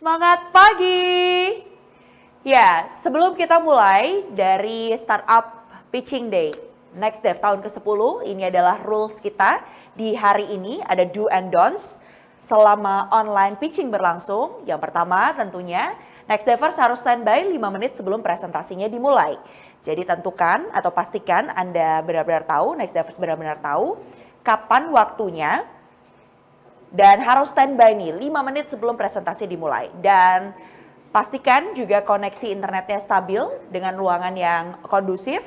Semangat pagi! Ya, sebelum kita mulai dari Startup Pitching Day Next Dev tahun ke-10, ini adalah rules kita di hari ini, ada do and don'ts selama online pitching berlangsung. Yang pertama tentunya, Next Devers harus standby 5 menit sebelum presentasinya dimulai. Jadi tentukan atau pastikan Anda benar-benar tahu, Next Devers benar-benar tahu kapan waktunya. Dan harus standby nih 5 menit sebelum presentasi dimulai. Dan pastikan juga koneksi internetnya stabil dengan ruangan yang kondusif.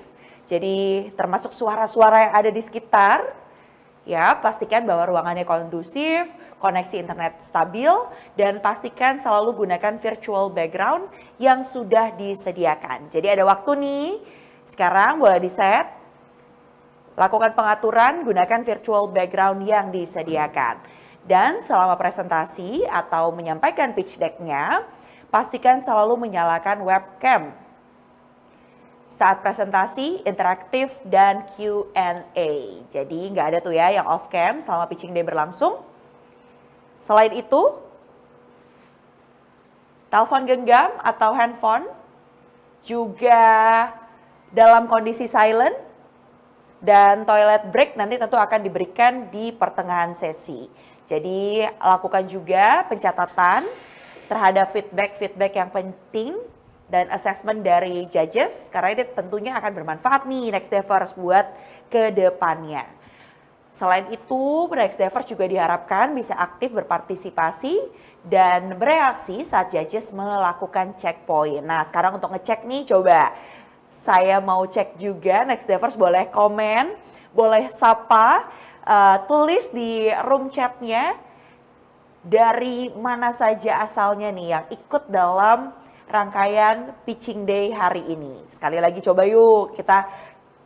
Jadi termasuk suara-suara yang ada di sekitar. Ya, pastikan bahwa ruangannya kondusif, koneksi internet stabil, dan pastikan selalu gunakan virtual background yang sudah disediakan. Jadi ada waktu nih, sekarang boleh di-set. Lakukan pengaturan, gunakan virtual background yang disediakan. Dan selama presentasi atau menyampaikan pitch deck-nya, pastikan selalu menyalakan webcam. Saat presentasi, interaktif dan Q&A. Jadi nggak ada tuh ya yang off cam selama pitching day berlangsung. Selain itu, telepon genggam atau handphone juga dalam kondisi silent. Dan toilet break nanti tentu akan diberikan di pertengahan sesi. Jadi lakukan juga pencatatan terhadap feedback yang penting dan assessment dari judges. Karena ini tentunya akan bermanfaat nih Next Devers buat ke depannya. Selain itu, Next Devers juga diharapkan bisa aktif berpartisipasi dan bereaksi saat judges melakukan checkpoint. Nah sekarang untuk ngecek nih coba. Saya mau cek juga, Next Devers boleh komen, boleh sapa, tulis di room chatnya dari mana saja asalnya nih yang ikut dalam rangkaian pitching day hari ini. Sekali lagi coba yuk kita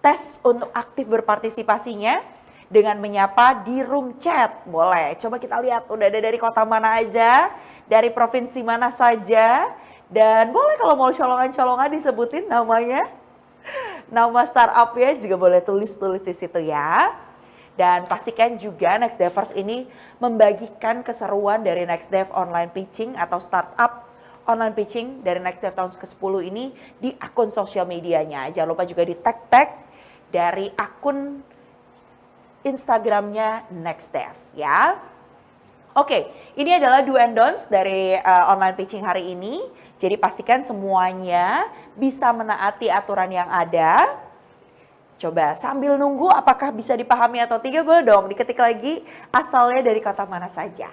tes untuk aktif berpartisipasinya dengan menyapa di room chat. Boleh, coba kita lihat udah ada dari kota mana aja, dari provinsi mana saja. Dan boleh kalau mau colongan-colongan disebutin namanya. Nama startupnya juga boleh tulis di situ ya. Dan pastikan juga Next Devers ini membagikan keseruan dari Next Dev online pitching atau startup online pitching dari Next Dev tahun ke-10 ini di akun sosial medianya. Jangan lupa juga di tag dari akun Instagramnya Next Dev ya. Oke, ini adalah do and don'ts dari online pitching hari ini. Jadi pastikan semuanya bisa menaati aturan yang ada. Coba sambil nunggu apakah bisa dipahami atau tidak, boleh dong diketik lagi asalnya dari kota mana saja.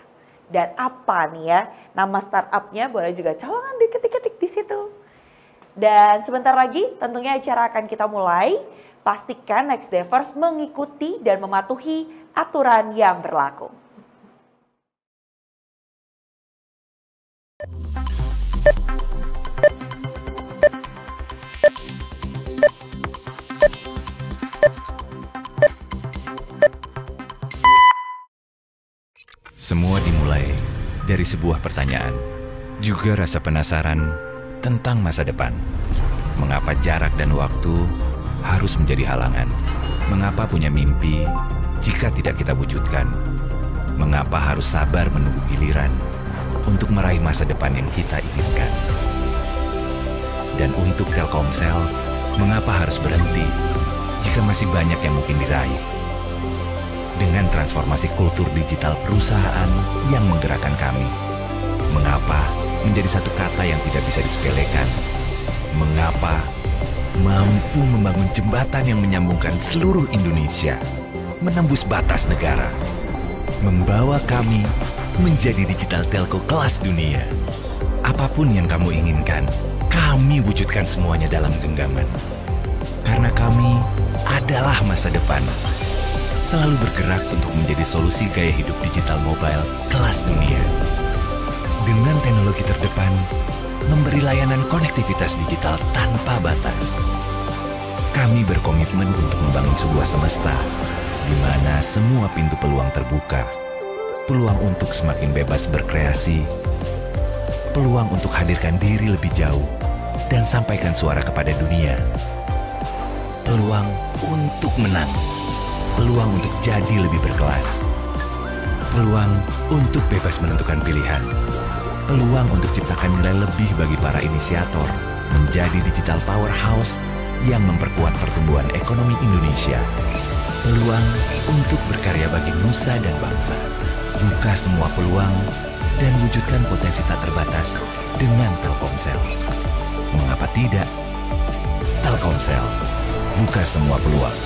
Dan apa nih ya, nama startupnya boleh juga colongan diketik-ketik di situ. Dan sebentar lagi tentunya acara akan kita mulai. Pastikan Next Devers mengikuti dan mematuhi aturan yang berlaku. Semua dimulai dari sebuah pertanyaan, juga rasa penasaran tentang masa depan. Mengapa jarak dan waktu harus menjadi halangan? Mengapa punya mimpi jika tidak kita wujudkan? Mengapa harus sabar menunggu giliran untuk meraih masa depan yang kita inginkan? Dan untuk Telkomsel, mengapa harus berhenti jika masih banyak yang mungkin diraih? Dengan transformasi kultur digital perusahaan yang menggerakkan kami, mengapa menjadi satu kata yang tidak bisa disepelekan? Mengapa mampu membangun jembatan yang menyambungkan seluruh Indonesia, menembus batas negara, membawa kami menjadi digital telco kelas dunia? Apapun yang kamu inginkan, kami wujudkan semuanya dalam genggaman. Karena kami adalah masa depan. Selalu bergerak untuk menjadi solusi gaya hidup digital mobile kelas dunia. Dengan teknologi terdepan, memberi layanan konektivitas digital tanpa batas. Kami berkomitmen untuk membangun sebuah semesta di mana semua pintu peluang terbuka. Peluang untuk semakin bebas berkreasi. Peluang untuk hadirkan diri lebih jauh dan sampaikan suara kepada dunia. Peluang untuk menang. Peluang untuk jadi lebih berkelas. Peluang untuk bebas menentukan pilihan. peluang untuk ciptakan nilai lebih bagi para inisiator menjadi digital powerhouse yang memperkuat pertumbuhan ekonomi Indonesia. Peluang untuk berkarya bagi nusa dan bangsa. Buka semua peluang dan wujudkan potensi tak terbatas dengan Telkomsel. Mengapa tidak? Telkomsel, buka semua peluang.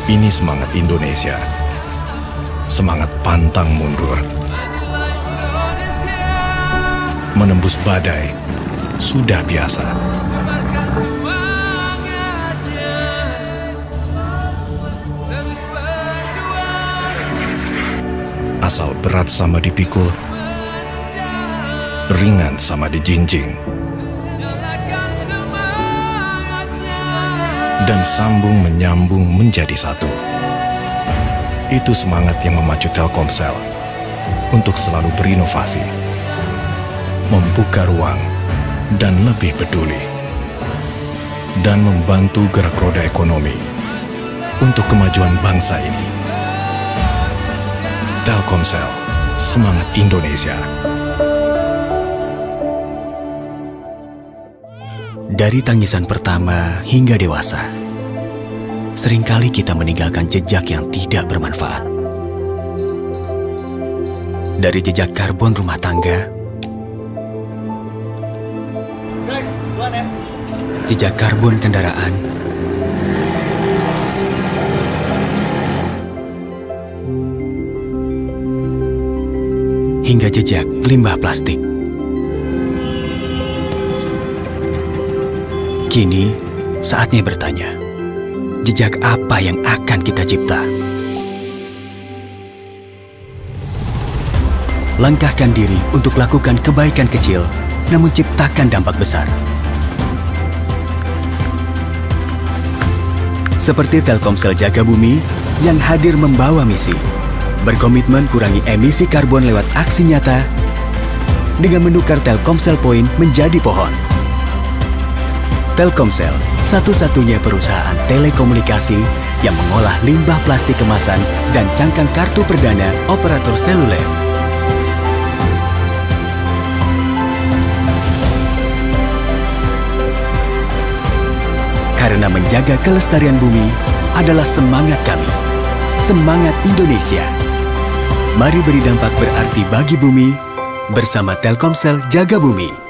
Ini semangat Indonesia. Semangat pantang mundur. Menembus badai sudah biasa. Asal berat sama dipikul, ringan sama dijinjing. Dan sambung menyambung menjadi satu. Itu semangat yang memacu Telkomsel untuk selalu berinovasi, membuka ruang, dan lebih peduli, dan membantu gerak roda ekonomi untuk kemajuan bangsa ini. Telkomsel, semangat Indonesia. Dari tangisan pertama hingga dewasa, seringkali kita meninggalkan jejak yang tidak bermanfaat. Dari jejak karbon rumah tangga, jejak karbon kendaraan, hingga jejak limbah plastik. Kini, saatnya bertanya, jejak apa yang akan kita cipta? Langkahkan diri untuk lakukan kebaikan kecil, namun ciptakan dampak besar. Seperti Telkomsel Jaga Bumi yang hadir membawa misi, berkomitmen kurangi emisi karbon lewat aksi nyata dengan menukar Telkomsel Point menjadi pohon. Telkomsel, satu-satunya perusahaan telekomunikasi yang mengolah limbah plastik kemasan dan cangkang kartu perdana operator seluler. Karena menjaga kelestarian bumi adalah semangat kami, semangat Indonesia. Mari beri dampak berarti bagi bumi bersama Telkomsel Jaga Bumi.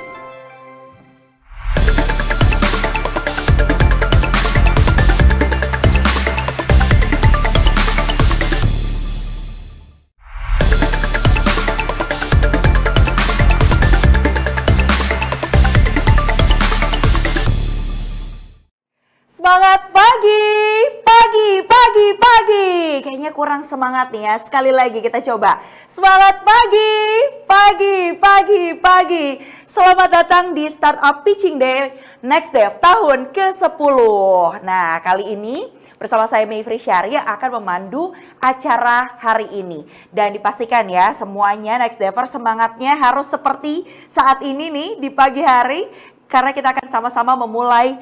Semangat pagi, pagi, pagi, pagi. Kayaknya kurang semangat nih ya. Sekali lagi kita coba. Semangat pagi, pagi, pagi, pagi. Selamat datang di Startup Pitching Day Next Dev tahun ke-10. Nah, kali ini bersama saya Mayfri Syari akan memandu acara hari ini. Dan dipastikan ya, semuanya Next Dever semangatnya harus seperti saat ini nih di pagi hari. Karena kita akan sama-sama memulai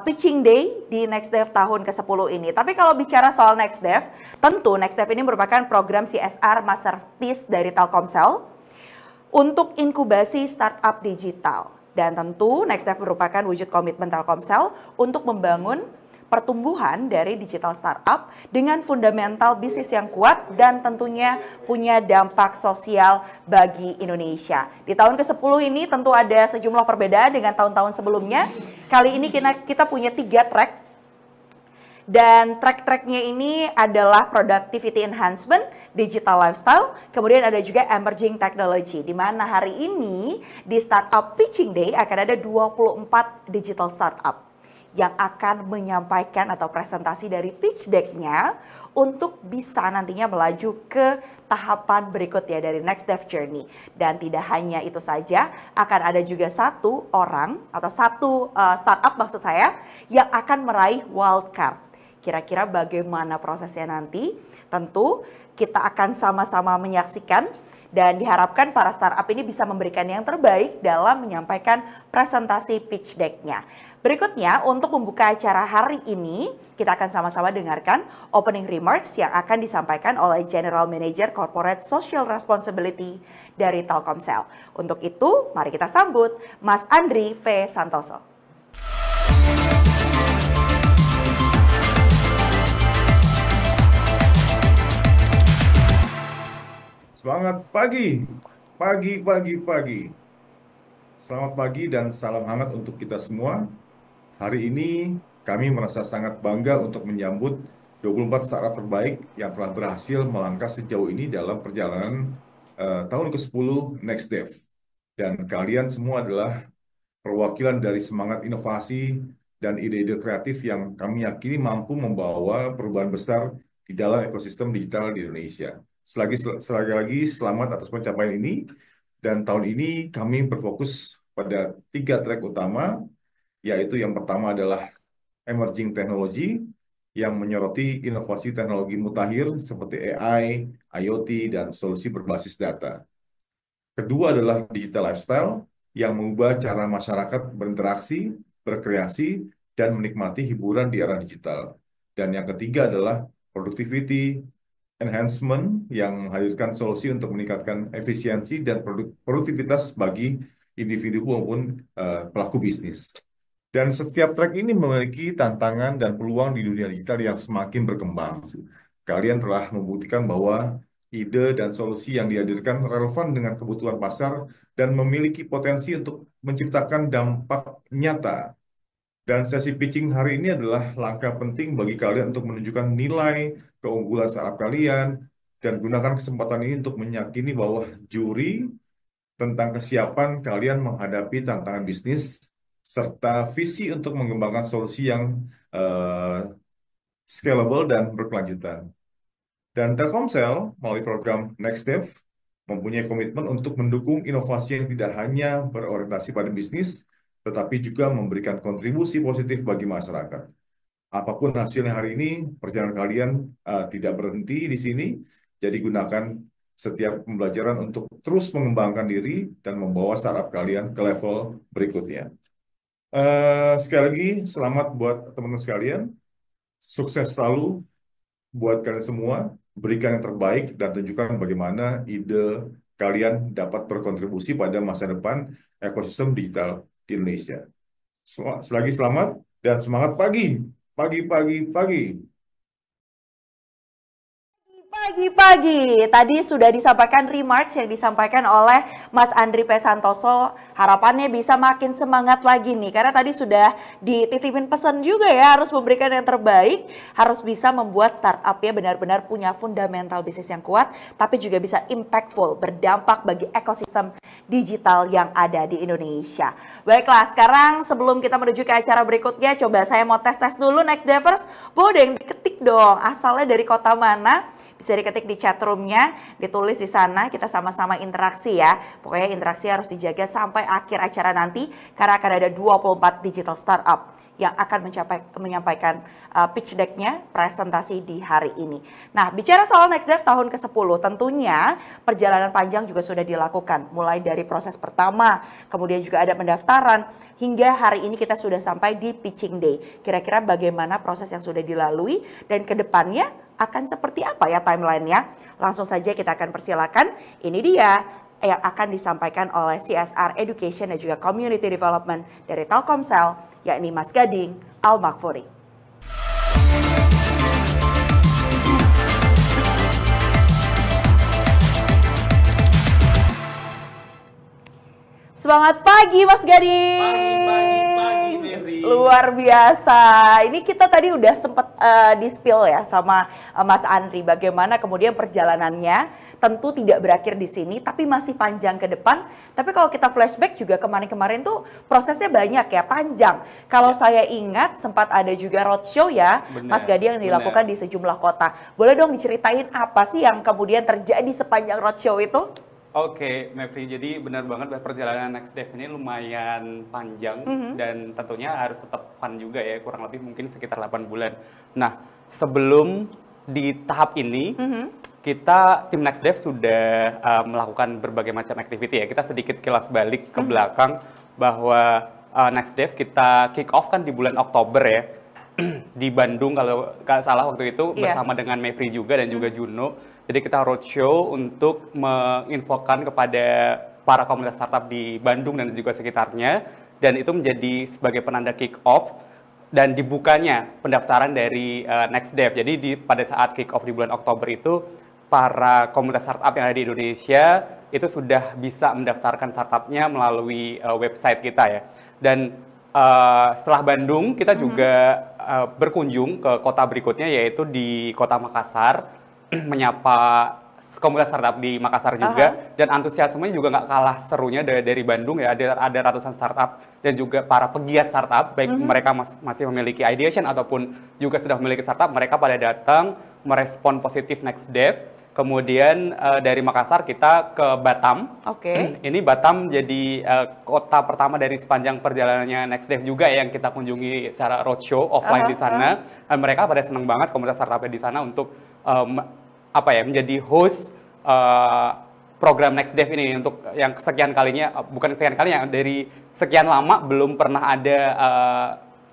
Pitching Day di Next Dev tahun ke-10 ini. Tapi kalau bicara soal Next Dev, tentu Next Dev ini merupakan program CSR Masterpiece dari Telkomsel untuk inkubasi startup digital. Dan tentu Next Dev merupakan wujud komitmen Telkomsel untuk membangun pertumbuhan dari digital startup dengan fundamental bisnis yang kuat dan tentunya punya dampak sosial bagi Indonesia. Di tahun ke-10 ini tentu ada sejumlah perbedaan dengan tahun-tahun sebelumnya. Kali ini kita punya 3 track. Dan track-tracknya ini adalah Productivity Enhancement, Digital Lifestyle, kemudian ada juga Emerging Technology. Di mana hari ini di Startup Pitching Day akan ada 24 digital startup yang akan menyampaikan atau presentasi dari pitch deck-nya untuk bisa nantinya melaju ke tahapan berikutnya dari Next Dev Journey. Dan tidak hanya itu saja, akan ada juga satu orang atau satu startup maksud saya yang akan meraih wildcard. Kira-kira bagaimana prosesnya nanti? Tentu kita akan sama-sama menyaksikan dan diharapkan para startup ini bisa memberikan yang terbaik dalam menyampaikan presentasi pitch deck-nya. Berikutnya, untuk membuka acara hari ini, kita akan sama-sama dengarkan opening remarks yang akan disampaikan oleh General Manager Corporate Social Responsibility dari Telkomsel. Untuk itu, mari kita sambut Mas Andri P. Santoso. Semangat pagi. Selamat pagi dan salam hangat untuk kita semua. Hari ini kami merasa sangat bangga untuk menyambut 24 startup terbaik yang telah berhasil melangkah sejauh ini dalam perjalanan tahun ke-10 NextDev. Dan kalian semua adalah perwakilan dari semangat inovasi dan ide-ide kreatif yang kami yakini mampu membawa perubahan besar di dalam ekosistem digital di Indonesia. Selagi lagi selamat atas pencapaian ini. Dan tahun ini kami berfokus pada 3 track utama, yaitu yang pertama adalah emerging technology, yang menyoroti inovasi teknologi mutakhir seperti AI, IoT, dan solusi berbasis data. Kedua adalah digital lifestyle, yang mengubah cara masyarakat berinteraksi, berkreasi, dan menikmati hiburan di era digital. Dan yang ketiga adalah productivity enhancement, yang menghadirkan solusi untuk meningkatkan efisiensi dan produktivitas bagi individu maupun pelaku bisnis. Dan setiap track ini memiliki tantangan dan peluang di dunia digital yang semakin berkembang. Kalian telah membuktikan bahwa ide dan solusi yang dihadirkan relevan dengan kebutuhan pasar dan memiliki potensi untuk menciptakan dampak nyata. Dan sesi pitching hari ini adalah langkah penting bagi kalian untuk menunjukkan nilai keunggulan startup kalian, dan gunakan kesempatan ini untuk meyakini bahwa juri tentang kesiapan kalian menghadapi tantangan bisnis, serta visi untuk mengembangkan solusi yang scalable dan berkelanjutan. Dan Telkomsel melalui program NextDev mempunyai komitmen untuk mendukung inovasi yang tidak hanya berorientasi pada bisnis, tetapi juga memberikan kontribusi positif bagi masyarakat. Apapun hasilnya hari ini, perjalanan kalian tidak berhenti di sini, jadi gunakan setiap pembelajaran untuk terus mengembangkan diri dan membawa startup kalian ke level berikutnya. Sekali lagi, selamat buat teman-teman sekalian, sukses selalu buat kalian semua, berikan yang terbaik dan tunjukkan bagaimana ide kalian dapat berkontribusi pada masa depan ekosistem digital di Indonesia. Selagi selamat dan semangat pagi. Pagi. Tadi sudah disampaikan remarks yang disampaikan oleh Mas Andri P. Santoso. Harapannya bisa makin semangat lagi nih. Karena tadi sudah dititipin pesan juga ya, harus memberikan yang terbaik. Harus bisa membuat startupnya benar-benar punya fundamental bisnis yang kuat. Tapi juga bisa impactful, berdampak bagi ekosistem digital yang ada di Indonesia. Baiklah, sekarang sebelum kita menuju ke acara berikutnya, coba saya mau tes dulu NextDevers. Boleh diketik dong, asalnya dari kota mana? Bisa diketik di chatroomnya, ditulis di sana, kita sama-sama interaksi ya. Pokoknya interaksi harus dijaga sampai akhir acara nanti, karena akan ada 24 digital startup yang akan menyampaikan pitch deck-nya, presentasi di hari ini. Nah, bicara soal NextDev tahun ke-10, tentunya perjalanan panjang juga sudah dilakukan. Mulai dari proses pertama, kemudian juga ada pendaftaran, hingga hari ini kita sudah sampai di pitching day. Kira-kira bagaimana proses yang sudah dilalui dan ke depannya akan seperti apa ya timeline-nya? Langsung saja kita akan persilakan. Ini dia yang akan disampaikan oleh CSR Education dan juga Community Development dari Telkomsel, yakni Mas Gading Al-Makfuri. Semangat pagi Mas Gading. Pagi, luar biasa. Ini kita tadi udah sempat di-spill ya sama Mas Andri bagaimana kemudian perjalanannya. Tentu tidak berakhir di sini, tapi masih panjang ke depan. Tapi kalau kita flashback juga kemarin-kemarin tuh prosesnya banyak ya, panjang. Kalau saya ingat sempat ada juga roadshow ya, Mas Gading yang dilakukan di sejumlah kota. Boleh dong diceritain apa sih yang kemudian terjadi sepanjang roadshow itu? Oke, Mevri, jadi benar banget perjalanan NextDev ini lumayan panjang dan tentunya harus tetap fun juga ya, kurang lebih mungkin sekitar 8 bulan. Nah, sebelum di tahap ini, kita tim NextDev sudah melakukan berbagai macam activity ya. Kita sedikit kilas balik ke belakang bahwa NextDev kita kick off kan di bulan Oktober ya. Di Bandung kalau nggak salah waktu itu bersama dengan Mevri juga dan juga Juno. Jadi kita roadshow untuk menginfokan kepada para komunitas startup di Bandung dan juga sekitarnya. Dan itu menjadi sebagai penanda kick off dan dibukanya pendaftaran dari NextDev. Jadi pada saat kick off di bulan Oktober itu, para komunitas startup yang ada di Indonesia itu sudah bisa mendaftarkan startupnya melalui website kita ya. Dan setelah Bandung, kita juga berkunjung ke kota berikutnya, yaitu di kota Makassar, menyapa komunitas startup di Makassar juga, dan antusiasmenya juga nggak kalah serunya dari Bandung ya. Ada ratusan startup dan juga para pegiat startup, baik mereka masih memiliki ideation ataupun juga sudah memiliki startup, mereka pada datang merespon positif NextDev. Kemudian dari Makassar kita ke Batam. Ini Batam jadi kota pertama dari sepanjang perjalanannya NextDev juga ya, yang kita kunjungi secara roadshow offline di sana. Dan mereka pada senang banget komunitas startupnya di sana untuk menjadi host program NextDev ini untuk yang kesekian kalinya, bukan kesekian kalinya, dari sekian lama belum pernah ada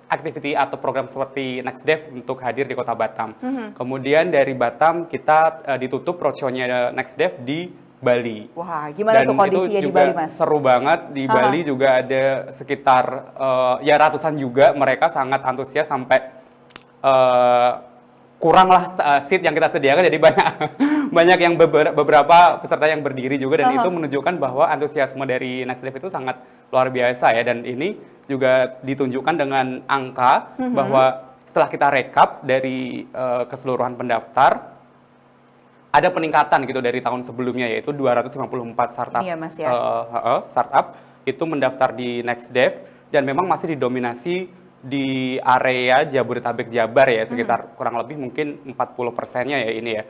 activity atau program seperti NextDev untuk hadir di kota Batam. Kemudian dari Batam kita ditutup roadshow-nya NextDev di Bali. Wah, gimana tuh kondisinya di Bali, Mas? Seru banget. Di Bali juga ada sekitar ratusan juga. Mereka sangat antusias sampai kuranglah seat yang kita sediakan, jadi banyak yang beberapa peserta yang berdiri juga, dan itu menunjukkan bahwa antusiasme dari NextDev itu sangat luar biasa ya. Dan ini juga ditunjukkan dengan angka bahwa setelah kita rekap dari keseluruhan pendaftar, ada peningkatan gitu dari tahun sebelumnya, yaitu 254 startup startup itu mendaftar di NextDev, dan memang masih didominasi di area Jabodetabek Jabar ya, sekitar kurang lebih mungkin 40%-nya ya ini ya.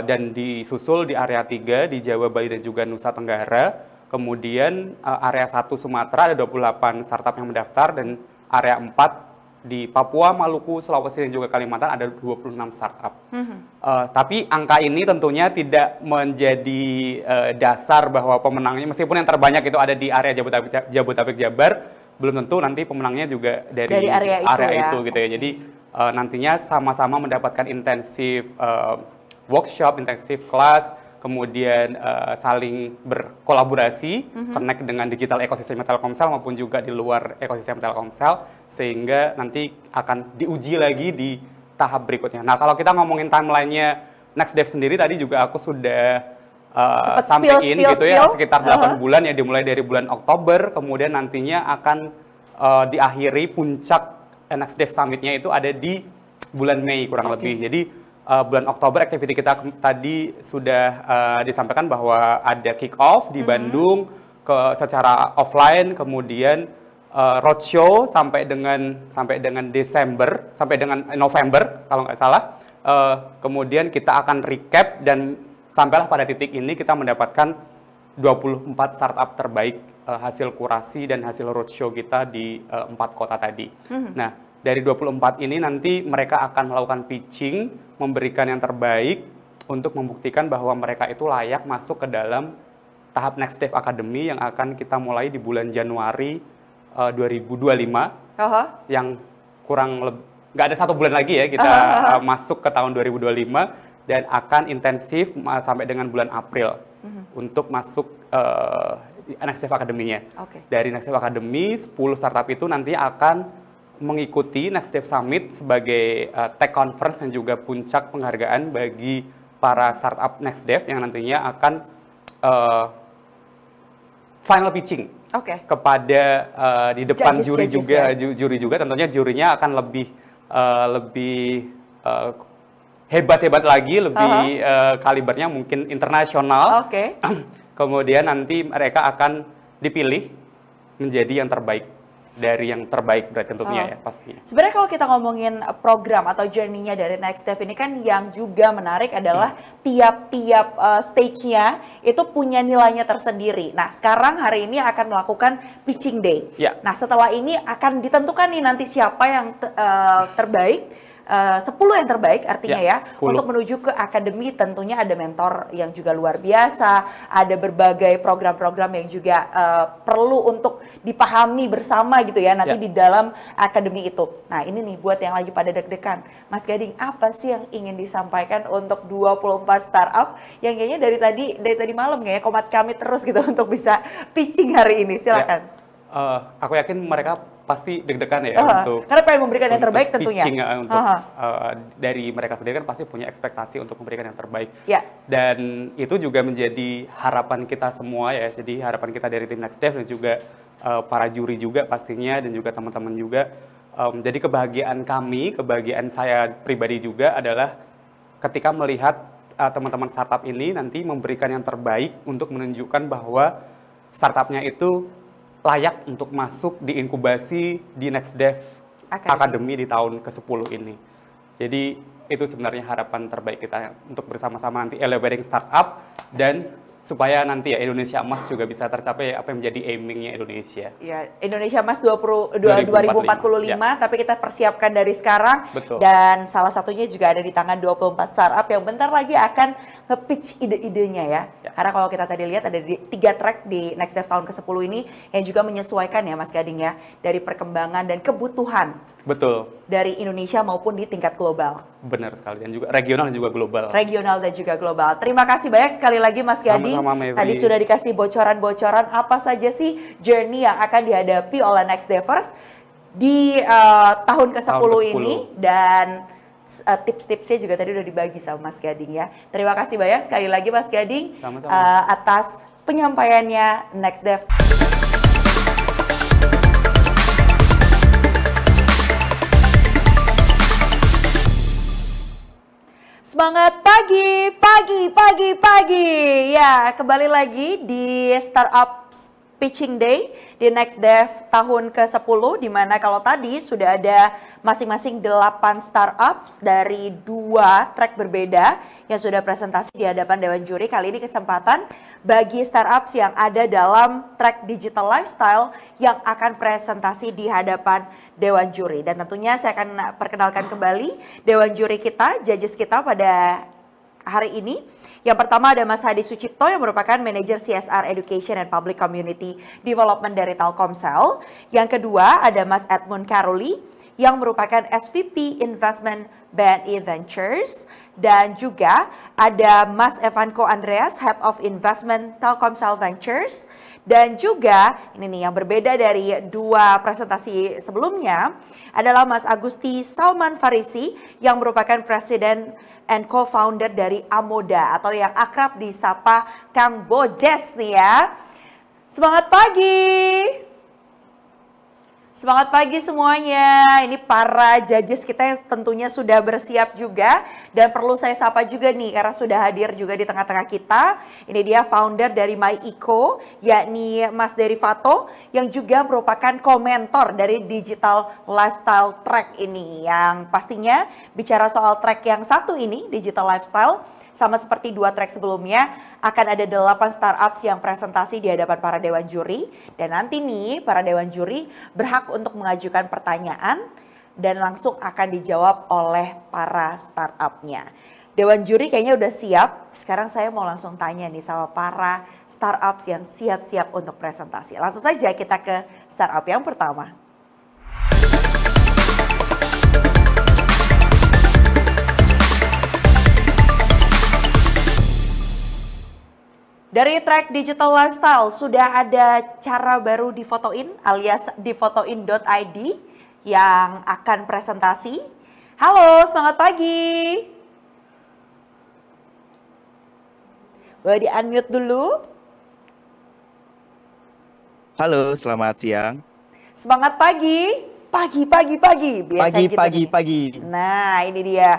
Dan disusul di area 3 di Jawa, Bali dan juga Nusa Tenggara. Kemudian area 1 Sumatera ada 28 startup yang mendaftar, dan area 4 di Papua, Maluku, Sulawesi dan juga Kalimantan ada 26 startup. Tapi angka ini tentunya tidak menjadi dasar bahwa pemenangnya, meskipun yang terbanyak itu ada di area Jabodetabek Jabar, belum tentu nanti pemenangnya juga dari area itu gitu ya. Jadi nantinya sama-sama mendapatkan intensif workshop, intensif kelas, kemudian saling berkolaborasi, connect dengan digital ekosistem Telkomsel maupun juga di luar ekosistem Telkomsel, sehingga nanti akan diuji lagi di tahap berikutnya. Nah, kalau kita ngomongin timeline-nya NextDev sendiri, tadi juga aku sudah sampaikan gitu ya, sekitar 8 bulan ya, dimulai dari bulan Oktober, kemudian nantinya akan diakhiri puncak NextDev Summit-nya itu ada di bulan Mei kurang lebih. Jadi bulan Oktober activity kita tadi sudah disampaikan bahwa ada kick off di Bandung secara offline, kemudian roadshow sampai dengan Desember, sampai dengan November kalau nggak salah. Kemudian kita akan recap, dan sampailah pada titik ini kita mendapatkan 24 startup terbaik hasil kurasi dan hasil roadshow kita di 4 kota tadi. Nah, dari 24 ini nanti mereka akan melakukan pitching, memberikan yang terbaik untuk membuktikan bahwa mereka itu layak masuk ke dalam tahap NextDev Academy yang akan kita mulai di bulan Januari 2025. Yang nggak ada 1 bulan lagi ya kita masuk ke tahun 2025. Dan akan intensif sampai dengan bulan April untuk masuk NextDev Academy-nya. Dari NextDev Academy, 10 startup itu nanti akan mengikuti NextDev Summit sebagai tech conference dan juga puncak penghargaan bagi para startup NextDev yang nantinya akan final pitching kepada di depan juri juga. Tentunya jurinya akan lebih hebat-hebat lagi, lebih kalibernya mungkin internasional. Kemudian nanti mereka akan dipilih menjadi yang terbaik dari yang terbaik berarti tentunya ya pastinya. Sebenarnya kalau kita ngomongin program atau journey-nya dari NextDev ini kan yang juga menarik adalah tiap-tiap stage-nya itu punya nilainya tersendiri. Nah, sekarang hari ini akan melakukan pitching day. Nah, setelah ini akan ditentukan nih nanti siapa yang terbaik 10 yang terbaik artinya ya, 10. untuk menuju ke akademi. Tentunya ada mentor yang juga luar biasa, ada berbagai program-program yang juga perlu untuk dipahami bersama gitu ya nanti di dalam akademi itu. Nah ini nih buat yang lagi pada deg-degan, Mas Gading, apa sih yang ingin disampaikan untuk 24 startup yang kayaknya dari tadi malam kayaknya komat kami terus gitu untuk bisa pitching hari ini, silakan. Aku yakin mereka pasti deg-degan ya untuk karena pengen memberikan yang terbaik tentunya. Pitching, untuk dari mereka sendiri kan pasti punya ekspektasi untuk memberikan yang terbaik. Dan itu juga menjadi harapan kita semua ya. Jadi harapan kita dari tim Next Dev dan juga para juri juga pastinya dan juga teman-teman juga. Jadi kebahagiaan saya pribadi juga adalah ketika melihat teman-teman startup ini nanti memberikan yang terbaik untuk menunjukkan bahwa startupnya itu layak untuk masuk di inkubasi di Next Dev Academy di tahun ke-10 ini. Jadi itu sebenarnya harapan terbaik kita untuk bersama-sama nanti elevating startup dan supaya nanti ya Indonesia Emas juga bisa tercapai apa yang menjadi aiming-nya Indonesia. Ya, Indonesia Emas 2045, tapi kita persiapkan dari sekarang. Betul. Dan salah satunya juga ada di tangan 24 startup yang bentar lagi akan nge-pitch ide-idenya ya. Karena kalau kita tadi lihat ada 3 track di Next Dev tahun ke-10 ini yang juga menyesuaikan ya Mas Gading ya, dari perkembangan dan kebutuhan. Betul. Dari Indonesia maupun di tingkat global. Benar sekali, dan juga regional dan juga global. Regional dan juga global. Terima kasih banyak sekali lagi Mas Gading. Sama-sama, Tadi sudah dikasih bocoran-bocoran apa saja sih journey yang akan dihadapi oleh Next Devers di tahun ke-10 ini. Dan tips-tipsnya juga tadi udah dibagi sama Mas Gading ya. Terima kasih banyak sekali lagi Mas Gading atas penyampaiannya Next Dev. Semangat pagi. Ya, kembali lagi di Startup Pitching Day di Next Dev tahun ke-10, di mana kalau tadi sudah ada masing-masing 8 startups dari 2 track berbeda yang sudah presentasi di hadapan Dewan Juri. Kali ini kesempatan bagi startups yang ada dalam track digital lifestyle yang akan presentasi di hadapan Dewan Juri. Dan tentunya saya akan perkenalkan kembali Dewan Juri kita, judges kita pada hari ini. Yang pertama ada Mas Hadi Sucipto yang merupakan Manager CSR Education and Public Community Development dari Telkomsel. Yang kedua ada Mas Edmund Karoli yang merupakan SVP Investment BNI Ventures. Dan juga ada Mas Evanko Andreas, Head of Investment Telkomsel Ventures. Dan juga ini nih yang berbeda dari 2 presentasi sebelumnya adalah Mas Agusti Salman Farisi yang merupakan Presiden and co-founder dari Amoda atau yang akrab disapa Kang Bojes nih ya. Semangat pagi. Semangat pagi semuanya. Ini para judges kita yang tentunya sudah bersiap juga. Dan perlu saya sapa juga nih karena sudah hadir juga di tengah-tengah kita. Ini dia founder dari MyEco, yakni Mas Derivato, yang juga merupakan komentor dari Digital Lifestyle Track ini. Yang pastinya bicara soal track yang satu ini, Digital Lifestyle, sama seperti 2 track sebelumnya, akan ada 8 startups yang presentasi di hadapan para Dewan Juri. Dan nanti nih, para Dewan Juri berhak untuk mengajukan pertanyaan dan langsung akan dijawab oleh para startupnya. Dewan Juri kayaknya udah siap. Sekarang saya mau langsung tanya nih sama para startups yang siap-siap untuk presentasi. Langsung saja kita ke startup yang pertama. Dari track Digital Lifestyle sudah ada cara baru difotoin alias difotoin.id yang akan presentasi. Halo, semangat pagi. Boleh di-unmute dulu. Halo, selamat siang. Semangat pagi. Pagi. Biasanya Pagi. Nah, ini dia.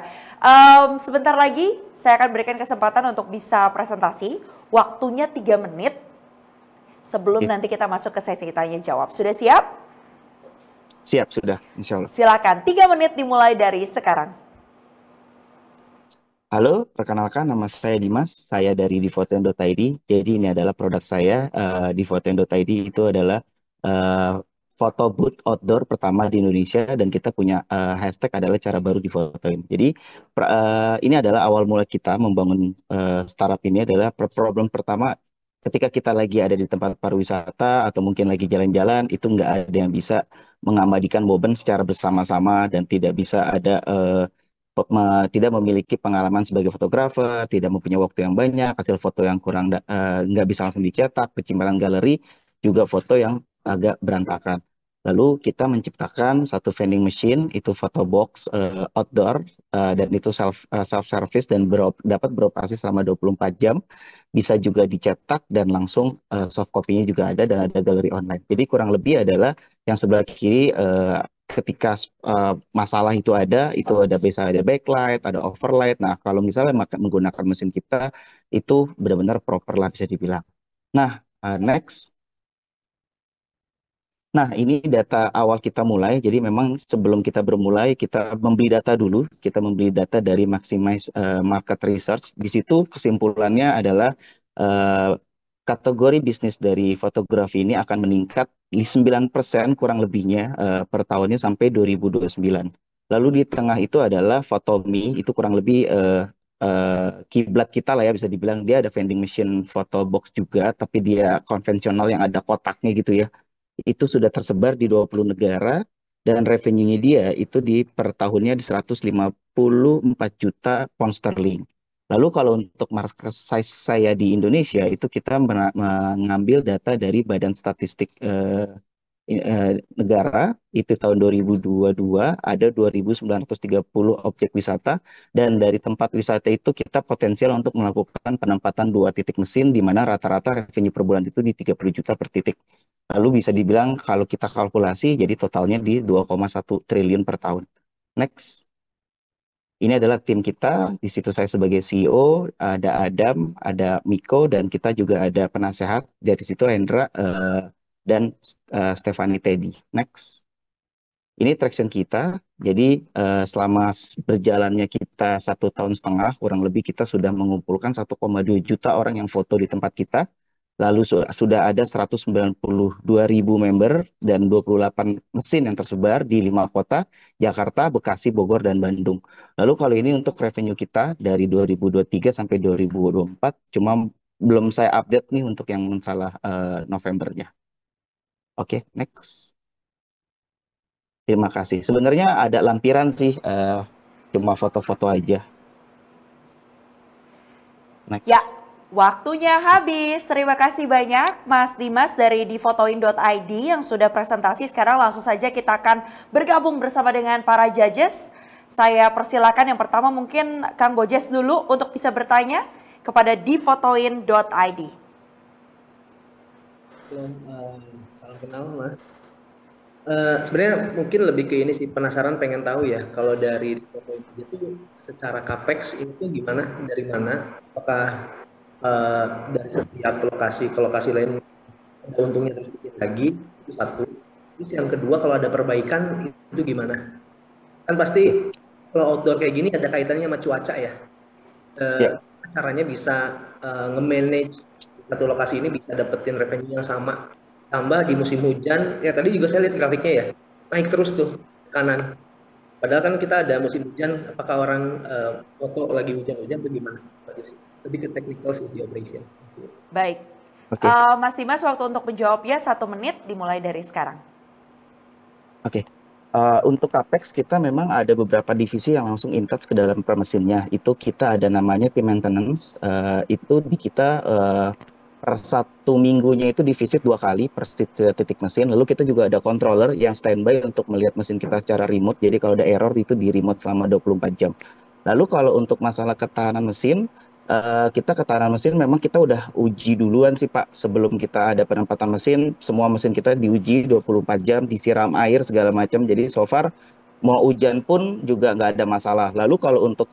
Sebentar lagi saya akan berikan kesempatan untuk bisa presentasi. Waktunya 3 menit sebelum nanti kita masuk ke sesi tanya jawab. Sudah siap? Siap, sudah, insya Allah. Silakan, 3 menit dimulai dari sekarang. Halo, perkenalkan nama saya Dimas, saya dari difotoin.id. Jadi ini adalah produk saya, difotoin.id itu adalah foto booth outdoor pertama di Indonesia dan kita punya hashtag adalah cara baru difotoin. Jadi ini adalah awal mula kita membangun startup ini adalah problem pertama ketika kita lagi ada di tempat pariwisata atau mungkin lagi jalan-jalan itu nggak ada yang bisa mengabadikan momen secara bersama-sama dan tidak bisa ada tidak memiliki pengalaman sebagai fotografer, tidak mempunyai waktu yang banyak, hasil foto yang kurang nggak bisa langsung dicetak, pencimpanan galeri, juga foto yang agak berantakan. Lalu kita menciptakan satu vending machine, itu photo box outdoor, dan itu self-service dan dapat beroperasi selama 24 jam, bisa juga dicetak dan langsung soft copy-nya juga ada dan ada galeri online. Jadi kurang lebih adalah yang sebelah kiri ketika masalah itu bisa ada backlight, ada overlight. Nah, kalau misalnya menggunakan mesin kita, itu benar-benar proper lah bisa dibilang. Nah, next. Nah, ini data awal kita mulai. Jadi memang sebelum kita bermulai, kita membeli data dulu. Kita membeli data dari Maximize Market Research. Di situ kesimpulannya adalah kategori bisnis dari fotografi ini akan meningkat 9% kurang lebihnya per tahunnya sampai 2029. Lalu di tengah itu adalah Fotomi, itu kurang lebih kiblat kita lah ya, bisa dibilang dia ada vending machine photo box juga, tapi dia konvensional yang ada kotaknya gitu ya. Itu sudah tersebar di 20 negara dan revenue-nya dia itu per tahunnya di 154 juta pound sterling. Lalu kalau untuk market size saya di Indonesia itu kita mengambil data dari Badan Statistik Negara, itu tahun 2022 ada 2.930 objek wisata dan dari tempat wisata itu kita potensial untuk melakukan penempatan 2 titik mesin di mana rata-rata revenue per bulan itu di 30 juta per titik. Lalu bisa dibilang kalau kita kalkulasi jadi totalnya di 2,1 triliun per tahun. Next. Ini adalah tim kita, di situ saya sebagai CEO, ada Adam, ada Miko, dan kita juga ada penasehat, dari situ Hendra dan Stefani Teddy. Next. Ini traction kita, jadi selama berjalannya kita 1,5 tahun, kurang lebih kita sudah mengumpulkan 1,2 juta orang yang foto di tempat kita, lalu sudah ada 192.000 member dan 28 mesin yang tersebar di 5 kota, Jakarta, Bekasi, Bogor, dan Bandung. Lalu kalau ini untuk revenue kita dari 2023 sampai 2024, cuma belum saya update nih untuk yang masalah Novembernya. Oke, next. Terima kasih. Sebenarnya ada lampiran sih, cuma foto-foto aja. Next. Ya. Waktunya habis. Terima kasih banyak Mas Dimas dari difotoin.id yang sudah presentasi. Sekarang langsung saja kita akan bergabung bersama dengan para judges. Saya persilakan yang pertama mungkin Kang Bojes dulu untuk bisa bertanya kepada difotoin.id. Salam kenal Mas. Sebenarnya mungkin lebih ke ini sih, penasaran pengen tahu ya kalau dari difotoin itu secara capex itu gimana, dari mana, apakah dari setiap lokasi ke lokasi lain ada untungnya terus bikin lagi, itu satu. Terus yang kedua kalau ada perbaikan itu gimana? Kan pasti kalau outdoor kayak gini ada kaitannya sama cuaca ya. Caranya bisa nge-manage satu lokasi ini bisa dapetin revenue yang sama. Tambah di musim hujan, ya tadi juga saya lihat grafiknya ya, naik terus tuh ke kanan. Padahal kan kita ada musim hujan, apakah orang foto lagi hujan-hujan atau gimana? Lebih ke technical sih di operation. Baik. Oke. Mas Dimas, waktu untuk menjawabnya 1 menit dimulai dari sekarang. Oke. Untuk capex kita memang ada beberapa divisi yang langsung in-touch ke dalam per mesinnya. Itu kita ada namanya team maintenance. Itu di kita per 1 minggunya itu divisit 2 kali per titik mesin. Lalu kita juga ada controller yang standby untuk melihat mesin kita secara remote. Jadi kalau ada error itu di remote selama 24 jam. Lalu kalau untuk masalah ketahanan mesin, kita ketahanan mesin memang kita udah uji duluan sih Pak. Sebelum kita ada penempatan mesin, semua mesin kita diuji 24 jam, disiram air segala macam. Jadi so far mau hujan pun juga nggak ada masalah. Lalu kalau untuk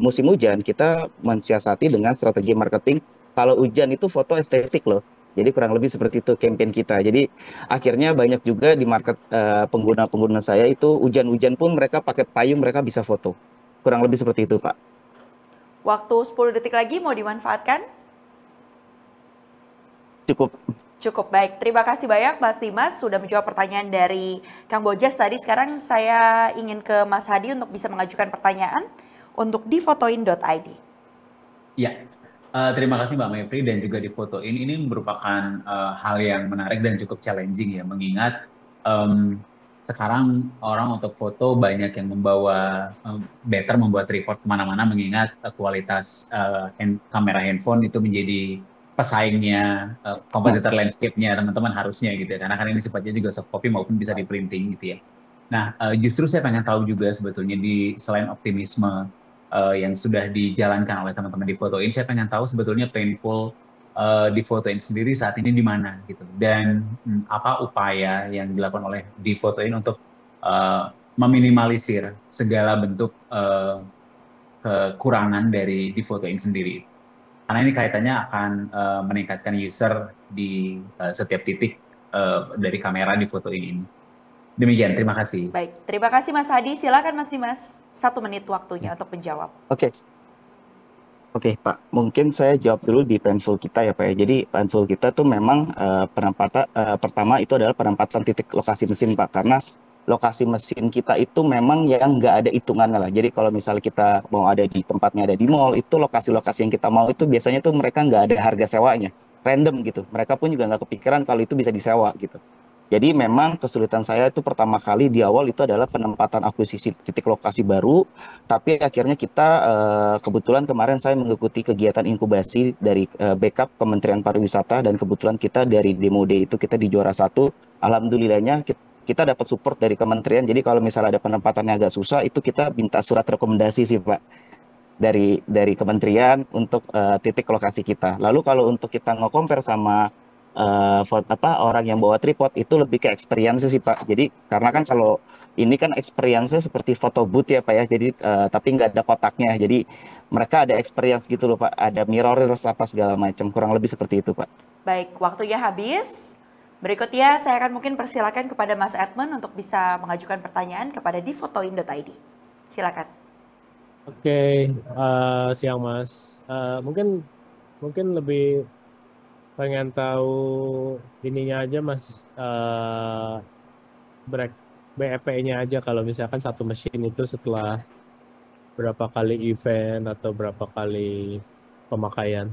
musim hujan, kita mensiasati dengan strategi marketing. Kalau hujan itu foto estetik loh. Jadi kurang lebih seperti itu campaign kita. Jadi akhirnya banyak juga di market pengguna-pengguna saya itu hujan-hujan pun mereka pakai payung, mereka bisa foto. Kurang lebih seperti itu Pak. Waktu 10 detik lagi mau dimanfaatkan? Cukup. Cukup baik. Terima kasih banyak Mas Dimas sudah menjawab pertanyaan dari Kang Bojas tadi. Sekarang saya ingin ke Mas Hadi untuk bisa mengajukan pertanyaan untuk difotoin.id. Ya, terima kasih Mbak Mevri dan juga difotoin. Ini merupakan hal yang menarik dan cukup challenging ya, mengingat sekarang orang untuk foto banyak yang membawa better membuat tripod kemana-mana, mengingat kualitas kamera handphone itu menjadi pesaingnya kompetitor landscape-nya teman-teman harusnya gitu ya, karena kan ini sifatnya juga soft copy maupun bisa di printing gitu ya. Nah, justru saya pengen tahu juga sebetulnya selain optimisme yang sudah dijalankan oleh teman-teman di Fotoin, saya pengen tahu sebetulnya painful di Fotoin sendiri saat ini di mana gitu, dan apa upaya yang dilakukan oleh di Fotoin untuk meminimalisir segala bentuk kekurangan dari di Fotoin sendiri. Karena ini kaitannya akan meningkatkan user di setiap titik dari kamera di foto ini. Demikian, terima kasih. Baik, terima kasih Mas Hadi. Silakan Mas Dimas, 1 menit waktunya untuk menjawab. Oke, Pak. Mungkin saya jawab dulu di painful kita ya, Pak ya. Jadi painful kita tuh memang penempatan pertama itu adalah penempatan titik lokasi mesin, Pak. Karena lokasi mesin kita itu memang yang nggak ada hitungannya lah. Jadi kalau misalnya kita mau ada di tempatnya ada di mall, itu lokasi-lokasi yang kita mau itu biasanya tuh mereka nggak ada harga sewanya, random gitu. Mereka pun juga nggak kepikiran kalau itu bisa disewa gitu. Jadi memang kesulitan saya itu pertama kali di awal itu adalah penempatan akuisisi titik lokasi baru, tapi akhirnya kita kebetulan kemarin saya mengikuti kegiatan inkubasi dari backup Kementerian Pariwisata, dan kebetulan kita dari Demo Day itu kita di juara 1. Alhamdulillahnya kita dapat support dari kementerian. Jadi kalau misalnya ada penempatannya agak susah, itu kita minta surat rekomendasi sih Pak dari kementerian untuk titik lokasi kita. Lalu kalau untuk kita nge-compare sama orang yang bawa tripod, itu lebih ke experience sih Pak. Jadi karena kan kalau ini kan experience seperti photo booth ya Pak ya. Jadi tapi nggak ada kotaknya. Jadi mereka ada experience gitu loh Pak. Ada mirrorless apa segala macam. Kurang lebih seperti itu Pak. Baik, waktunya habis. Berikutnya saya akan mungkin persilakan kepada Mas Edmund untuk bisa mengajukan pertanyaan kepada difotoin.id. Silakan. Oke, siang Mas. Mungkin lebih pengen tahu ininya aja Mas, BEP-nya aja, kalau misalkan satu mesin itu setelah berapa kali event atau berapa kali pemakaian.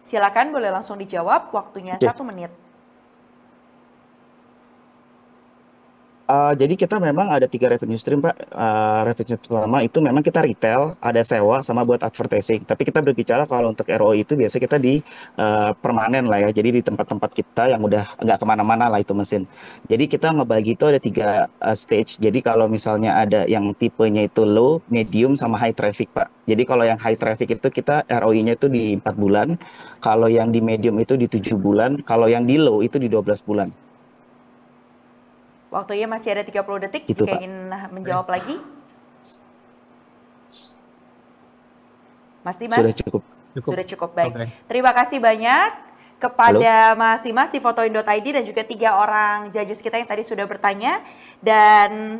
Silakan, boleh langsung dijawab, waktunya 1 menit. Jadi kita memang ada 3 revenue stream Pak. Revenue pertama itu memang kita retail, ada sewa sama buat advertising. Tapi kita berbicara kalau untuk ROI itu biasanya kita di permanen lah ya. Jadi di tempat-tempat kita yang udah nggak kemana-mana lah itu mesin. Jadi kita ngebagi itu ada 3 stage. Jadi kalau misalnya ada yang tipenya itu low, medium, sama high traffic Pak. Jadi kalau yang high traffic itu kita ROI-nya itu di 4 bulan. Kalau yang di medium itu di 7 bulan. Kalau yang di low itu di 12 bulan. Waktunya masih ada 30 detik Gitu, jika Pak. ingin menjawab lagi. Mas Dimas? Sudah cukup, baik. Oke. Terima kasih banyak kepada Mas Dimas di fotoin.id dan juga 3 orang judges kita yang tadi sudah bertanya. Dan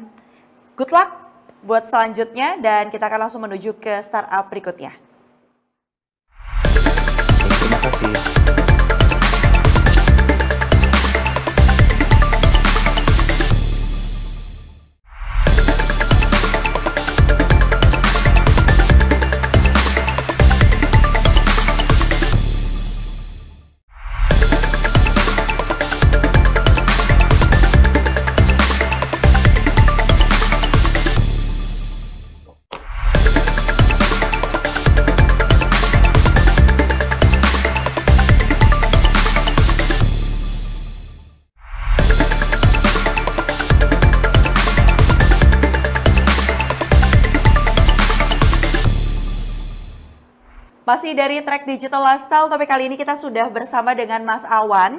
good luck buat selanjutnya, dan kita akan langsung menuju ke startup berikutnya. Terima kasih. Masih dari track Digital Lifestyle, tapi kali ini kita sudah bersama dengan Mas Awan,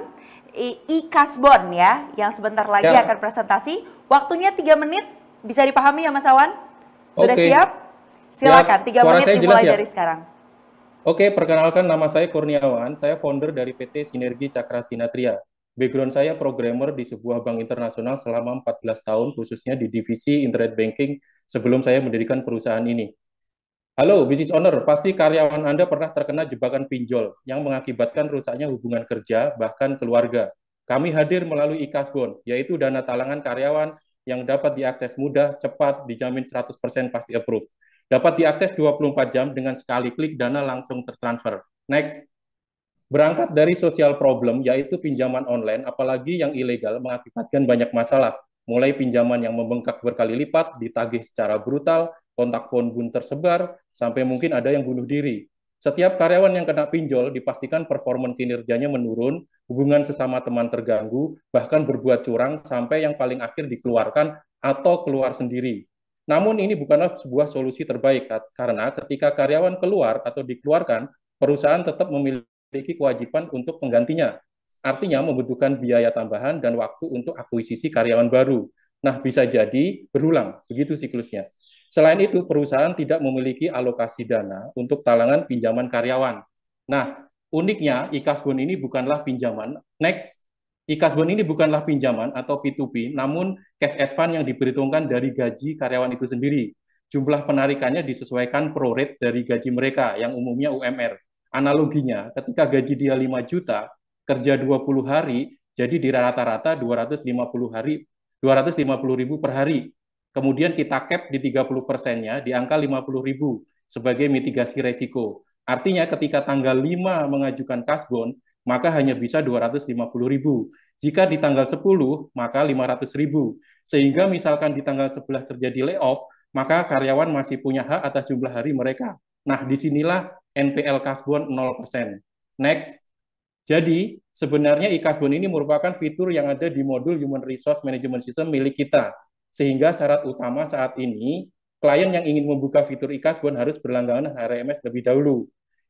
Kasbon ya, yang sebentar lagi akan presentasi. Waktunya 3 menit, bisa dipahami ya Mas Awan? Sudah siap? Silakan, 3 menit dimulai dari sekarang. Oke, perkenalkan, nama saya Kurniawan, saya founder dari PT Sinergi Cakra Sinatria. Background saya programmer di sebuah bank internasional selama 14 tahun, khususnya di divisi internet banking sebelum saya mendirikan perusahaan ini. Halo, business owner, pasti karyawan Anda pernah terkena jebakan pinjol yang mengakibatkan rusaknya hubungan kerja, bahkan keluarga. Kami hadir melalui e-Kasbon, yaitu dana talangan karyawan yang dapat diakses mudah, cepat, dijamin 100% pasti approve. Dapat diakses 24 jam dengan sekali klik dana langsung tertransfer. Next. Berangkat dari social problem, yaitu pinjaman online, apalagi yang ilegal, mengakibatkan banyak masalah. Mulai pinjaman yang membengkak berkali lipat, ditagih secara brutal, kontak phone pun tersebar, sampai mungkin ada yang bunuh diri. Setiap karyawan yang kena pinjol dipastikan performa kinerjanya menurun, hubungan sesama teman terganggu, bahkan berbuat curang, sampai yang paling akhir dikeluarkan atau keluar sendiri. Namun ini bukanlah sebuah solusi terbaik, karena ketika karyawan keluar atau dikeluarkan, perusahaan tetap memiliki kewajiban untuk penggantinya. Artinya membutuhkan biaya tambahan dan waktu untuk akuisisi karyawan baru. Nah, bisa jadi berulang, begitu siklusnya. Selain itu, perusahaan tidak memiliki alokasi dana untuk talangan pinjaman karyawan. Nah, uniknya e-Kasbon ini bukanlah pinjaman. Next, e-Kasbon ini bukanlah pinjaman atau P2P, namun cash advance yang diperhitungkan dari gaji karyawan itu sendiri. Jumlah penarikannya disesuaikan pro rate dari gaji mereka yang umumnya UMR. Analoginya, ketika gaji dia 5 juta, kerja 20 hari, jadi di rata-rata 250 ribu per hari. Kemudian kita cap di 30%-nya di angka 50 ribu sebagai mitigasi resiko. Artinya ketika tanggal 5 mengajukan kasbon, maka hanya bisa 250 ribu. Jika di tanggal 10, maka 500 ribu. Sehingga misalkan di tanggal 11 terjadi layoff, maka karyawan masih punya hak atas jumlah hari mereka. Nah, disinilah NPL Kasbon 0%. Next. Jadi, sebenarnya e-Kasbon ini merupakan fitur yang ada di modul Human Resource Management System milik kita. Sehingga syarat utama saat ini, klien yang ingin membuka fitur e-Kasbon harus berlangganan HRMS lebih dahulu.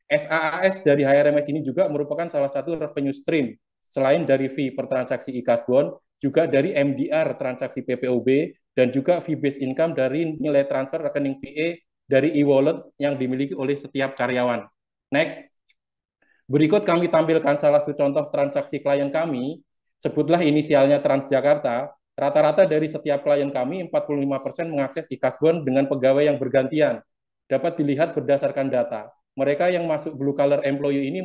SaaS dari HRMS ini juga merupakan salah satu revenue stream. Selain dari fee per transaksi e-Kasbon, juga dari MDR transaksi PPOB, dan juga fee-based income dari nilai transfer rekening VA dari e-wallet yang dimiliki oleh setiap karyawan. Next. Berikut kami tampilkan salah satu contoh transaksi klien kami, sebutlah inisialnya Transjakarta. Rata-rata dari setiap klien kami, 45% mengakses e-Kasbon dengan pegawai yang bergantian. Dapat dilihat berdasarkan data. Mereka yang masuk blue collar employee ini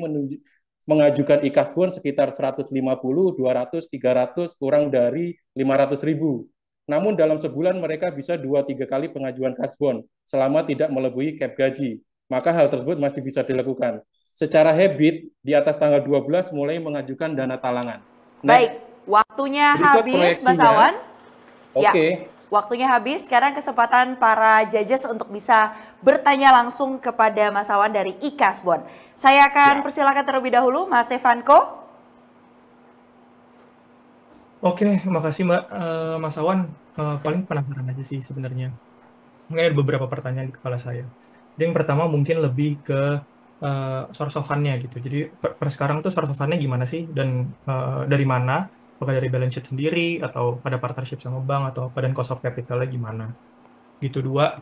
mengajukan e-Kasbon sekitar 150, 200, 300, kurang dari 500 ribu. Namun dalam sebulan mereka bisa 2-3 kali pengajuan kasbon selama tidak melebihi cap gaji. Maka hal tersebut masih bisa dilakukan. Secara habit, di atas tanggal 12 mulai mengajukan dana talangan. Next. Baik, waktunya habis Mas Awan. Oke. Ya, waktunya habis. Sekarang kesempatan para judges untuk bisa bertanya langsung kepada Mas Awan dari e-Kasbon. Saya akan persilakan terlebih dahulu Mas Evanko. Oke, makasih Mbak. Mas Awan, paling penasaran aja sih sebenarnya. Mungkin ada beberapa pertanyaan di kepala saya. Yang pertama mungkin lebih ke source of fund-nya gitu. Jadi per sekarang tuh source of fund-nya gimana sih? Dan dari mana? Apakah dari balance sheet sendiri, atau pada partnership sama bank, atau apa, dan cost of capital-nya gimana? Gitu. Dua,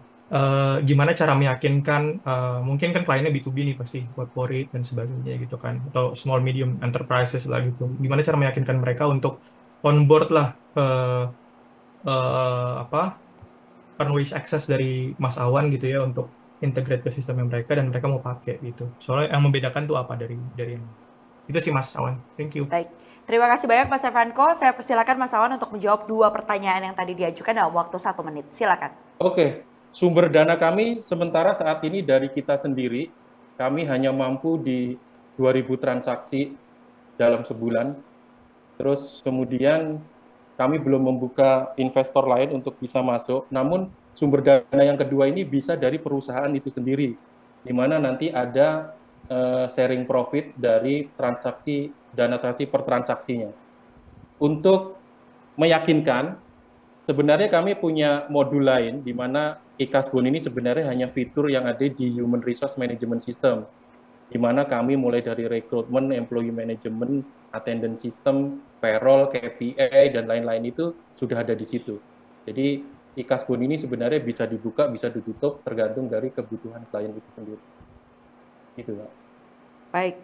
gimana cara meyakinkan, mungkin kan kliennya B2B nih pasti, corporate dan sebagainya gitu kan, atau small medium enterprises lah gitu. Gimana cara meyakinkan mereka untuk on board lah earn-wise access dari Mas Awan gitu ya, untuk integrate ke sistemnya mereka dan mereka mau pakai gitu. Soalnya yang membedakan tuh apa dari yang itu sih Mas Awan. Thank you. Baik. Terima kasih banyak Mas Evanko. Saya persilakan Mas Awan untuk menjawab 2 pertanyaan yang tadi diajukan dalam waktu 1 menit. Silakan. Oke. Sumber dana kami sementara saat ini dari kita sendiri, kami hanya mampu di 2.000 transaksi dalam sebulan. Terus kemudian kami belum membuka investor lain untuk bisa masuk. Namun sumber dana yang kedua ini bisa dari perusahaan itu sendiri, di mana nanti ada sharing profit dari dana transaksi per transaksinya. Untuk meyakinkan, sebenarnya kami punya modul lain, di mana e-Kasbon ini sebenarnya hanya fitur yang ada di Human Resource Management System, di mana kami mulai dari recruitment, employee management, attendance system, payroll, KPI, dan lain-lain itu sudah ada di situ. Jadi e-Kasbon ini sebenarnya bisa dibuka, bisa ditutup, tergantung dari kebutuhan klien itu sendiri. Gitu, Pak. Baik.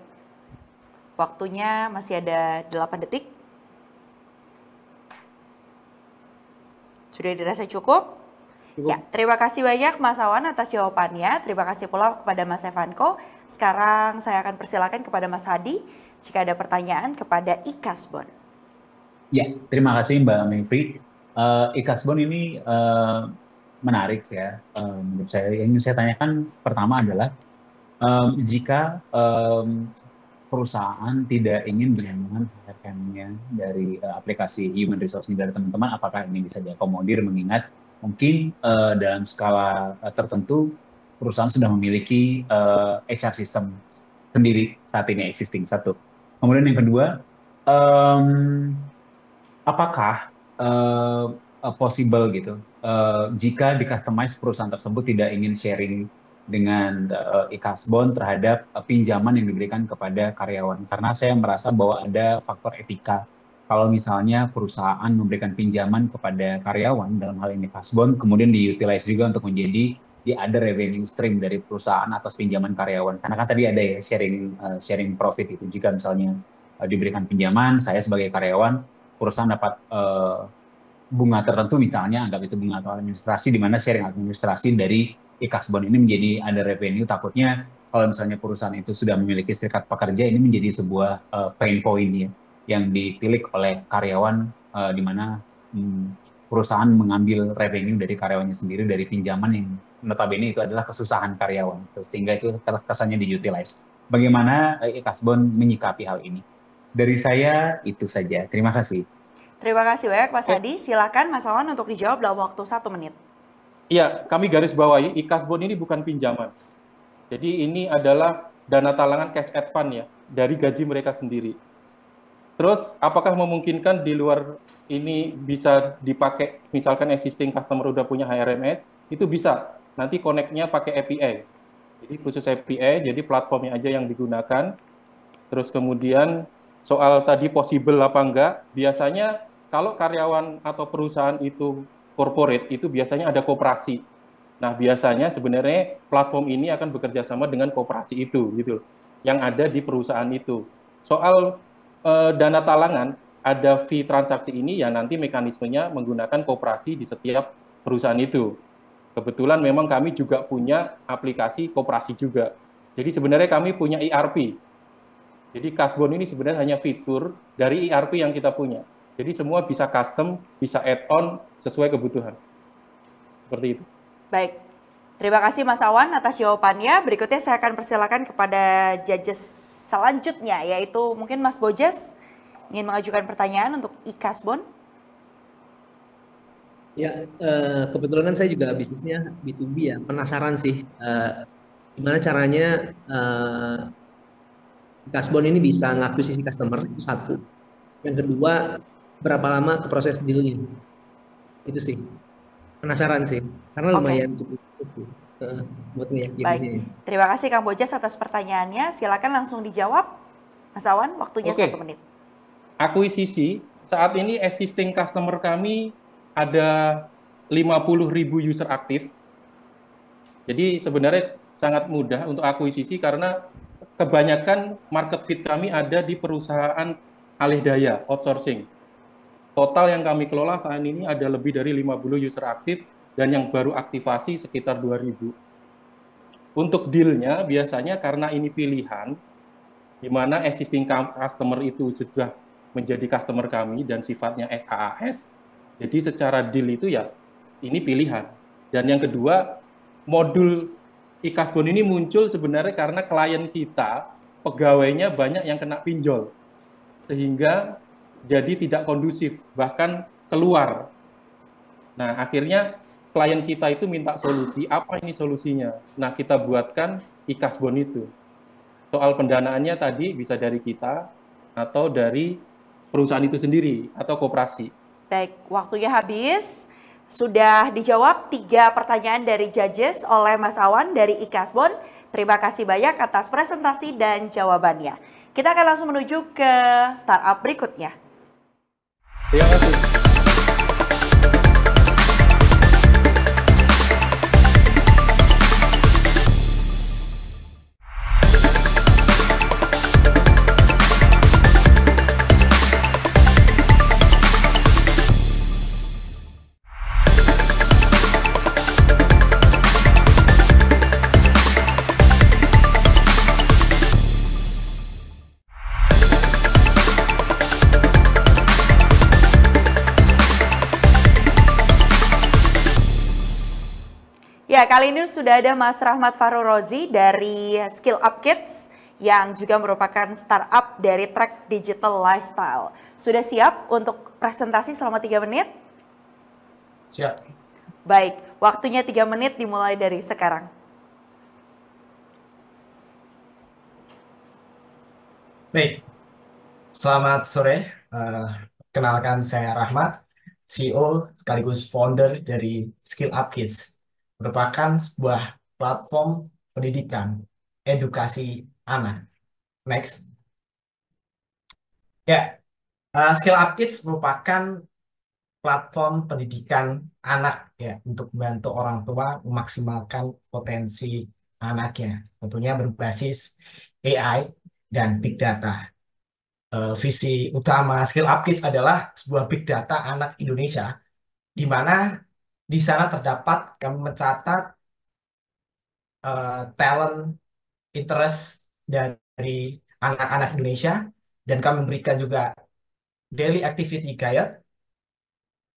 Waktunya masih ada 8 detik. Sudah dirasa cukup? Ya, terima kasih banyak Mas Awan atas jawabannya. Terima kasih pula kepada Mas Evanko. Sekarang saya akan persilakan kepada Mas Hadi jika ada pertanyaan kepada Ikasbon. Ya, terima kasih Mbak Mevri. Ikasbon ini menarik ya menurut saya. Yang ingin saya tanyakan pertama adalah jika perusahaan tidak ingin berhubungan HRM-nya dari aplikasi human resource dari teman-teman, apakah ini bisa diakomodir mengingat mungkin dalam skala tertentu perusahaan sudah memiliki HR system sendiri saat ini existing, satu. Kemudian yang kedua, apakah possible gitu jika di customize perusahaan tersebut tidak ingin sharing dengan Ikasbon terhadap pinjaman yang diberikan kepada karyawan, karena saya merasa bahwa ada faktor etika. Kalau misalnya perusahaan memberikan pinjaman kepada karyawan, dalam hal ini Ikasbon, kemudian diutilize juga untuk menjadi di ada revenue stream dari perusahaan atas pinjaman karyawan. Karena kan tadi ada ya sharing profit itu. Jika misalnya diberikan pinjaman, saya sebagai karyawan, perusahaan dapat bunga tertentu misalnya, anggap itu bunga atau administrasi, di mana sharing administrasi dari Ikasbon ini menjadi ada revenue. Takutnya kalau misalnya perusahaan itu sudah memiliki serikat pekerja, ini menjadi sebuah pain point ya, yang ditilik oleh karyawan, di mana perusahaan mengambil revenue dari karyawannya sendiri dari pinjaman yang notabene itu adalah kesusahan karyawan, sehingga itu kesannya diutilize. Bagaimana Ikasbon menyikapi hal ini? Dari saya itu saja. Terima kasih. Terima kasih banyak Mas Hadi. Silakan Mas Awan untuk dijawab dalam waktu 1 menit. Iya, kami garis bawahi, Ikasbon ini bukan pinjaman. Jadi ini adalah dana talangan cash advance ya, dari gaji mereka sendiri. Terus, apakah memungkinkan di luar ini bisa dipakai, misalkan existing customer udah punya HRMS, itu bisa. Nanti connect-nya pakai API. Jadi khusus API, jadi platformnya aja yang digunakan. Terus kemudian, soal tadi possible apa enggak, biasanya kalau karyawan atau perusahaan itu corporate, itu biasanya ada koperasi. Nah, biasanya sebenarnya platform ini akan bekerja sama dengan koperasi itu, gitu, yang ada di perusahaan itu. Soal dana talangan, ada fee transaksi ini, ya nanti mekanismenya menggunakan koperasi di setiap perusahaan itu. Kebetulan memang kami juga punya aplikasi koperasi juga. Jadi sebenarnya kami punya ERP. Jadi Kasbon ini sebenarnya hanya fitur dari ERP yang kita punya. Jadi semua bisa custom, bisa add-on, sesuai kebutuhan. Seperti itu. Baik, terima kasih Mas Awan atas jawabannya. Berikutnya saya akan persilakan kepada judges selanjutnya, yaitu mungkin Mas Bojes ingin mengajukan pertanyaan untuk Ikasbon. Ya, kebetulan kan saya juga bisnisnya B2B ya, penasaran sih gimana caranya Ikasbon ini bisa ngakuisisi customer, itu satu. Yang kedua, berapa lama ke proses deal-nya? Itu sih. Penasaran sih, karena lumayan cukup buat ngeyakininnya. Baik, terima kasih Kang Bojas atas pertanyaannya. Silakan langsung dijawab, Mas Awan. Waktunya 1 menit. Akuisisi, saat ini existing customer kami ada 50.000 user aktif. Jadi sebenarnya sangat mudah untuk akuisisi karena kebanyakan market fit kami ada di perusahaan alih daya, outsourcing. Total yang kami kelola saat ini ada lebih dari 50 user aktif dan yang baru aktivasi sekitar 2.000. Untuk deal-nya biasanya karena ini pilihan, di mana existing customer itu sudah menjadi customer kami dan sifatnya SaaS, jadi secara deal itu ya ini pilihan. Dan yang kedua, modul Ikasbon ini muncul sebenarnya karena klien kita, pegawainya banyak yang kena pinjol. Sehingga jadi tidak kondusif, bahkan keluar. Nah, akhirnya klien kita itu minta solusi, apa ini solusinya? Nah, kita buatkan Ikasbon itu. Soal pendanaannya tadi bisa dari kita, atau dari perusahaan itu sendiri, atau koperasi. Baik, waktunya habis. Sudah dijawab 3 pertanyaan dari judges oleh Mas Awan dari Ikasbon. Terima kasih banyak atas presentasi dan jawabannya. Kita akan langsung menuju ke startup berikutnya. Terima kasih. Ya, kali ini sudah ada Mas Rahmat Farurozi dari Skill Up Kids yang juga merupakan startup dari Track Digital Lifestyle. Sudah siap untuk presentasi selama 3 menit? Siap. Baik, waktunya 3 menit dimulai dari sekarang. Baik, selamat sore. Kenalkan saya Rahmat, CEO sekaligus founder dari Skill Up Kids. Merupakan sebuah platform pendidikan edukasi anak. Next. Ya, Skill Up Kids merupakan platform pendidikan anak ya untuk membantu orang tua memaksimalkan potensi anaknya. Tentunya berbasis AI dan Big Data. Visi utama Skill Up Kids adalah sebuah Big Data anak Indonesia, di mana di sana terdapat kami mencatat talent, interest dari anak-anak Indonesia, dan kami memberikan juga daily activity guide,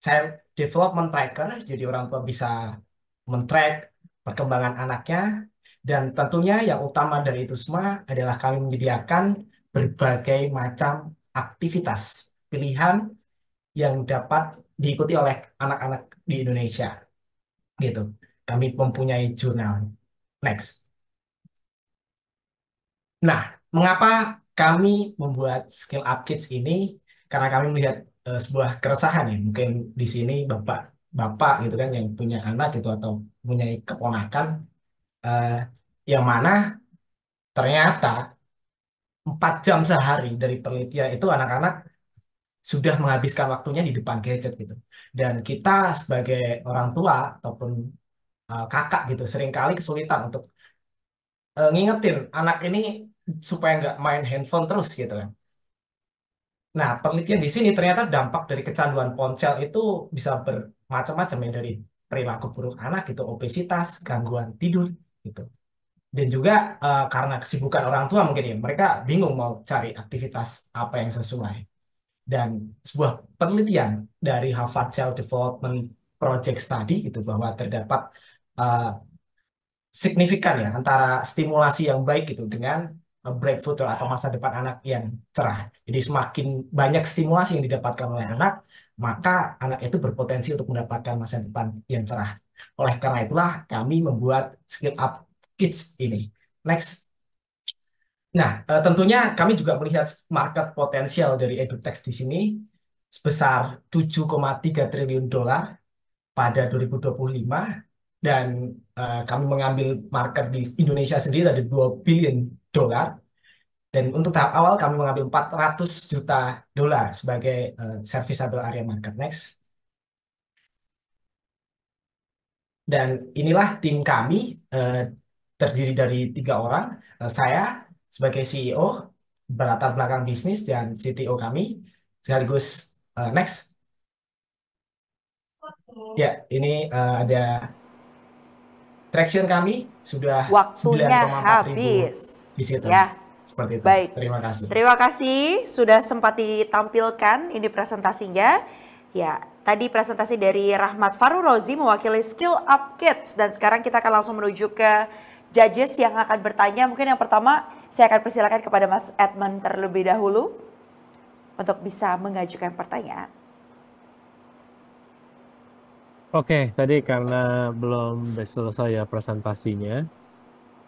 child development tracker, jadi orang tua bisa men-track perkembangan anaknya, dan tentunya yang utama dari itu semua adalah kami menyediakan berbagai macam aktivitas pilihan yang dapat diikuti oleh anak-anak di Indonesia. Gitu. Kami mempunyai jurnal. Next. Nah, mengapa kami membuat Skill Up Kids ini? Karena kami melihat sebuah keresahan ya. Mungkin di sini bapak gitu kan yang punya anak gitu atau punya keponakan yang mana ternyata 4 jam sehari dari penelitian itu anak-anak sudah menghabiskan waktunya di depan gadget gitu. Dan kita sebagai orang tua ataupun kakak gitu seringkali kesulitan untuk ngingetin anak ini supaya nggak main handphone terus gitu kan. Nah, penelitian di sini ternyata dampak dari kecanduan ponsel itu bisa bermacam-macam ya, dari perilaku buruk anak gitu, obesitas, gangguan tidur gitu. Dan juga karena kesibukan orang tua mungkin ya, mereka bingung mau cari aktivitas apa yang sesuai. Dan sebuah penelitian dari Harvard Child Development Project Study itu bahwa terdapat signifikan ya antara stimulasi yang baik itu dengan bright future atau masa depan anak yang cerah. Jadi semakin banyak stimulasi yang didapatkan oleh anak, maka anak itu berpotensi untuk mendapatkan masa depan yang cerah. Oleh karena itulah kami membuat Skill Up Kids ini. Next. Nah, tentunya kami juga melihat market potensial dari edutech di sini sebesar 7,3 triliun dolar pada 2025, dan kami mengambil market di Indonesia sendiri ada 2 billion dolar, dan untuk tahap awal kami mengambil 400 juta dolar sebagai serviceable area market. Next. Dan inilah tim kami, terdiri dari 3 orang, saya sebagai CEO, berlatar belakang bisnis, dan CTO kami, sekaligus next. Ya, ini ada traction kami, sudah Waktunya 9,4 ribu habis. visitors. Ya. Seperti itu. Baik. Terima kasih. Terima kasih sudah sempat ditampilkan ini presentasinya. Ya, tadi presentasi dari Rahmat Farurozi mewakili Skill Up Kids, dan sekarang kita akan langsung menuju ke judges yang akan bertanya. Mungkin yang pertama saya akan persilakan kepada Mas Edmund terlebih dahulu untuk bisa mengajukan pertanyaan. Oke, tadi karena belum selesai ya presentasinya,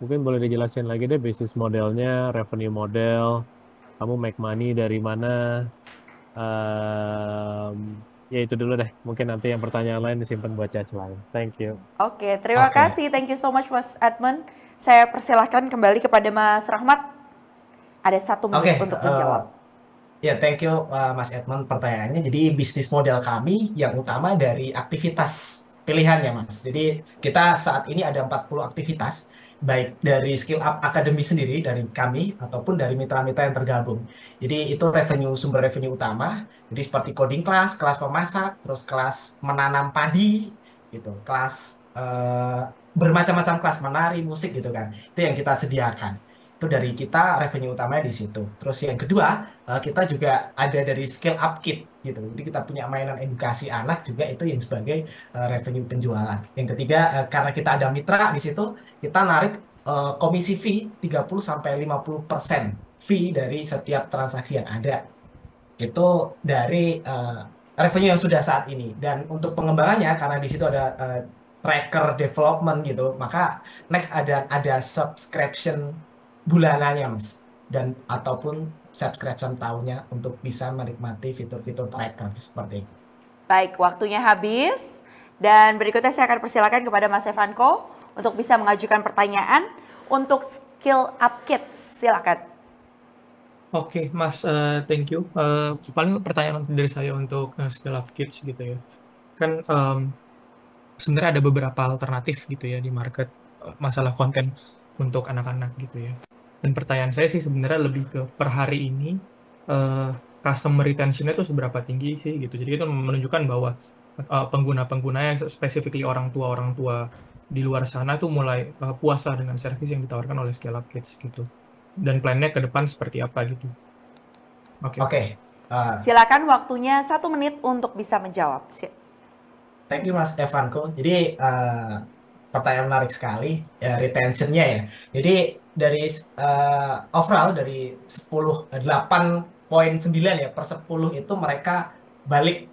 mungkin boleh dijelasin lagi deh bisnis modelnya, revenue model, kamu make money dari mana, ya itu dulu deh. Mungkin nanti yang pertanyaan lain disimpan buat judge lain. Thank you. Oke, terima kasih. Thank you so much Mas Edmund. Saya persilahkan kembali kepada Mas Rahmat. Ada 1 menit untuk menjawab. Ya, thank you Mas Edmund pertanyaannya. Jadi bisnis model kami yang utama dari aktivitas pilihannya Mas. Jadi kita saat ini ada 40 aktivitas, baik dari Skill Up Academy sendiri dari kami ataupun dari mitra-mitra yang tergabung. Jadi itu sumber revenue utama. Jadi seperti coding class, kelas memasak, terus kelas menanam padi, gitu, kelas bermacam-macam kelas menari, musik gitu kan. Itu yang kita sediakan. Itu dari kita revenue utamanya di situ. Terus yang kedua, kita juga ada dari scale up kit gitu. Jadi kita punya mainan edukasi anak juga itu yang sebagai revenue penjualan. Yang ketiga, karena kita ada mitra di situ, kita narik komisi fee 30-50% fee dari setiap transaksi yang ada. Itu dari revenue yang sudah saat ini. Dan untuk pengembangannya, karena di situ ada tracker development gitu, maka next ada subscription bulanannya Mas, dan ataupun subscription tahunnya untuk bisa menikmati fitur-fitur tracker seperti itu. Baik, waktunya habis dan berikutnya saya akan persilakan kepada Mas Evanko untuk bisa mengajukan pertanyaan untuk Skill Up Kids. Silakan. Oke, Mas, thank you. Paling pertanyaan dari saya untuk Skill Up Kids gitu ya. Kan sebenarnya ada beberapa alternatif gitu ya di market masalah konten untuk anak-anak gitu ya. Dan pertanyaan saya sih sebenarnya lebih ke per hari ini customer retention-nya itu seberapa tinggi sih gitu. Jadi itu menunjukkan bahwa pengguna-pengguna yang specifically orang tua di luar sana tuh mulai puas dengan service yang ditawarkan oleh Scale Up Kids gitu. Dan plan-nya ke depan seperti apa gitu. Oke. Silakan, waktunya 1 menit untuk bisa menjawab. Thank you Mas Evanko. Jadi pertanyaan menarik sekali ya, retention-nya ya. Jadi dari overall dari 8.9 ya per 10 itu mereka balik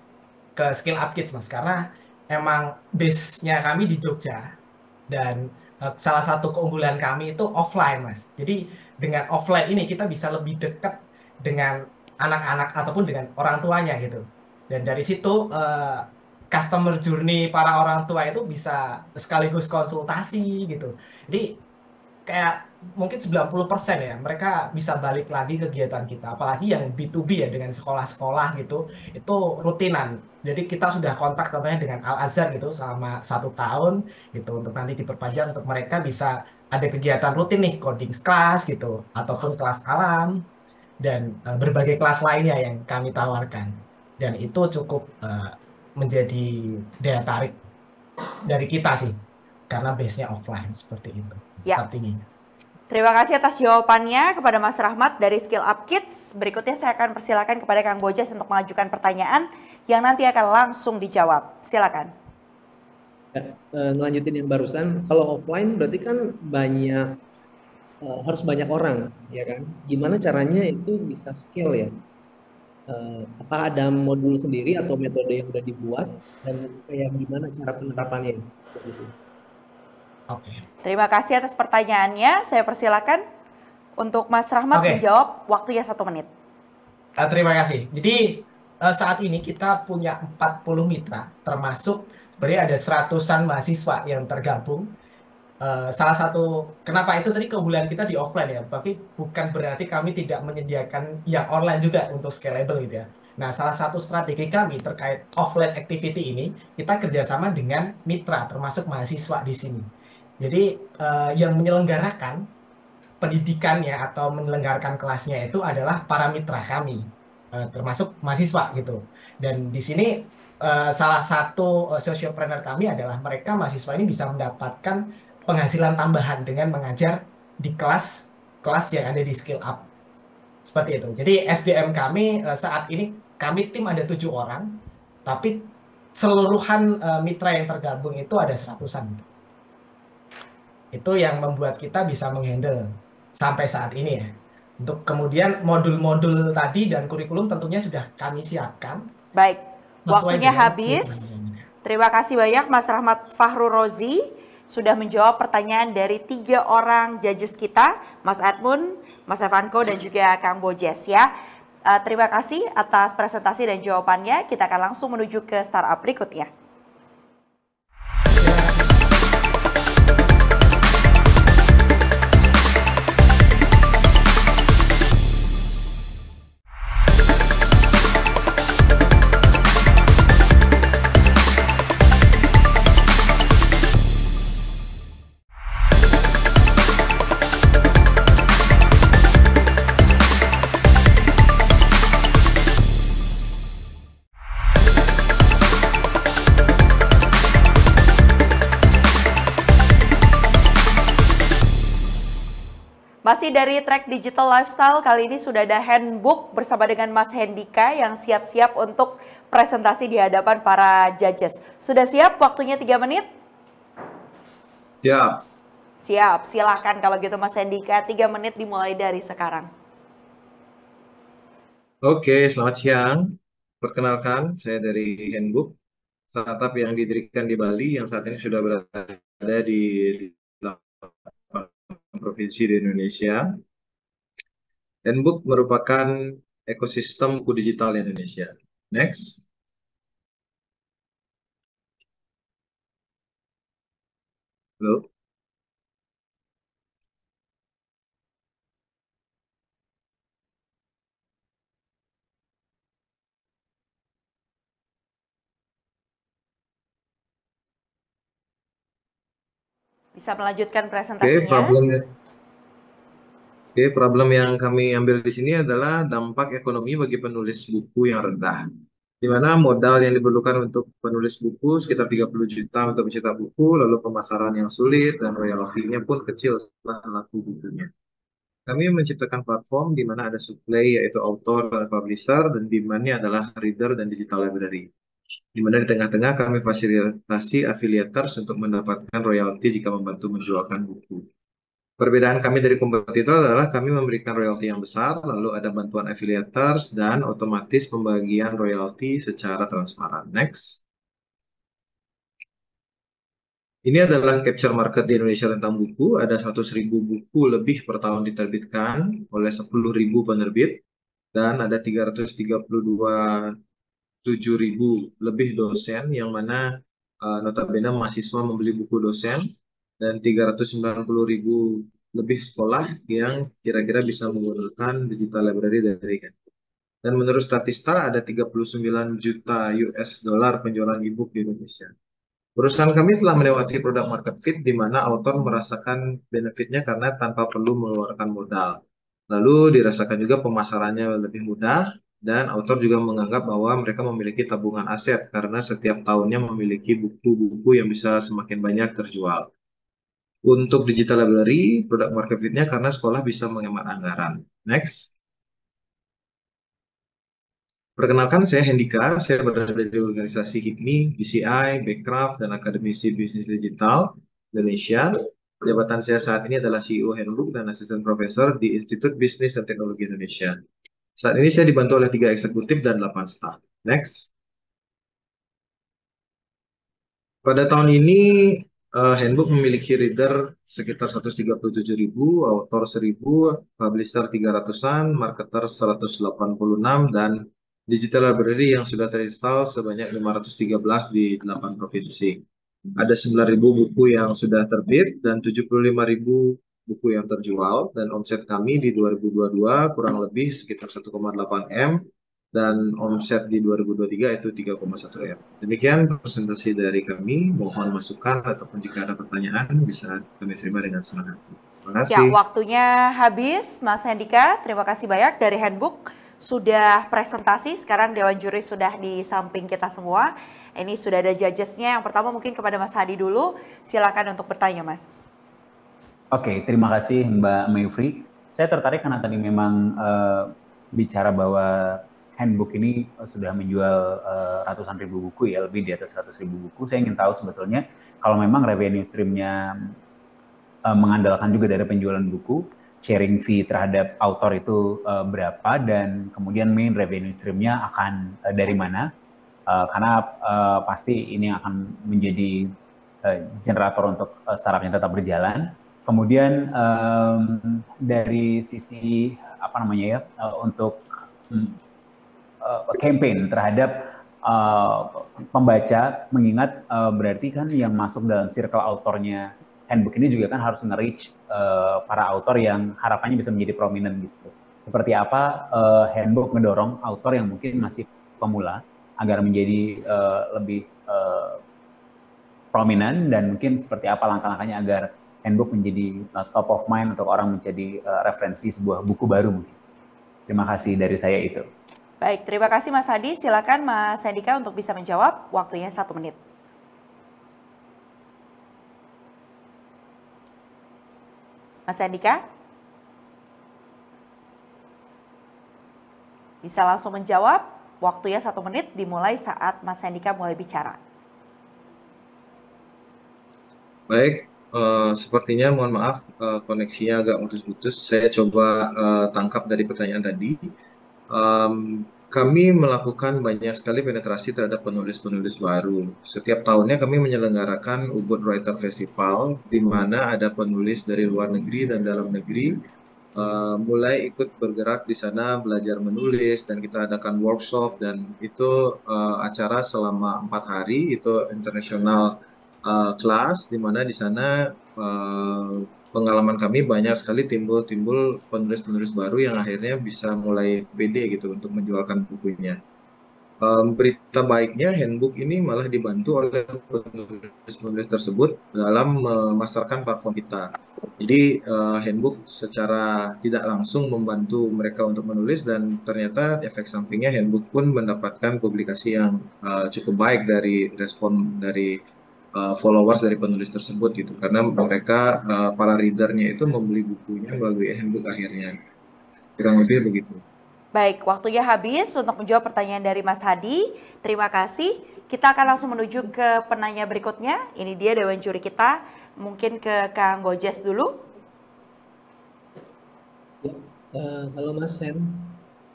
ke Skill Up Kids Mas, karena emang base-nya kami di Jogja dan salah satu keunggulan kami itu offline Mas. Jadi dengan offline ini kita bisa lebih dekat dengan anak-anak ataupun dengan orang tuanya gitu. Dan dari situ customer journey para orang tua itu bisa sekaligus konsultasi gitu. Jadi kayak mungkin 90% ya mereka bisa balik lagi kegiatan kita. Apalagi yang B2B ya dengan sekolah-sekolah gitu, itu rutinan. Jadi kita sudah kontak contohnya dengan Al-Azhar gitu selama 1 tahun gitu untuk nanti diperpanjang untuk mereka bisa ada kegiatan rutin nih, coding class gitu ataupun kelas alam dan berbagai kelas lainnya yang kami tawarkan. Dan itu cukup menjadi daya tarik dari kita sih karena base-nya offline seperti itu. Ya. Terima kasih atas jawabannya kepada Mas Rahmat dari Skill Up Kids. Berikutnya saya akan persilakan kepada Kang Bojes untuk mengajukan pertanyaan yang nanti akan langsung dijawab. Silakan. Ngelanjutin yang barusan, kalau offline berarti kan harus banyak orang, ya kan? Gimana caranya itu bisa scale ya? Apa ada modul sendiri atau metode yang sudah dibuat dan kayak gimana cara penerapannya? Oke. Terima kasih atas pertanyaannya. Saya persilakan untuk Mas Rahmat menjawab. Waktunya 1 menit. Terima kasih. Jadi saat ini kita punya 40 mitra, termasuk sebenarnya ada 100-an mahasiswa yang tergabung. Salah satu kenapa itu tadi keunggulan kita di offline ya, tapi bukan berarti kami tidak menyediakan yang online juga untuk scalable gitu ya. Nah, salah satu strategi kami terkait offline activity ini, kita kerjasama dengan mitra, termasuk mahasiswa di sini. Jadi yang menyelenggarakan pendidikannya atau menyelenggarakan kelasnya itu adalah para mitra kami, termasuk mahasiswa gitu. Dan di sini salah satu sociopreneur kami adalah mereka mahasiswa ini bisa mendapatkan penghasilan tambahan dengan mengajar di kelas yang ada di Skill Up. Seperti itu. Jadi SDM kami saat ini kami tim ada 7 orang, tapi seluruhan mitra yang tergabung itu ada 100-an. Itu yang membuat kita bisa menghandle sampai saat ini ya. Untuk kemudian modul-modul tadi dan kurikulum tentunya sudah kami siapkan. Baik, waktunya habis. Terima kasih banyak Mas Rahmat Fahru Rozi sudah menjawab pertanyaan dari 3 orang judges kita, Mas Edmund, Mas Evanko, dan juga Kang Bojes ya. Terima kasih atas presentasi dan jawabannya. Kita akan langsung menuju ke startup berikutnya. Masih dari track Digital Lifestyle, kali ini sudah ada handbook bersama dengan Mas Hendika yang siap-siap untuk presentasi di hadapan para judges. Sudah siap? Waktunya 3 menit? Siap. Siap, silahkan kalau gitu Mas Hendika, 3 menit dimulai dari sekarang. Oke, selamat siang. Perkenalkan, saya dari Handbook, startup yang didirikan di Bali yang saat ini sudah berada di 8 provinsi di Indonesia. Handbook merupakan ekosistem buku digital di Indonesia. Next. Halo. Bisa melanjutkan presentasinya. Problem yang kami ambil di sini adalah dampak ekonomi bagi penulis buku yang rendah. Di mana modal yang diperlukan untuk penulis buku sekitar 30 juta untuk mencetak buku, lalu pemasaran yang sulit, dan royaltinya pun kecil setelah laku bukunya. Kami menciptakan platform di mana ada supply yaitu author dan publisher, dan demand-nya adalah reader dan digital library. Di mana di tengah-tengah kami fasilitasi affiliators untuk mendapatkan royalti jika membantu menjualkan buku. Perbedaan kami dari kompetitor adalah kami memberikan royalti yang besar, lalu ada bantuan affiliators, dan otomatis pembagian royalti secara transparan. Next. Ini adalah capture market di Indonesia tentang buku. Ada 100.000 buku lebih per tahun diterbitkan oleh 10.000 penerbit, dan ada 332.700 lebih dosen, yang mana notabene mahasiswa membeli buku dosen, dan 390.000 lebih sekolah yang kira-kira bisa menggunakan digital library dari Handbook. Dan menurut Statista ada 39 juta US dollar penjualan e-book di Indonesia. Perusahaan kami telah melewati product market fit di mana author merasakan benefitnya karena tanpa perlu mengeluarkan modal. Lalu dirasakan juga pemasarannya lebih mudah, dan author juga menganggap bahwa mereka memiliki tabungan aset karena setiap tahunnya memiliki buku-buku yang bisa semakin banyak terjual. Untuk digital library, produk market fit-nya karena sekolah bisa menghemat anggaran. Next. Perkenalkan, saya Hendika. Saya berada di organisasi HIPMI, DCI, Backcraft, dan Akademisi Bisnis Digital Indonesia. Jabatan saya saat ini adalah CEO Handbook dan Asisten Profesor di Institut Bisnis dan Teknologi Indonesia. Saat ini saya dibantu oleh 3 eksekutif dan 8 staf. Next. Pada tahun ini, Handbook memiliki reader sekitar 137.000, author 1.000, publisher 300-an, marketer 186, dan digital library yang sudah terinstall sebanyak 513 di 8 provinsi. Ada 9.000 buku yang sudah terbit dan 75.000 buku yang terjual, dan omset kami di 2022 kurang lebih sekitar 1,8 M, dan omset di 2023 itu 3,1 M. Demikian presentasi dari kami. Mohon masukan ataupun jika ada pertanyaan bisa kami terima dengan senang hati. Terima kasih. Ya, waktunya habis, Mas Hendika. Terima kasih banyak dari Handbook. Sudah presentasi, sekarang Dewan Juri sudah di samping kita semua. Ini sudah ada judges-nya. Yang pertama mungkin kepada Mas Hadi dulu. Silakan untuk bertanya, Mas. Oke, terima kasih Mbak Mayfri. Saya tertarik karena tadi memang bicara bahwa Handbook ini sudah menjual ratusan ribu buku ya, lebih di atas 100.000 buku. Saya ingin tahu sebetulnya kalau memang revenue stream-nya mengandalkan juga dari penjualan buku, sharing fee terhadap author itu berapa, dan kemudian main revenue stream-nya akan dari mana? Karena pasti ini akan menjadi generator untuk startup-nya tetap berjalan. Kemudian dari sisi apa namanya ya, untuk campaign terhadap pembaca, mengingat berarti kan yang masuk dalam circle autornya Handbook ini juga kan harus nge-reach para autor yang harapannya bisa menjadi prominent gitu. Seperti apa Handbook mendorong autor yang mungkin masih pemula agar menjadi lebih prominent, dan mungkin seperti apa langkah-langkahnya agar Handbook menjadi top of mind untuk orang menjadi referensi sebuah buku baru mungkin. Terima kasih dari saya itu. Baik, terima kasih Mas Hadi. Silakan Mas Hendika untuk bisa menjawab. Waktunya 1 menit. Mas Hendika? Bisa langsung menjawab, waktunya 1 menit dimulai saat Mas Hendika mulai bicara. Baik, sepertinya mohon maaf koneksinya agak putus-putus. Saya coba tangkap dari pertanyaan tadi. Kami melakukan banyak sekali penetrasi terhadap penulis-penulis baru. Setiap tahunnya kami menyelenggarakan Ubud Writer Festival, di mana ada penulis dari luar negeri dan dalam negeri mulai ikut bergerak di sana, belajar menulis, dan kita adakan workshop, dan itu acara selama 4 hari, itu international kelas, di mana di sana pengalaman kami banyak sekali timbul penulis-penulis baru yang akhirnya bisa mulai pede gitu untuk menjualkan bukunya. Berita baiknya, handbook ini malah dibantu oleh penulis-penulis tersebut dalam memasarkan platform kita. Jadi handbook secara tidak langsung membantu mereka untuk menulis, dan ternyata efek sampingnya handbook pun mendapatkan publikasi yang cukup baik dari respon dari followers dari penulis tersebut gitu, karena mereka para readernya itu membeli bukunya melalui handbook akhirnya. Kurang lebih begitu. Baik, waktunya habis untuk menjawab pertanyaan dari Mas Hadi. Terima kasih. Kita akan langsung menuju ke penanya berikutnya. Ini dia dewan juri kita. Mungkin ke Kang Bojes dulu. Ya, halo Mas Hen.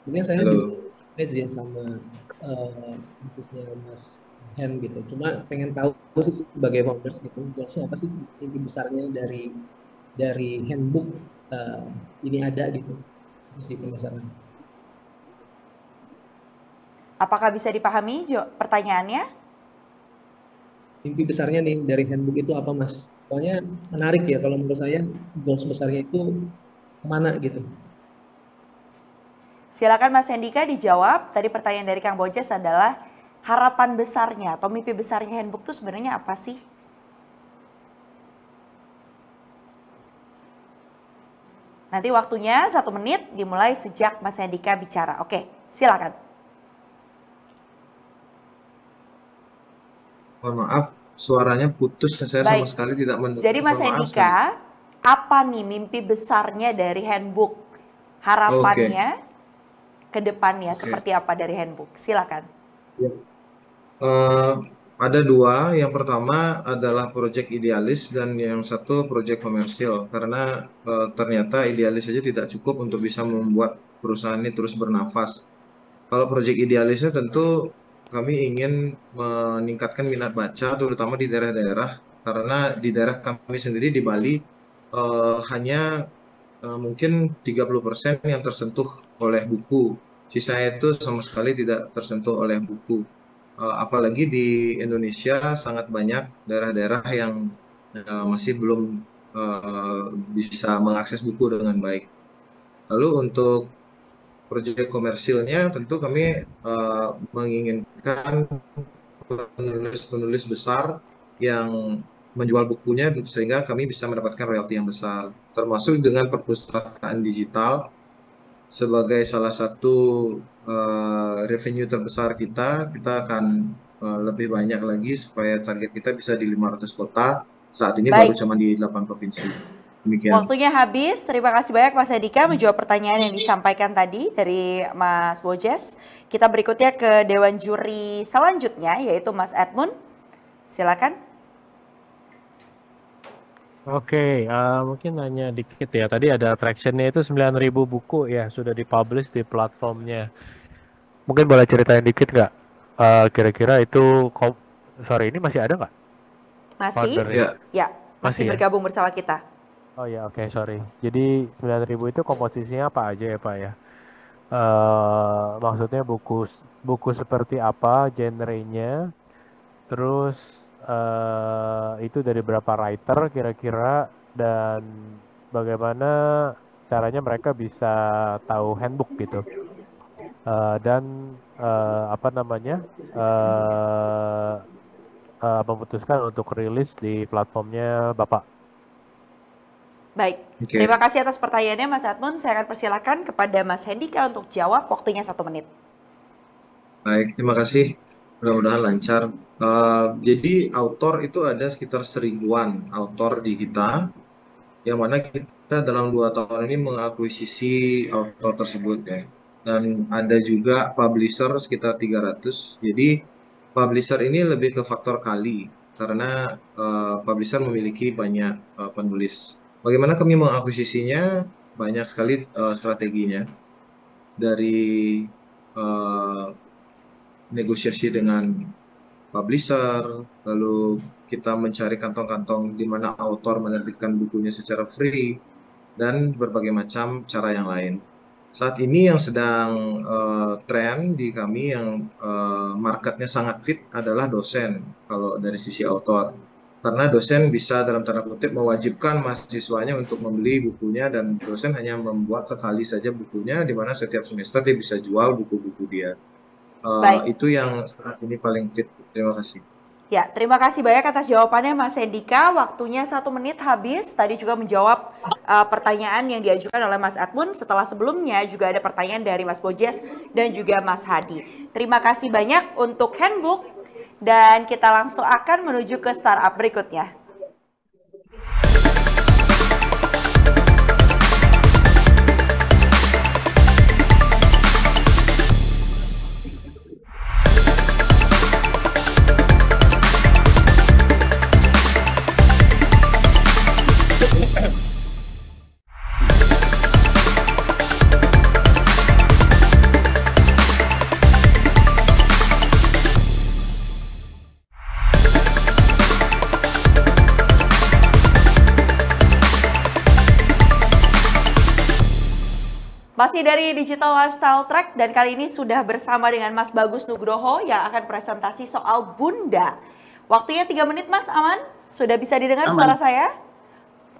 Ini saya juga ya sama bisnisnya Mas Hem gitu. Cuma pengen tahu sih sebagai founders gitu, goalsnya apa sih mimpi besarnya dari handbook ini ada gitu. Itu sih penasaran. Apakah bisa dipahami pertanyaannya? Mimpi besarnya nih dari handbook itu apa Mas? Soalnya menarik ya, kalau menurut saya goals besarnya itu kemana gitu. Silakan Mas Hendika dijawab. Tadi pertanyaan dari Kang Bojes adalah harapan besarnya atau mimpi besarnya handbook itu sebenarnya apa sih? Nanti waktunya 1 menit dimulai sejak Mas Hendika bicara. Oke, silakan. Mohon maaf, suaranya putus. Saya sama sekali tidak mendengar. Jadi Mas Hendika, apa nih mimpi besarnya dari handbook? Harapannya ke depannya seperti apa dari handbook? Silakan. Ya. Ada 2. Yang pertama adalah proyek idealis dan yang satu proyek komersil. Karena ternyata idealis saja tidak cukup untuk bisa membuat perusahaan ini terus bernafas. Kalau proyek idealisnya tentu kami ingin meningkatkan minat baca, terutama di daerah-daerah. Karena di daerah kami sendiri di Bali hanya mungkin 30% yang tersentuh oleh buku. Sisanya itu sama sekali tidak tersentuh oleh buku. Apalagi di Indonesia sangat banyak daerah-daerah yang masih belum bisa mengakses buku dengan baik. Lalu untuk proyek komersilnya tentu kami menginginkan penulis-penulis besar yang menjual bukunya sehingga kami bisa mendapatkan royalti yang besar, termasuk dengan perpustakaan digital sebagai salah satu revenue terbesar kita akan lebih banyak lagi supaya target kita bisa di 500 kota. Saat ini baru cuma di 8 provinsi. Demikian. Waktunya habis. Terima kasih banyak Mas Hendika menjawab pertanyaan yang disampaikan tadi dari Mas Bojes. Kita berikutnya ke dewan juri selanjutnya yaitu Mas Edmund. Silakan. Oke, mungkin nanya dikit ya. Tadi ada traction-nya itu 9.000 buku ya sudah dipublish di platformnya. Mungkin boleh ceritain dikit nggak? Kira-kira itu, sorry ini masih ada nggak? Masih? Ya, masih bergabung bersama kita. Oh ya, oke, sorry. Jadi 9.000 itu komposisinya apa aja ya Pak ya? Maksudnya buku seperti apa, genrenya, terus itu dari berapa writer kira-kira, dan bagaimana caranya mereka bisa tahu handbook gitu, dan apa namanya memutuskan untuk rilis di platformnya Bapak. Baik, terima kasih atas pertanyaannya Mas Edmund. Saya akan persilakan kepada Mas Hendika untuk jawab, waktunya 1 menit. Baik, terima kasih. Mudah-mudahan lancar. Jadi autor itu ada sekitar 1000-an autor di kita, yang mana kita dalam 2 tahun ini mengakuisisi autor tersebut ya. dan ada juga publisher sekitar 300. Jadi publisher ini lebih ke faktor kali karena publisher memiliki banyak penulis. Bagaimana kami mengakuisisinya? Banyak sekali strateginya, dari negosiasi dengan publisher, lalu kita mencari kantong-kantong di mana author menerbitkan bukunya secara free, dan berbagai macam cara yang lain. Saat ini yang sedang tren di kami yang marketnya sangat fit adalah dosen kalau dari sisi author. Karena dosen bisa dalam tanda kutip mewajibkan mahasiswanya untuk membeli bukunya, dan dosen hanya membuat sekali saja bukunya, di mana setiap semester dia bisa jual buku-buku dia. Itu yang saat ini paling fit. Terima kasih. Ya, terima kasih banyak atas jawabannya Mas Hendika. Waktunya 1 menit habis. Tadi juga menjawab pertanyaan yang diajukan oleh Mas Edmund. Setelah sebelumnya juga ada pertanyaan dari Mas Bojes dan juga Mas Hadi. Terima kasih banyak untuk handbook. Dan kita langsung akan menuju ke startup berikutnya. Masih dari Digital Lifestyle Track dan kali ini sudah bersama dengan Mas Bagus Nugroho yang akan presentasi soal Bunda. Waktunya 3 menit Mas, aman? Sudah bisa didengar suara saya?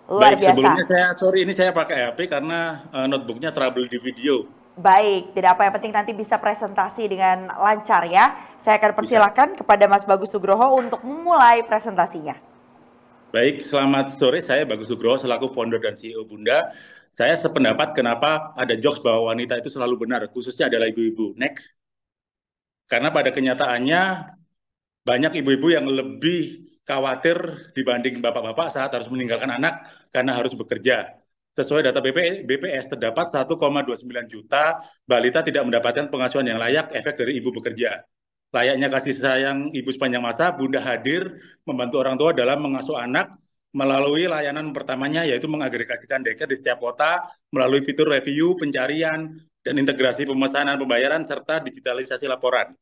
Luar biasa. Sebelumnya ini saya pakai HP karena notebooknya trouble di video. Baik, tidak apa, yang penting nanti bisa presentasi dengan lancar ya. Saya akan persilakan kepada Mas Bagus Nugroho untuk memulai presentasinya. Baik, selamat sore. Saya Bagus Nugroho selaku founder dan CEO Bunda. Saya sependapat kenapa ada jokes bahwa wanita itu selalu benar, khususnya adalah ibu-ibu. Next. Karena pada kenyataannya banyak ibu-ibu yang lebih khawatir dibanding bapak-bapak saat harus meninggalkan anak karena harus bekerja. Sesuai data BPS, terdapat 1,29 juta balita tidak mendapatkan pengasuhan yang layak efek dari ibu bekerja. Layaknya kasih sayang ibu sepanjang masa, Bunda hadir membantu orang tua dalam mengasuh anak melalui layanan pertamanya, yaitu mengagregasikan daycare di setiap kota melalui fitur review, pencarian, dan integrasi pemesanan pembayaran, serta digitalisasi laporan.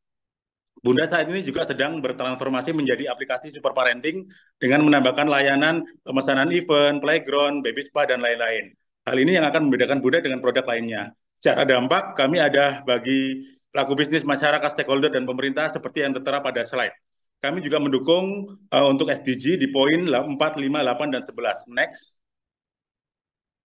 Bunda saat ini juga sedang bertransformasi menjadi aplikasi super parenting dengan menambahkan layanan pemesanan event, playground, baby spa, dan lain-lain. Hal ini yang akan membedakan Bunda dengan produk lainnya. Secara dampak, kami ada bagi pelaku bisnis, masyarakat, stakeholder, dan pemerintah seperti yang tertera pada slide. Kami juga mendukung untuk SDG di poin 4, 5, 8, dan 11. Next.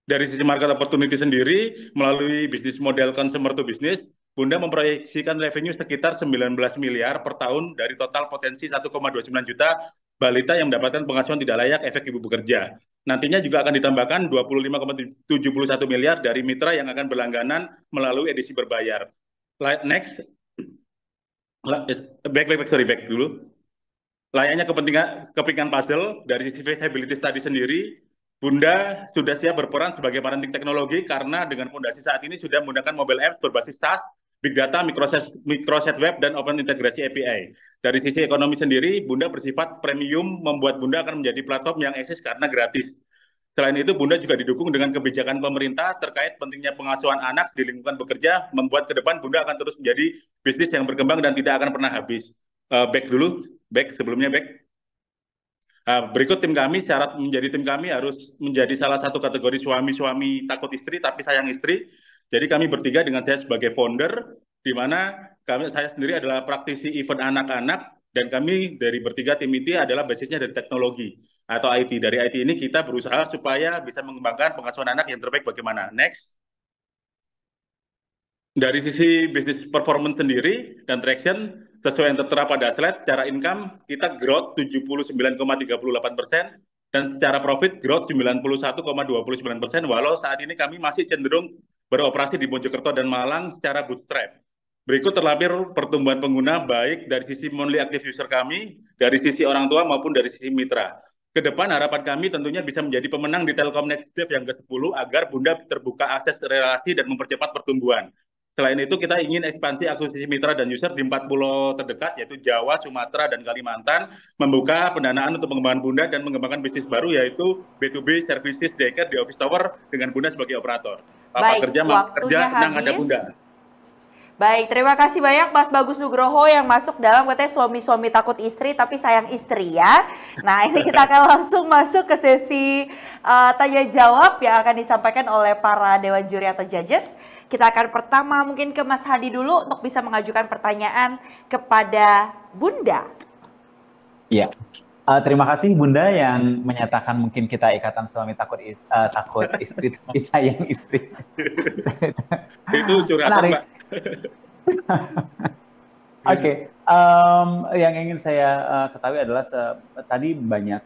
Dari sisi market opportunity sendiri, melalui bisnis model consumer to business, Bunda memproyeksikan revenue sekitar 19 miliar per tahun dari total potensi 1,29 juta balita yang mendapatkan pengasuhan tidak layak efek ibu bekerja. Nantinya juga akan ditambahkan 25,71 miliar dari mitra yang akan berlangganan melalui edisi berbayar. Next. Back dulu. Layaknya kepingan puzzle, dari sisi feasibility study sendiri, Bunda sudah siap berperan sebagai parenting teknologi karena dengan fondasi saat ini sudah menggunakan mobile apps berbasis SaaS, big data, microset web, dan open integrasi API. Dari sisi ekonomi sendiri, Bunda bersifat premium, membuat Bunda akan menjadi platform yang eksis karena gratis. Selain itu, Bunda juga didukung dengan kebijakan pemerintah terkait pentingnya pengasuhan anak di lingkungan bekerja, membuat ke depan Bunda akan terus menjadi bisnis yang berkembang dan tidak akan pernah habis. Sebelumnya. Berikut tim kami, syarat menjadi tim kami harus menjadi salah satu kategori suami-suami takut istri tapi sayang istri. Jadi kami bertiga dengan saya sebagai founder, di mana saya sendiri adalah praktisi event anak-anak, dan kami dari bertiga tim itu adalah basisnya dari teknologi atau IT. Dari IT ini kita berusaha supaya bisa mengembangkan pengasuhan anak yang terbaik bagaimana. Next. Dari sisi bisnis performance sendiri dan traction, sesuai yang tertera pada slide, secara income kita growth 79,38% dan secara profit growth 91,29%, walau saat ini kami masih cenderung beroperasi di Mojokerto dan Malang secara bootstrap. Berikut terlampir pertumbuhan pengguna baik dari sisi monthly active user kami, dari sisi orang tua maupun dari sisi mitra. Kedepan harapan kami tentunya bisa menjadi pemenang di Telkom Next Dev yang ke-10 agar Bunda terbuka akses relasi dan mempercepat pertumbuhan. Selain itu, kita ingin ekspansi akuisisi mitra dan user di 4 pulau terdekat, yaitu Jawa, Sumatera, dan Kalimantan, membuka pendanaan untuk pengembangan Bunda dan mengembangkan bisnis baru, yaitu B2B Services Daycare di Office Tower dengan Bunda sebagai operator. Papa Baik, kerja, mama kerja, waktunya tenang ada habis. Bunda. Baik, terima kasih banyak Mas Bagus Nugroho yang masuk dalam katanya suami-suami takut istri tapi sayang istri ya. Nah ini kita akan langsung masuk ke sesi tanya jawab yang akan disampaikan oleh para dewan juri atau judges. Kita akan pertama mungkin ke Mas Hadi dulu untuk bisa mengajukan pertanyaan kepada Bunda. Iya. Terima kasih Bunda yang menyatakan mungkin kita ikatan suami takut istri tapi sayang istri. Itu curhatan, Mbak. Oke, yang ingin saya ketahui adalah tadi banyak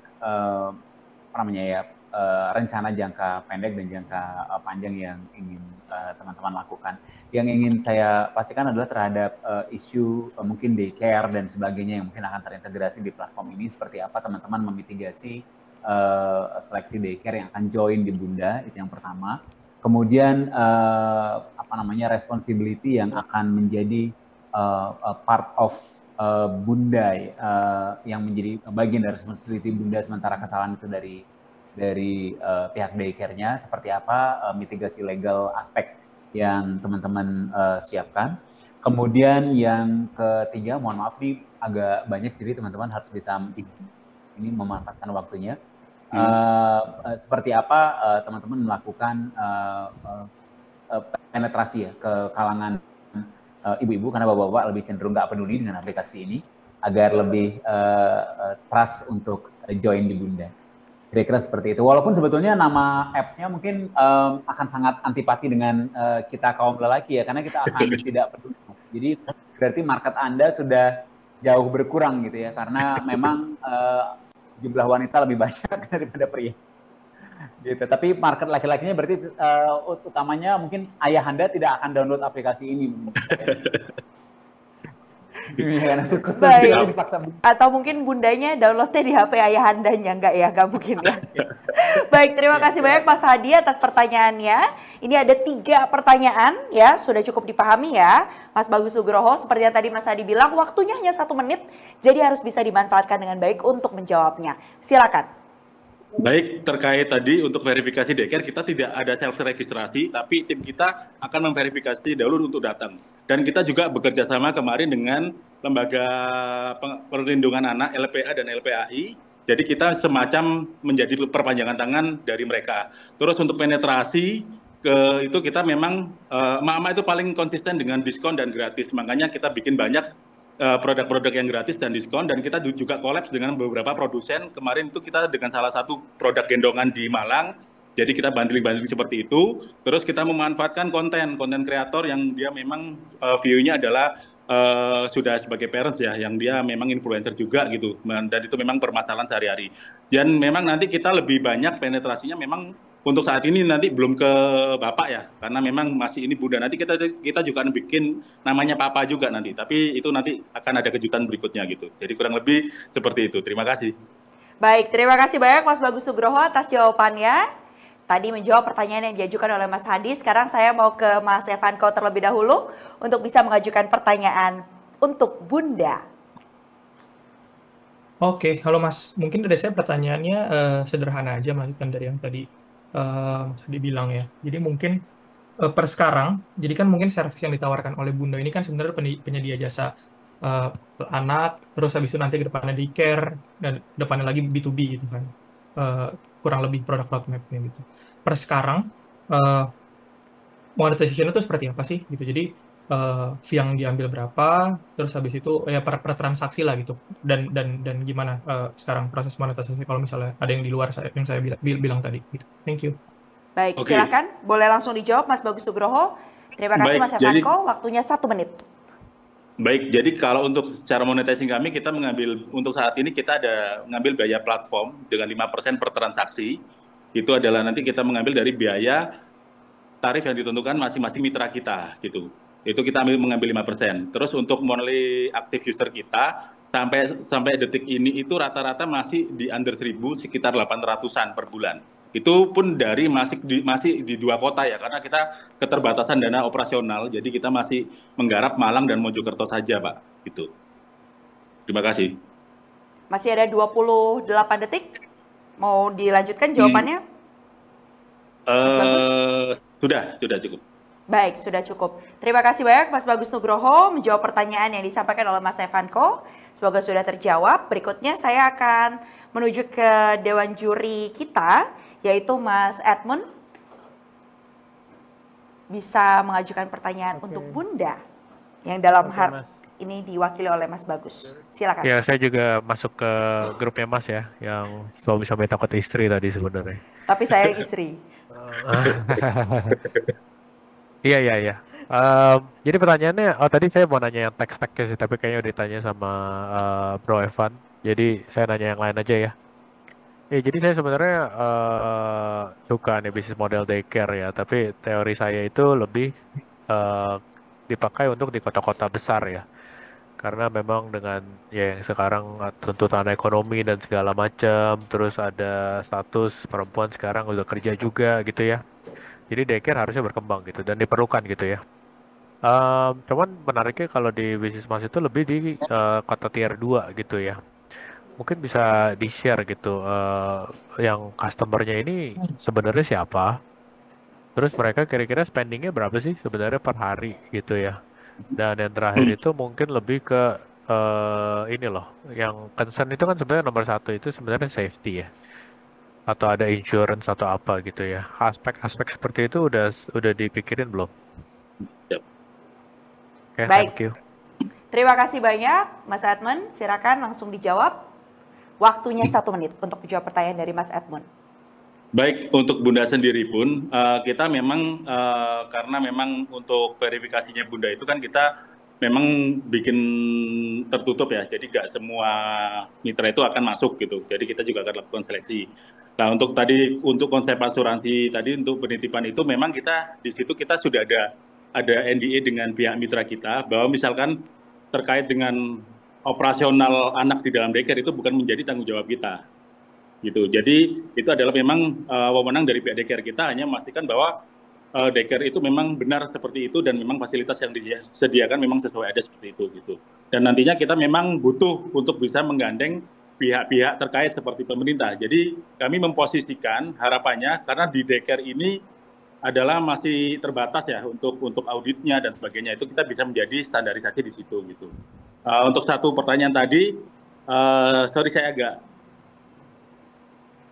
rencana jangka pendek dan jangka panjang yang ingin teman-teman lakukan. Yang ingin saya pastikan adalah terhadap isu mungkin daycare dan sebagainya yang mungkin akan terintegrasi di platform ini, seperti apa teman-teman memitigasi seleksi daycare yang akan join di Bunda, itu yang pertama. Kemudian responsibility yang akan menjadi part of Bunda yang menjadi bagian dari responsibility Bunda, sementara kesalahan itu dari pihak daycare-nya, seperti apa mitigasi legal aspek yang teman-teman siapkan. Kemudian yang ketiga, mohon maaf nih agak banyak, jadi teman-teman harus bisa ini memanfaatkan waktunya. Seperti apa teman-teman melakukan penetrasi ya ke kalangan ibu-ibu, karena bapak-bapak lebih cenderung nggak peduli dengan aplikasi ini, agar lebih trust untuk join di Bunda. Kira-kira seperti itu. Walaupun sebetulnya nama apps-nya mungkin akan sangat antipati dengan kita kaum lelaki ya, karena kita akan tidak peduli. Jadi berarti market Anda sudah jauh berkurang gitu ya, karena memang jumlah wanita lebih banyak daripada pria. Gitu. Tapi market laki-lakinya berarti utamanya mungkin ayah Anda tidak akan download aplikasi ini. Baik. Atau mungkin bundanya downloadnya di HP ayah Andanya, nggak mungkin ya. Baik, terima kasih banyak Mas Hadi atas pertanyaannya. Ini ada 3 pertanyaan ya, sudah cukup dipahami ya Mas Bagus Nugroho. Seperti yang tadi Mas Hadi bilang, waktunya hanya 1 menit, jadi harus bisa dimanfaatkan dengan baik untuk menjawabnya. Silakan. Baik, terkait tadi untuk verifikasi daycare, kita tidak ada self-registrasi, tapi tim kita akan memverifikasi dahulu untuk datang. Dan kita juga bekerja sama kemarin dengan Lembaga Perlindungan Anak, LPA dan LPAI. Jadi kita semacam menjadi perpanjangan tangan dari mereka. Terus untuk penetrasi, itu kita memang, emak-emak itu paling konsisten dengan diskon dan gratis. Makanya kita bikin banyak produk-produk yang gratis dan diskon, dan kita juga collab dengan beberapa produsen. Kemarin itu kita dengan salah satu produk gendongan di Malang, jadi kita bundling-bundling seperti itu. Terus kita memanfaatkan konten kreator yang dia memang view-nya adalah sudah sebagai parents ya, yang dia memang influencer juga gitu, dan itu memang permasalahan sehari-hari. Dan memang nanti kita lebih banyak penetrasinya memang untuk saat ini nanti belum ke Bapak ya, karena memang masih ini Bunda. Nanti kita juga akan bikin namanya Papa juga nanti, tapi itu nanti akan ada kejutan berikutnya gitu. Jadi kurang lebih seperti itu. Terima kasih. Baik, terima kasih banyak Mas Bagus Nugroho atas jawabannya. Tadi menjawab pertanyaan yang diajukan oleh Mas Hadi. Sekarang saya mau ke Mas Evanko terlebih dahulu untuk bisa mengajukan pertanyaan untuk Bunda. Oke, halo Mas. Mungkin dari saya pertanyaannya sederhana aja, melanjutkan dari yang tadi Mas Hadi bilang ya. Jadi mungkin per sekarang, jadi kan mungkin servis yang ditawarkan oleh Bunda ini kan sebenarnya penyedia jasa anak, terus habis itu nanti ke depannya daycare, dan depannya lagi B2B gitu kan. Kurang lebih produk roadmap-nya gitu. Per sekarang, monetization itu seperti apa sih gitu. Jadi fee yang diambil berapa, terus habis itu ya per transaksi lah gitu, dan gimana sekarang proses monetisasi kalau misalnya ada yang di luar yang saya bilang tadi gitu. Thank you. Baik, silakan boleh langsung dijawab Mas Bagus Nugroho. Terima kasih Mas Evanko, waktunya 1 menit. Baik, jadi kalau untuk cara monetizing kami, kita mengambil untuk saat ini kita ada mengambil biaya platform dengan 5% per transaksi. Itu adalah nanti kita mengambil dari biaya tarif yang ditentukan masing-masing mitra kita gitu. Itu kita mengambil 5%. Terus untuk monthly active user kita sampai detik ini itu rata-rata masih di under 1.000, sekitar 800-an per bulan. Itu pun dari masih di 2 kota ya, karena kita keterbatasan dana operasional, jadi kita masih menggarap Malang dan Mojokerto saja, Pak. Gitu. Terima kasih. Masih ada 28 detik. Mau dilanjutkan jawabannya? Mas Bagus? Sudah cukup. Baik, sudah cukup. Terima kasih banyak Mas Bagus Nugroho menjawab pertanyaan yang disampaikan oleh Mas Evanko. Semoga sudah terjawab. Berikutnya saya akan menuju ke Dewan Juri kita, yaitu Mas Edmund. Bisa mengajukan pertanyaan untuk Bunda yang dalam hal ini diwakili oleh Mas Bagus. Silakan. Ya, saya juga masuk ke grupnya Mas ya, yang suami sampai takut istri tadi sebenarnya. Tapi saya istri. Iya. Jadi pertanyaannya, tadi saya mau nanya yang teks-teksnya sih, tapi kayaknya udah ditanya sama Bro Evan. Jadi saya nanya yang lain aja ya. Ya, jadi saya sebenarnya suka nih bisnis model daycare ya, tapi teori saya itu lebih dipakai untuk di kota-kota besar ya. Karena memang dengan ya yang sekarang tuntutan ekonomi dan segala macam, terus ada status perempuan sekarang udah kerja juga gitu ya. Jadi daycare harusnya berkembang gitu dan diperlukan gitu ya. Cuman menariknya kalau di bisnis mas itu lebih di kota tier 2 gitu ya. Mungkin bisa di-share gitu yang customernya ini sebenarnya siapa? Terus mereka kira-kira spendingnya berapa sih sebenarnya per hari gitu ya. Dan yang terakhir itu mungkin lebih ke ini loh, yang concern itu kan sebenarnya nomor satu itu sebenarnya safety ya. Atau ada insurance atau apa gitu ya. Aspek-aspek seperti itu udah dipikirin belum? Oke, Baik. thank you. Terima kasih banyak Mas Edmund. Silakan langsung dijawab. Waktunya 1 menit untuk menjawab pertanyaan dari Mas Edmund. Baik, untuk Bunda sendiri pun, kita memang, karena memang untuk verifikasinya Bunda itu kan kita memang bikin tertutup ya, jadi nggak semua mitra itu akan masuk gitu, jadi kita juga akan lakukan seleksi. Nah, untuk konsep asuransi tadi untuk penitipan itu memang kita di situ kita sudah ada NDA dengan pihak mitra kita, bahwa misalkan terkait dengan operasional anak di dalam daycare itu bukan menjadi tanggung jawab kita. Gitu. Jadi itu adalah memang wewenang dari pihak daycare kita, hanya memastikan bahwa daycare itu memang benar seperti itu dan memang fasilitas yang disediakan memang sesuai ada seperti itu gitu. Dan nantinya kita memang butuh untuk bisa menggandeng pihak-pihak terkait seperti pemerintah. Jadi kami memposisikan harapannya karena di daycare ini adalah masih terbatas ya untuk auditnya dan sebagainya, itu kita bisa menjadi standarisasi di situ gitu. Untuk satu pertanyaan tadi, sorry saya agak.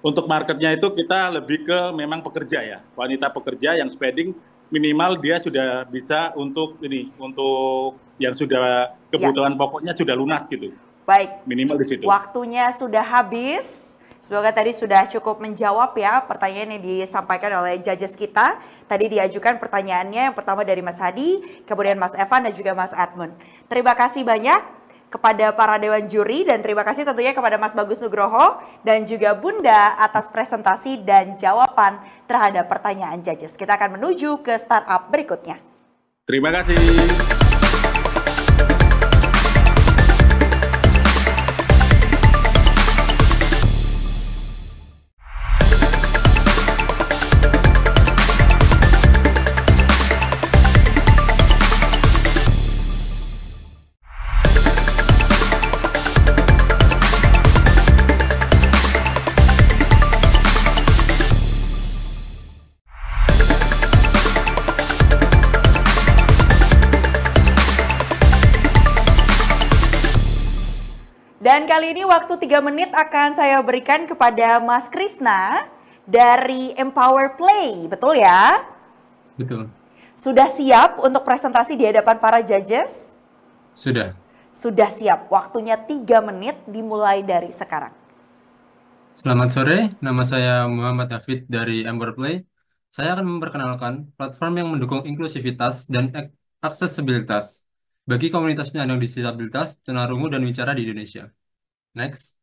Untuk marketnya itu kita lebih ke memang pekerja ya, wanita pekerja yang spending minimal dia sudah bisa untuk yang sudah kebutuhan pokoknya sudah lunas gitu. Baik. Minimal di situ. Waktunya sudah habis. Semoga tadi sudah cukup menjawab ya pertanyaan yang disampaikan oleh judges kita. Tadi diajukan pertanyaannya yang pertama dari Mas Hadi, kemudian Mas Evan dan juga Mas Edmund. Terima kasih banyak kepada para dewan juri dan terima kasih tentunya kepada Mas Bagus Nugroho dan juga Bunda atas presentasi dan jawaban terhadap pertanyaan judges. Kita akan menuju ke startup berikutnya. Terima kasih. Dan kali ini waktu 3 menit akan saya berikan kepada Mas Krisna dari Empower Play, betul ya? Betul. Sudah siap untuk presentasi di hadapan para judges? Sudah. Sudah siap, waktunya 3 menit dimulai dari sekarang. Selamat sore, nama saya Muhammad Hafid dari Empower Play. Saya akan memperkenalkan platform yang mendukung inklusivitas dan aksesibilitas bagi komunitas penyandang disabilitas, tunarungu, dan wicara di Indonesia. Next.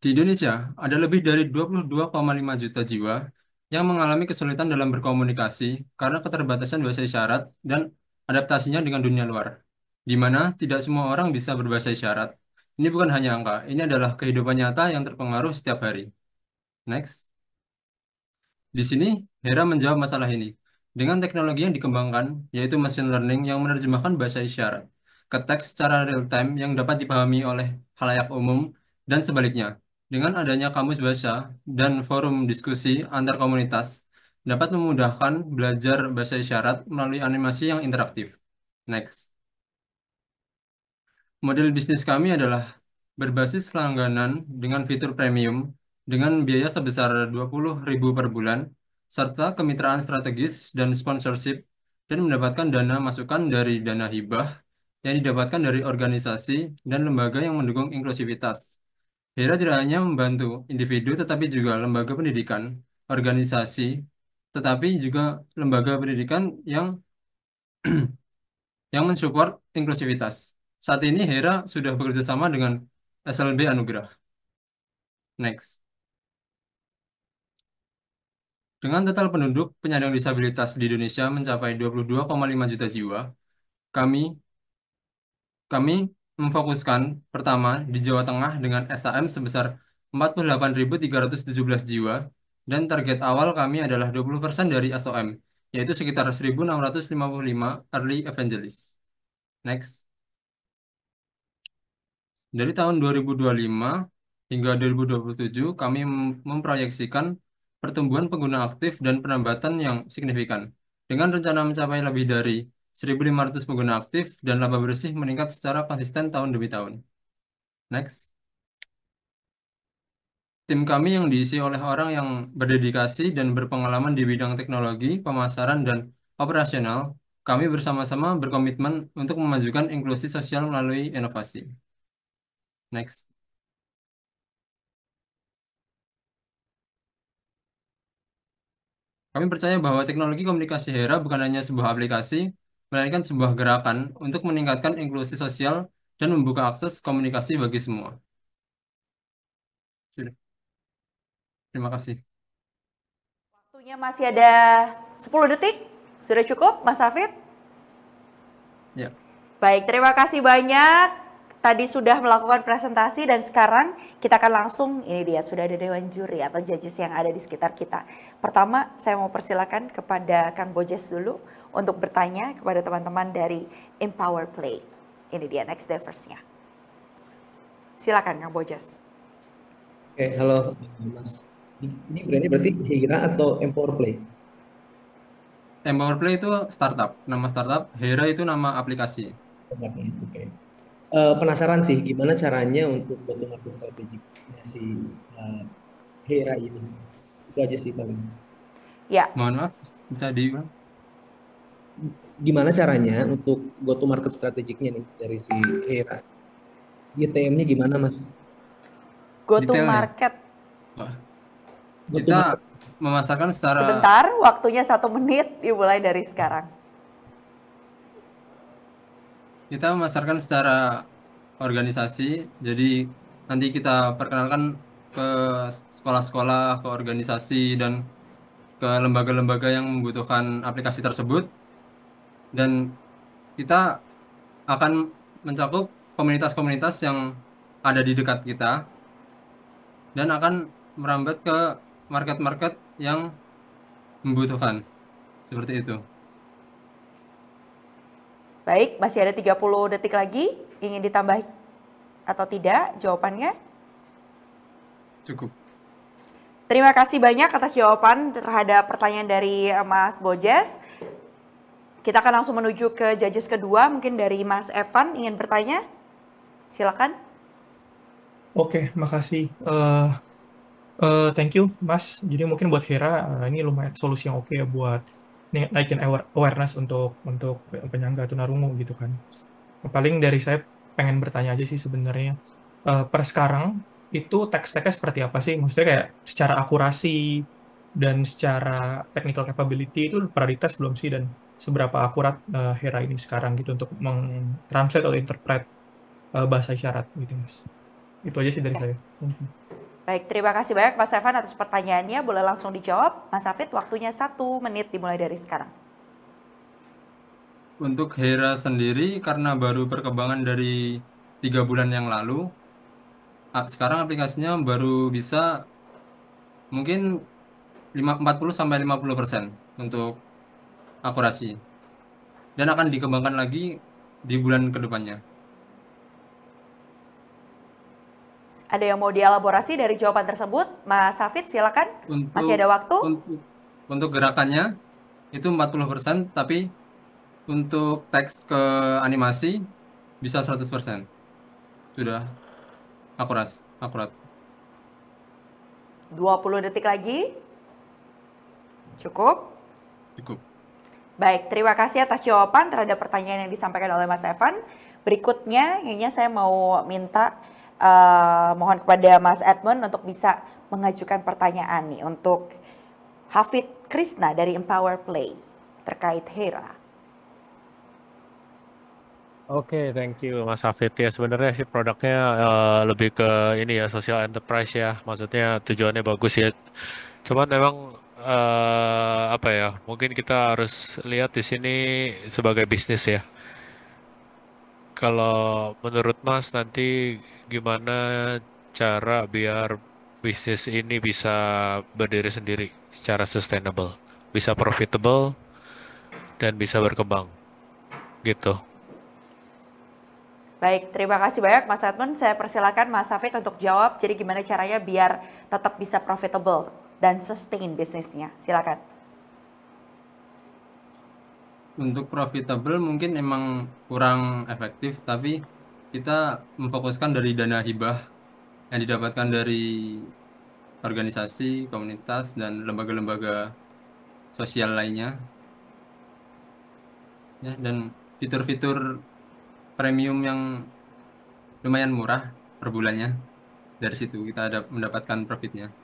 Di Indonesia, ada lebih dari 22,5 juta jiwa yang mengalami kesulitan dalam berkomunikasi karena keterbatasan bahasa isyarat dan adaptasinya dengan dunia luar, di mana tidak semua orang bisa berbahasa isyarat. Ini bukan hanya angka, ini adalah kehidupan nyata yang terpengaruh setiap hari. Next. Di sini, Hera menjawab masalah ini dengan teknologi yang dikembangkan, yaitu machine learning yang menerjemahkan bahasa isyarat ke teks secara real-time yang dapat dipahami oleh khalayak umum dan sebaliknya. Dengan adanya kamus bahasa dan forum diskusi antar komunitas, dapat memudahkan belajar bahasa isyarat melalui animasi yang interaktif. Next. Model bisnis kami adalah berbasis langganan dengan fitur premium dengan biaya sebesar 20.000 per bulan, serta kemitraan strategis dan sponsorship, dan mendapatkan dana masukan dari dana hibah yang didapatkan dari organisasi dan lembaga yang mendukung inklusivitas. Hera tidak hanya membantu individu, tetapi juga lembaga pendidikan, organisasi, tetapi juga lembaga pendidikan yang mensupport inklusivitas. Saat ini Hera sudah bekerja sama dengan SLB Anugerah. Next. Dengan total penduduk penyandang disabilitas di Indonesia mencapai 22,5 juta jiwa, kami memfokuskan pertama di Jawa Tengah dengan SAM sebesar 48.317 jiwa, dan target awal kami adalah 20% dari SOM, yaitu sekitar 1.655 early evangelist. Next. Dari tahun 2025 hingga 2027, kami memproyeksikan pertumbuhan pengguna aktif dan penambatan yang signifikan, dengan rencana mencapai lebih dari 1.500 pengguna aktif dan laba bersih meningkat secara konsisten tahun demi tahun. Next. Tim kami yang diisi oleh orang yang berdedikasi dan berpengalaman di bidang teknologi, pemasaran, dan operasional, kami bersama-sama berkomitmen untuk memajukan inklusi sosial melalui inovasi. Next. Kami percaya bahwa teknologi komunikasi Hera bukan hanya sebuah aplikasi, melainkan sebuah gerakan untuk meningkatkan inklusi sosial dan membuka akses komunikasi bagi semua. Sudah. Terima kasih. Waktunya masih ada 10 detik. Sudah cukup, Mas Hafid? Ya. Baik, terima kasih banyak. Tadi sudah melakukan presentasi dan sekarang kita akan langsung, ini dia sudah ada dewan juri atau judges yang ada di sekitar kita. Pertama, saya mau persilakan kepada Kang Bojes dulu untuk bertanya kepada teman-teman dari Empower Play. Ini dia next diverse-nya. Silakan Kang Bojes. Oke, halo Mas. Ini brandnya berarti Hera atau Empower Play? Empower Play itu startup, nama startup. Hera itu nama aplikasi. Oke. Penasaran sih gimana caranya untuk go-to-market strateginya si Hera ini. Itu aja sih paling. Ya. Mohon maaf, bisa diulang. Gimana caranya untuk go-to-market strategiknya nih dari si Hera? GTM-nya gimana, Mas? Go-to-market. Kita memasarkan secara... Sebentar, waktunya 1 menit, dimulai dari sekarang. Kita memasarkan secara organisasi, jadi nanti kita perkenalkan ke sekolah-sekolah, ke organisasi, dan ke lembaga-lembaga yang membutuhkan aplikasi tersebut. Dan kita akan mencakup komunitas-komunitas yang ada di dekat kita, dan akan merambat ke market-market yang membutuhkan. Seperti itu. Baik, masih ada 30 detik lagi. Ingin ditambah atau tidak jawabannya? Cukup. Terima kasih banyak atas jawaban terhadap pertanyaan dari Mas Bojes. Kita akan langsung menuju ke judges kedua. Mungkin dari Mas Evan ingin bertanya. Silakan. Oke, makasih. Thank you, Mas. Jadi mungkin buat Hera ini lumayan solusi yang oke ya buat naikin awareness untuk penyangga tunarungu gitu kan. Paling dari saya pengen bertanya aja sih sebenarnya. Per sekarang itu teks-teksnya seperti apa sih? Maksudnya kayak secara akurasi dan secara technical capability itu pernah dites belum sih? Dan seberapa akurat Hera ini sekarang gitu untuk meng-translate atau interpret bahasa isyarat gitu, Mas. Itu aja sih dari saya. Baik, terima kasih banyak Mas Evan atas pertanyaannya. Boleh langsung dijawab. Mas Hafid, waktunya 1 menit dimulai dari sekarang. Untuk Hera sendiri, karena baru perkembangan dari 3 bulan yang lalu, sekarang aplikasinya baru bisa mungkin 40-50% untuk akurasi. Dan akan dikembangkan lagi di bulan kedepannya. Ada yang mau dielaborasi dari jawaban tersebut? Mas Hafid, silakan. Masih ada waktu? Untuk gerakannya itu 40%, tapi untuk teks ke animasi bisa 100%. Sudah akurat. 20 detik lagi. Cukup? Cukup. Baik, terima kasih atas jawaban terhadap pertanyaan yang disampaikan oleh Mas Evan. Berikutnya, kayaknya saya mau minta mohon kepada Mas Edmund untuk bisa mengajukan pertanyaan nih untuk Hafid Krisna dari Empower Play terkait Hera. Oke, thank you Mas Hafid. Ya sebenarnya sih produknya lebih ke ini ya, social enterprise ya. Maksudnya tujuannya bagus ya. Cuman memang apa ya? Mungkin kita harus lihat di sini sebagai bisnis ya. Kalau menurut Mas nanti gimana cara biar bisnis ini bisa berdiri sendiri secara sustainable, bisa profitable dan bisa berkembang, gitu. Baik, terima kasih banyak Mas Edmund. Saya persilakan Mas Hafid untuk jawab. Jadi gimana caranya biar tetap bisa profitable dan sustain bisnisnya? Silakan. Untuk profitable mungkin emang kurang efektif, tapi kita memfokuskan dari dana hibah yang didapatkan dari organisasi, komunitas, dan lembaga-lembaga sosial lainnya. Ya, dan fitur-fitur premium yang lumayan murah per bulannya. Dari situ kita ada mendapatkan profitnya.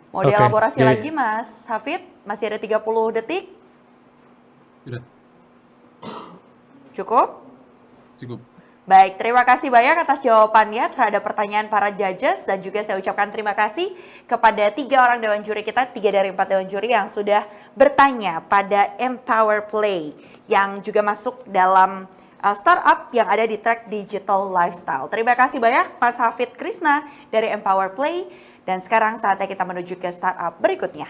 Mau dielaborasi lagi Mas Hafid? Masih ada 30 detik? Sudah. Cukup? Cukup. Baik, terima kasih banyak atas jawabannya terhadap pertanyaan para judges dan juga saya ucapkan terima kasih kepada 3 orang dewan juri kita, 3 dari 4 dewan juri yang sudah bertanya pada Empower Play yang juga masuk dalam startup yang ada di track digital lifestyle. Terima kasih banyak Mas Hafid Krisna dari Empower Play dan sekarang saatnya kita menuju ke startup berikutnya.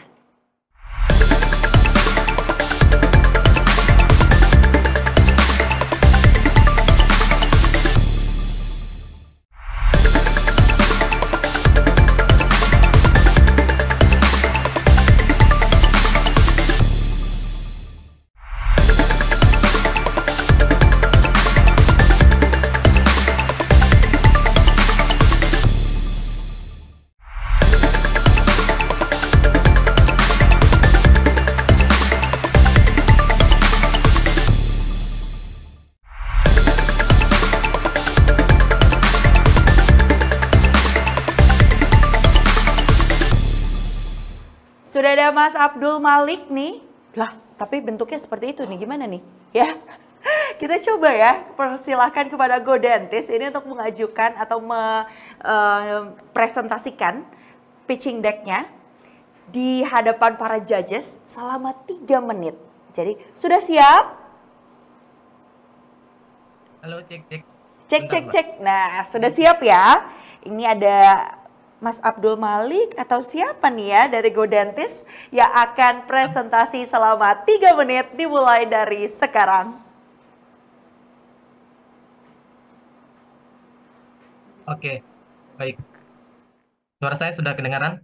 Sudah ada Mas Abdul Malik nih. Lah, tapi bentuknya seperti itu nih. Gimana nih? Ya. Kita coba ya, persilahkan kepada GoDentist ini untuk mengajukan atau presentasikan pitching deck-nya di hadapan para judges selama 3 menit. Jadi, sudah siap? Halo, cek. Cek. Nah, sudah siap ya? Ini ada Mas Abdul Malik atau siapa nih ya dari GoDentist yang akan presentasi selama 3 menit dimulai dari sekarang. Oke, baik. Suara saya sudah kedengaran?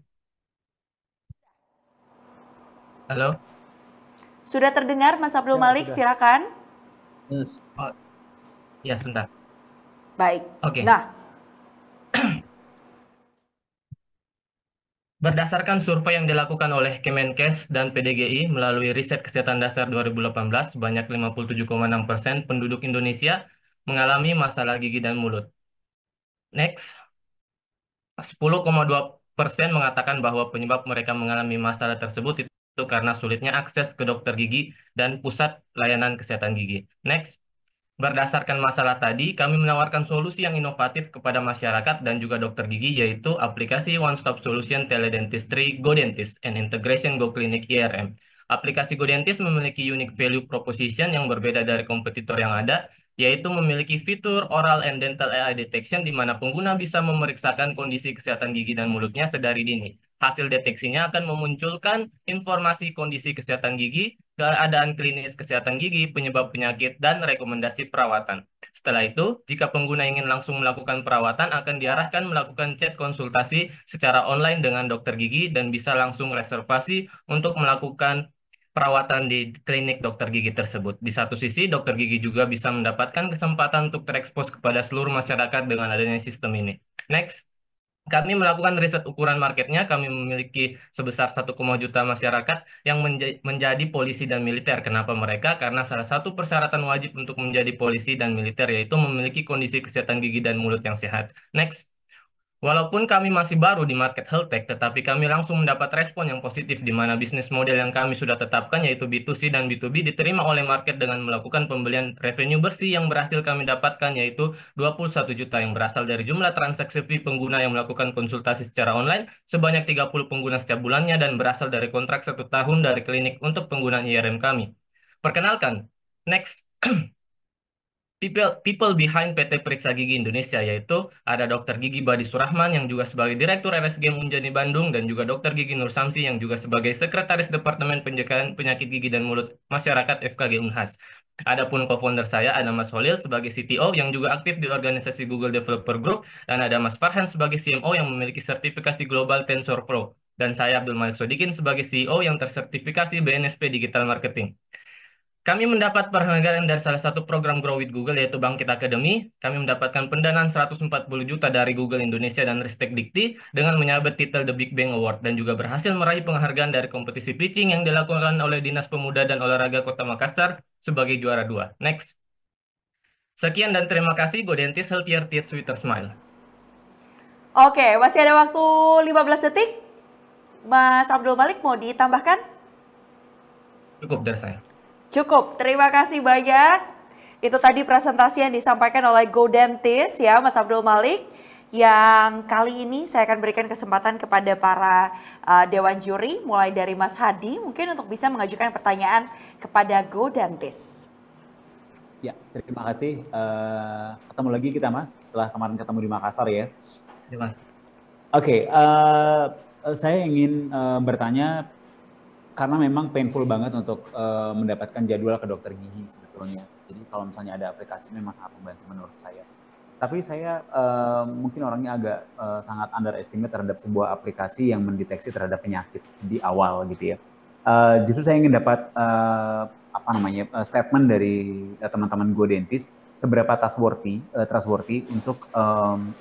Halo? Sudah terdengar Mas Abdul Malik, silakan. Yes. Oh, ya, sebentar. Baik. Oke. Nah, berdasarkan survei yang dilakukan oleh Kemenkes dan PDGI melalui riset kesehatan dasar 2018, sebanyak 57,6% penduduk Indonesia mengalami masalah gigi dan mulut. Next, 10,2% mengatakan bahwa penyebab mereka mengalami masalah tersebut itu karena sulitnya akses ke dokter gigi dan pusat layanan kesehatan gigi. Next, berdasarkan masalah tadi, kami menawarkan solusi yang inovatif kepada masyarakat dan juga dokter gigi, yaitu aplikasi One Stop Solution Teledentistry GoDentist and Integration GoClinic IRM. Aplikasi GoDentist memiliki unique value proposition yang berbeda dari kompetitor yang ada, yaitu memiliki fitur Oral and Dental AI Detection di mana pengguna bisa memeriksakan kondisi kesehatan gigi dan mulutnya sedari dini. Hasil deteksinya akan memunculkan informasi kondisi kesehatan gigi, keadaan klinis kesehatan gigi, penyebab penyakit, dan rekomendasi perawatan. Setelah itu, jika pengguna ingin langsung melakukan perawatan, akan diarahkan melakukan chat konsultasi secara online dengan dokter gigi dan bisa langsung reservasi untuk melakukan perawatan di klinik dokter gigi tersebut. Di satu sisi, dokter gigi juga bisa mendapatkan kesempatan untuk terekspos kepada seluruh masyarakat dengan adanya sistem ini. Next. Kami melakukan riset ukuran marketnya, kami memiliki sebesar 1,1 juta masyarakat yang menjadi polisi dan militer. Kenapa mereka? Karena salah satu persyaratan wajib untuk menjadi polisi dan militer yaitu memiliki kondisi kesehatan gigi dan mulut yang sehat. Next. Walaupun kami masih baru di market health tech, tetapi kami langsung mendapat respon yang positif di mana bisnis model yang kami sudah tetapkan yaitu B2C dan B2B diterima oleh market dengan melakukan pembelian revenue bersih yang berhasil kami dapatkan yaitu 21 juta yang berasal dari jumlah transaksi fee pengguna yang melakukan konsultasi secara online sebanyak 30 pengguna setiap bulannya dan berasal dari kontrak 1 tahun dari klinik untuk penggunaan IRM kami. Perkenalkan, next. People behind PT Periksa Gigi Indonesia, yaitu ada Dr. Gigi Badi Surahman yang juga sebagai Direktur RSG Munjani Bandung dan juga Dr. Gigi Nur Samsi yang juga sebagai Sekretaris Departemen Pencegahan Penyakit Gigi dan Mulut Masyarakat FKG Unhas. Adapun co-founder saya ada Mas Holil sebagai CTO yang juga aktif di organisasi Google Developer Group dan ada Mas Farhan sebagai CMO yang memiliki sertifikasi global TensorFlow dan saya Abdul Malik Sodikin sebagai CEO yang tersertifikasi BNSP Digital Marketing. Kami mendapat penghargaan dari salah satu program Grow with Google yaitu Bangkit Academy. Kami mendapatkan pendanaan 140 juta dari Google Indonesia dan Ristek Dikti dengan menyabet titel The Big Bang Award dan juga berhasil meraih penghargaan dari kompetisi pitching yang dilakukan oleh Dinas Pemuda dan Olahraga Kota Makassar sebagai juara 2. Next. Sekian dan terima kasih. Go Dentist, Healthier Teeth, Sweeter Smile. Oke, masih ada waktu 15 detik. Mas Abdul Malik mau ditambahkan? Cukup dari saya. Cukup, terima kasih banyak. Itu tadi presentasi yang disampaikan oleh Go Dentist ya Mas Abdul Malik. Yang kali ini saya akan berikan kesempatan kepada para Dewan Juri, mulai dari Mas Hadi, mungkin untuk bisa mengajukan pertanyaan kepada Go Dentist. Ya, terima kasih. Ketemu lagi kita Mas, setelah kemarin ketemu di Makassar ya. Ya Mas. Oke, saya ingin bertanya, karena memang painful banget untuk mendapatkan jadwal ke dokter gigi sebetulnya. Jadi kalau misalnya ada aplikasi memang sangat membantu menurut saya. Tapi saya mungkin orangnya agak sangat underestimate terhadap sebuah aplikasi yang mendeteksi terhadap penyakit di awal gitu ya. Justru saya ingin dapat statement dari teman-teman Go Dentist seberapa trustworthy untuk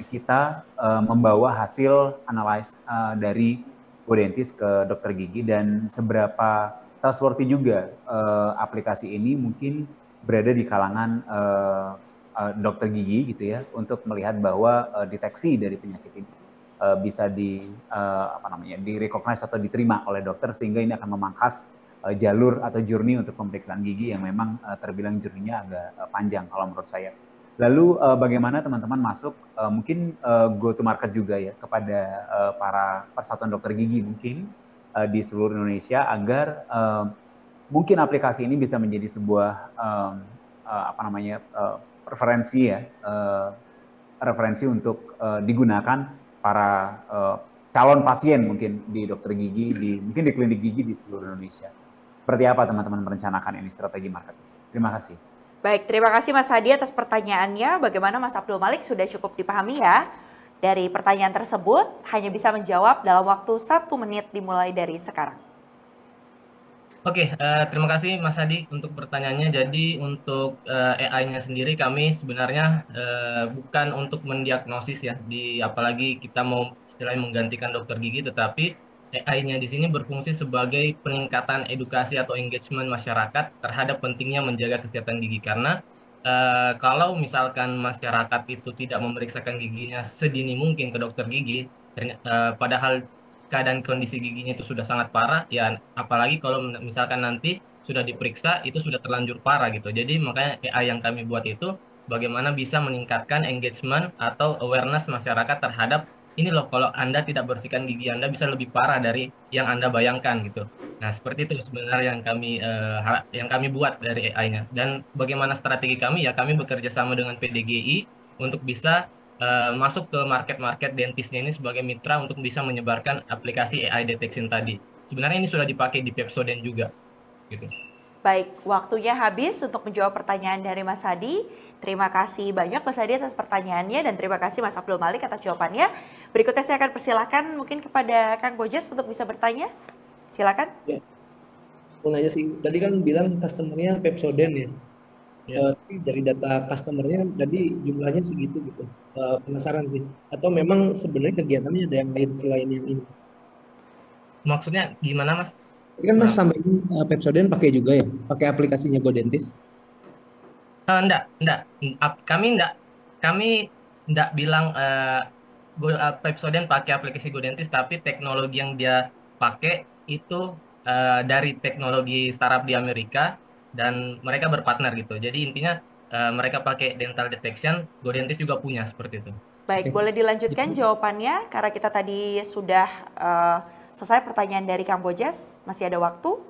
kita membawa hasil analyze dari Go Dentist ke dokter gigi dan seberapa trustworthy juga aplikasi ini mungkin berada di kalangan dokter gigi gitu ya untuk melihat bahwa deteksi dari penyakit ini bisa di-recognize atau diterima oleh dokter sehingga ini akan memangkas jalur atau journey untuk pemeriksaan gigi yang memang terbilang journey-nya agak panjang kalau menurut saya. Lalu bagaimana teman-teman masuk mungkin go to market juga ya kepada para persatuan dokter gigi mungkin di seluruh Indonesia agar mungkin aplikasi ini bisa menjadi sebuah referensi untuk digunakan para calon pasien mungkin di dokter gigi mungkin di klinik gigi di seluruh Indonesia. Seperti apa teman-teman merencanakan ini strategi marketing? Terima kasih. Baik, terima kasih Mas Hadi atas pertanyaannya. Bagaimana Mas Abdul Malik sudah cukup dipahami ya dari pertanyaan tersebut. Hanya bisa menjawab dalam waktu 1 menit dimulai dari sekarang. Oke, terima kasih Mas Hadi untuk pertanyaannya. Jadi untuk AI-nya sendiri kami sebenarnya bukan untuk mendiagnosis ya, apalagi kita mau istilahnya menggantikan dokter gigi, tetapi AI-nya di sini berfungsi sebagai peningkatan edukasi atau engagement masyarakat terhadap pentingnya menjaga kesehatan gigi. Karena kalau misalkan masyarakat itu tidak memeriksakan giginya sedini mungkin ke dokter gigi, padahal keadaan kondisi giginya itu sudah sangat parah, ya apalagi kalau misalkan nanti sudah diperiksa itu sudah terlanjur parah gitu. Jadi makanya AI yang kami buat itu bagaimana bisa meningkatkan engagement atau awareness masyarakat terhadap ini loh, kalau Anda tidak bersihkan gigi Anda bisa lebih parah dari yang Anda bayangkan gitu. Nah, seperti itu sebenarnya yang kami buat dari AI-nya. Dan bagaimana strategi kami? Ya, kami bekerja sama dengan PDGI untuk bisa masuk ke market-market dentisnya ini sebagai mitra untuk bisa menyebarkan aplikasi AI detection tadi. Sebenarnya ini sudah dipakai di Pepsodent juga, gitu. Baik, waktunya habis untuk menjawab pertanyaan dari Mas Hadi. Terima kasih banyak Mas Hadi atas pertanyaannya dan terima kasih Mas Abdul Malik atas jawabannya. Berikutnya saya akan persilahkan mungkin kepada Kang Bojas untuk bisa bertanya. Silakan. Ya, mau nanya sih, tadi kan bilang customernya Pepsodent ya. Tapi dari data customernya tadi jumlahnya segitu gitu. Penasaran sih. Atau memang sebenarnya kegiatannya ada yang lain selain yang ini? Maksudnya gimana, Mas? Tadi kan Mas sampaikan Pepsodent pakai juga ya, pakai aplikasinya GoDentist? Enggak. Kami enggak bilang Pepsodent pakai aplikasi GoDentist, tapi teknologi yang dia pakai itu dari teknologi startup di Amerika dan mereka berpartner gitu. Jadi intinya mereka pakai dental detection, GoDentist juga punya seperti itu. Baik, boleh dilanjutkan jawabannya karena kita tadi sudah selesai pertanyaan dari Kang Bojas. Masih ada waktu?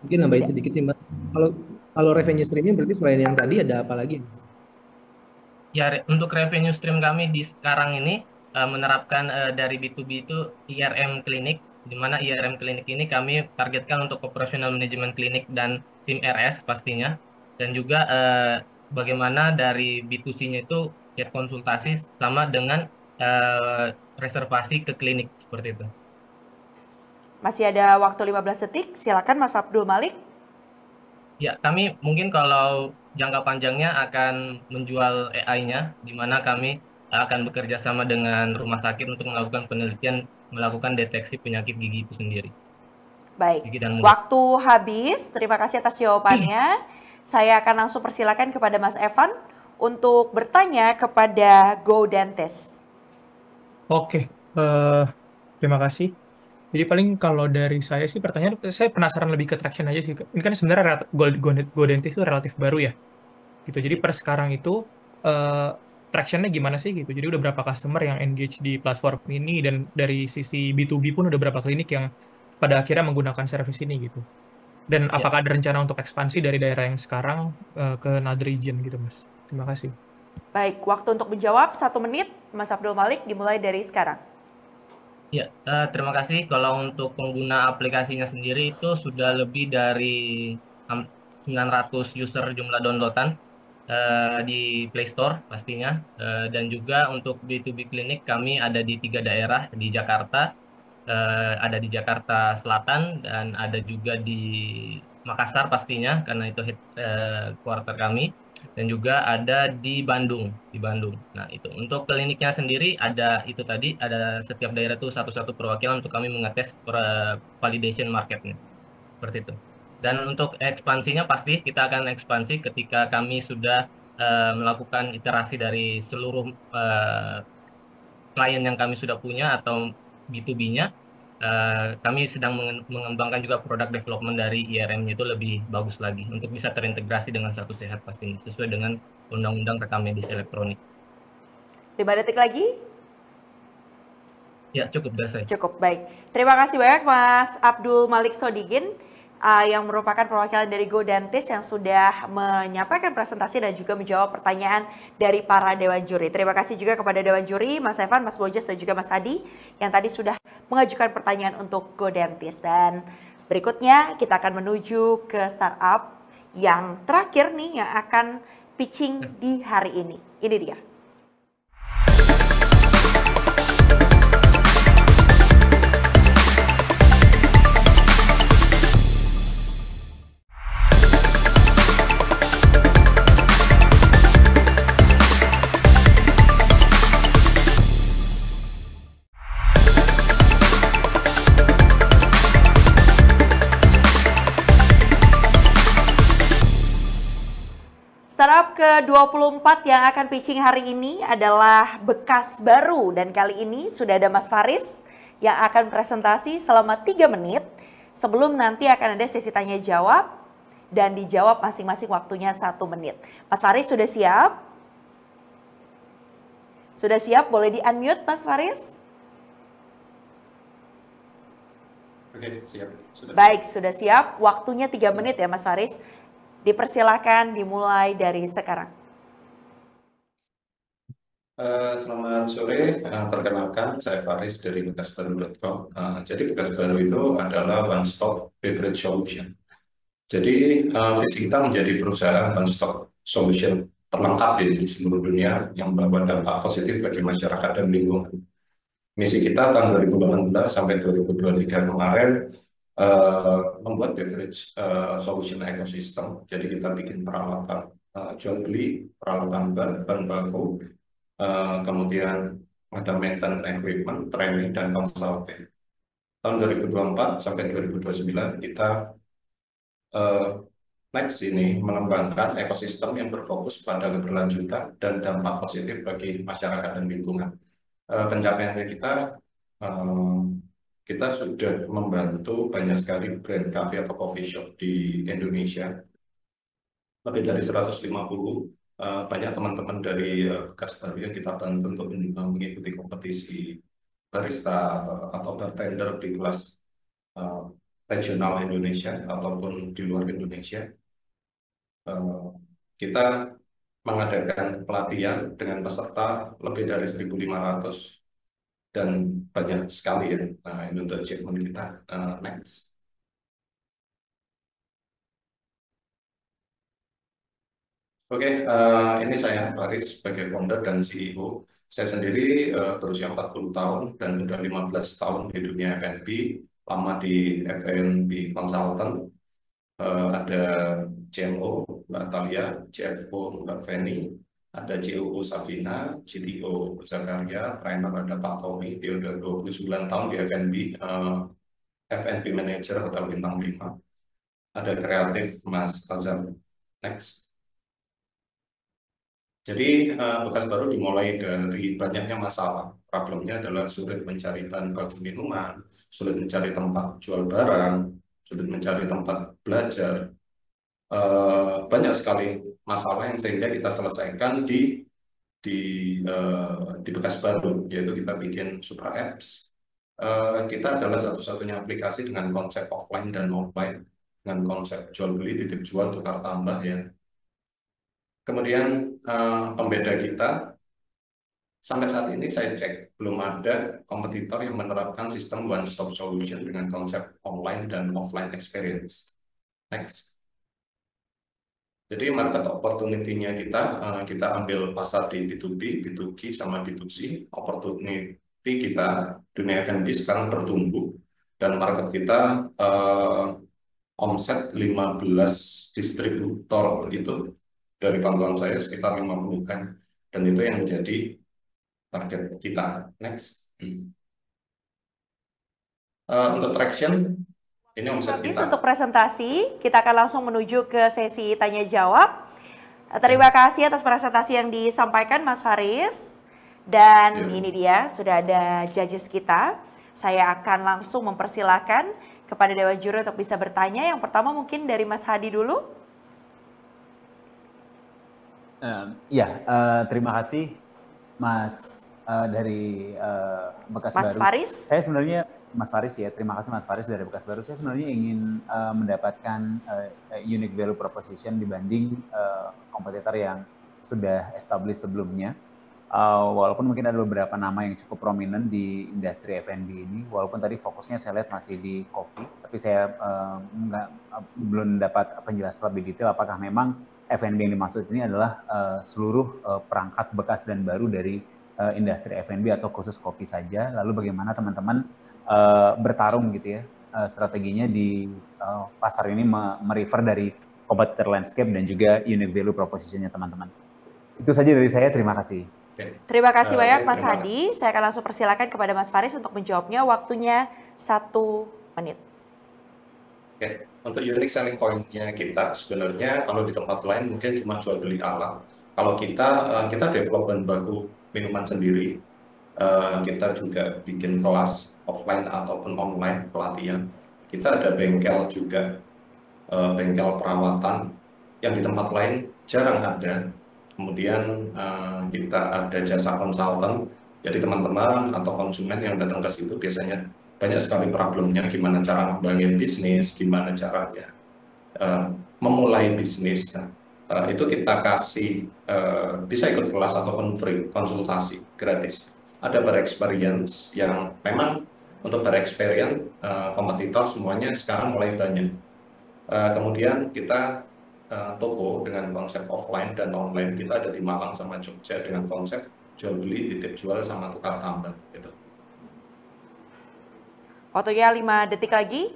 Mungkin nambahin sedikit sih Mbak. Kalau revenue streamnya berarti selain yang tadi ada apa lagi? Ya, untuk revenue stream kami di sekarang ini menerapkan dari B2B itu IRM klinik, di mana IRM klinik ini kami targetkan untuk operational management klinik dan SIM RS pastinya, dan juga bagaimana dari B2C-nya itu chat konsultasi sama dengan reservasi ke klinik seperti itu. Masih ada waktu 15 detik, silakan Mas Abdul Malik. Ya, kami mungkin kalau jangka panjangnya akan menjual AI-nya, di mana kami akan bekerja sama dengan rumah sakit untuk melakukan penelitian, melakukan deteksi penyakit gigi itu sendiri. Baik, Gigi dan mulut. waktu habis. Terima kasih atas jawabannya. Saya akan langsung persilakan kepada Mas Evan untuk bertanya kepada GoDentist. Oke, terima kasih. Jadi paling kalau dari saya sih pertanyaan, saya penasaran lebih ke traction aja sih. Ini kan sebenarnya GoDentist itu relatif baru ya. Gitu. Jadi per sekarang itu tractionnya gimana sih gitu. Jadi udah berapa customer yang engage di platform ini dan dari sisi B2B pun udah berapa klinik yang pada akhirnya menggunakan service ini gitu. Dan apakah ada rencana untuk ekspansi dari daerah yang sekarang ke another region gitu Mas. Terima kasih. Baik, waktu untuk menjawab 1 menit, Mas Abdul Malik dimulai dari sekarang. Ya, terima kasih. Kalau untuk pengguna aplikasinya sendiri itu sudah lebih dari 900 user jumlah downloadan di Play Store pastinya. Dan juga untuk B2B klinik kami ada di 3 daerah di Jakarta, ada di Jakarta Selatan dan ada juga di Makassar pastinya karena itu quarter kami. Dan juga ada di Bandung. Nah, itu untuk kliniknya sendiri ada itu tadi, ada setiap daerah itu satu-satu perwakilan untuk kami mengetes validation marketnya. Seperti itu. Dan untuk ekspansinya pasti kita akan ekspansi ketika kami sudah melakukan iterasi dari seluruh klien yang kami sudah punya atau B2B-nya. Kami sedang mengembangkan juga produk development dari IRM-nya itu lebih bagus lagi untuk bisa terintegrasi dengan Satu Sehat pastinya sesuai dengan Undang-Undang Rekam Medis Elektronik. 5 detik lagi? Ya, cukup dari saya. Cukup, baik. Terima kasih banyak Mas Abdul Malik Sodikin yang merupakan perwakilan dari GoDentist yang sudah menyampaikan presentasi dan juga menjawab pertanyaan dari para dewan juri. Terima kasih juga kepada dewan juri, Mas Evan, Mas Bojas, dan juga Mas Hadi yang tadi sudah mengajukan pertanyaan untuk GoDentist. Dan berikutnya kita akan menuju ke startup yang terakhir nih yang akan pitching di hari ini. Ini dia. Startup ke-24 yang akan pitching hari ini adalah bekas baru dan kali ini sudah ada Mas Faris yang akan presentasi selama 3 menit sebelum nanti akan ada sesi tanya jawab dan dijawab masing-masing waktunya 1 menit. Mas Faris sudah siap? Sudah siap? Boleh di-unmute Mas Faris? Oke, siap. Sudah siap. Baik, sudah siap. Waktunya 3 menit ya Mas Faris. Dipersilakan dimulai dari sekarang. Selamat sore, perkenalkan saya Faris dari bekasbaru.com. Jadi Bekas Baru itu adalah one stop beverage solution. Jadi visi kita menjadi perusahaan one stop solution terlengkap di seluruh dunia yang membawa dampak positif bagi masyarakat dan lingkungan. Misi kita tahun 2018 sampai 2023 kemarin membuat beverage solution ecosystem. Jadi kita bikin peralatan jual beli, peralatan bahan baku, kemudian ada maintenance equipment, training, dan consulting. Tahun 2024 sampai 2029 kita next ini mengembangkan ekosistem yang berfokus pada keberlanjutan dan dampak positif bagi masyarakat dan lingkungan. Pencapaiannya kita sudah membantu banyak sekali brand cafe atau coffee shop di Indonesia. Lebih dari 150 banyak teman-teman dari Bekas Baru yang kita bantu untuk mengikuti kompetisi barista atau bartender di kelas regional Indonesia ataupun di luar Indonesia. Kita mengadakan pelatihan dengan peserta lebih dari 1.500 dan banyak sekali ya. Ini untuk achievement kita. Next. Oke, ini saya Faris sebagai founder dan CEO. Saya sendiri berusia 40 tahun dan sudah 15 tahun di dunia F&B, lama di F&B consultant. Ada CMO Mbak Talia, CFO Mbak Feni, ada COO Safina, CTO Zakaria, trainer ada Pak Tommy, dia udah 29 tahun di F&B Manager Hotel Bintang 5. Ada kreatif Mas Azam. Next. Jadi Bekas Baru dimulai dari banyaknya masalah. Problemnya adalah sulit mencari bahan baku minuman, sulit mencari tempat jual barang, sulit mencari tempat belajar. Banyak sekali masalah yang sehingga kita selesaikan di Bekas Baru, yaitu kita bikin super apps. Kita adalah satu-satunya aplikasi dengan konsep offline dan online, dengan konsep jual beli, titip jual, tukar tambah ya. Kemudian pembeda kita, sampai saat ini saya cek, belum ada kompetitor yang menerapkan sistem one-stop solution dengan konsep online dan offline experience. Next. Jadi market opportunity-nya kita ambil pasar di B2B, B2C, sama B2C. Opportunity kita, dunia F&B sekarang bertumbuh, dan market kita omset 15 distributor itu, dari pantauan saya sekitar 50 kan, dan itu yang menjadi target kita. Next. Untuk traction, ini omset Habis kita. untuk presentasi, kita akan langsung menuju ke sesi tanya jawab. Terima kasih atas presentasi yang disampaikan Mas Faris. Dan ini dia, sudah ada judges kita. Saya akan langsung mempersilahkan kepada Dewan Juri untuk bisa bertanya. Yang pertama mungkin dari Mas Hadi dulu. Terima kasih Mas dari Bekas Mas Baru. Faris. Saya sebenarnya Mas Faris ya, terima kasih Mas Faris dari Bekas Baru. Saya sebenarnya ingin mendapatkan unique value proposition dibanding kompetitor yang sudah established sebelumnya. Walaupun mungkin ada beberapa nama yang cukup prominent di industri F&B ini, walaupun tadi fokusnya saya lihat masih di kopi, tapi saya belum dapat penjelasan lebih detail apakah memang F&B yang dimaksud ini adalah seluruh perangkat bekas dan baru dari industri F&B atau khusus kopi saja. Lalu bagaimana teman-teman bertarung gitu ya, strateginya di pasar ini merefer dari competitor landscape dan juga unique value proposition-nya teman-teman. Itu saja dari saya, terima kasih. Terima kasih banyak Mas Hadi. Saya akan langsung persilakan kepada Mas Faris untuk menjawabnya. Waktunya 1 menit. Oke. Untuk unique selling point-nya kita sebenarnya kalau di tempat lain mungkin cuma jual beli alat. Kalau kita develop bahan baku minuman sendiri, kita juga bikin kelas offline ataupun online pelatihan. Kita ada bengkel juga, bengkel perawatan yang di tempat lain jarang ada. Kemudian kita ada jasa konsultan, jadi teman-teman atau konsumen yang datang ke situ biasanya banyak sekali problemnya, gimana cara membangun bisnis, gimana caranya memulai bisnis. Nah, itu kita kasih, bisa ikut kelas ataupun free konsultasi gratis. Ada berexperience yang memang untuk berexperience kompetitor semuanya sekarang mulai banyak. Kemudian kita toko dengan konsep offline dan online. Kita ada di Malang sama Jogja dengan konsep jual beli, titip jual sama tukar tambah gitu. Waktunya 5 detik lagi.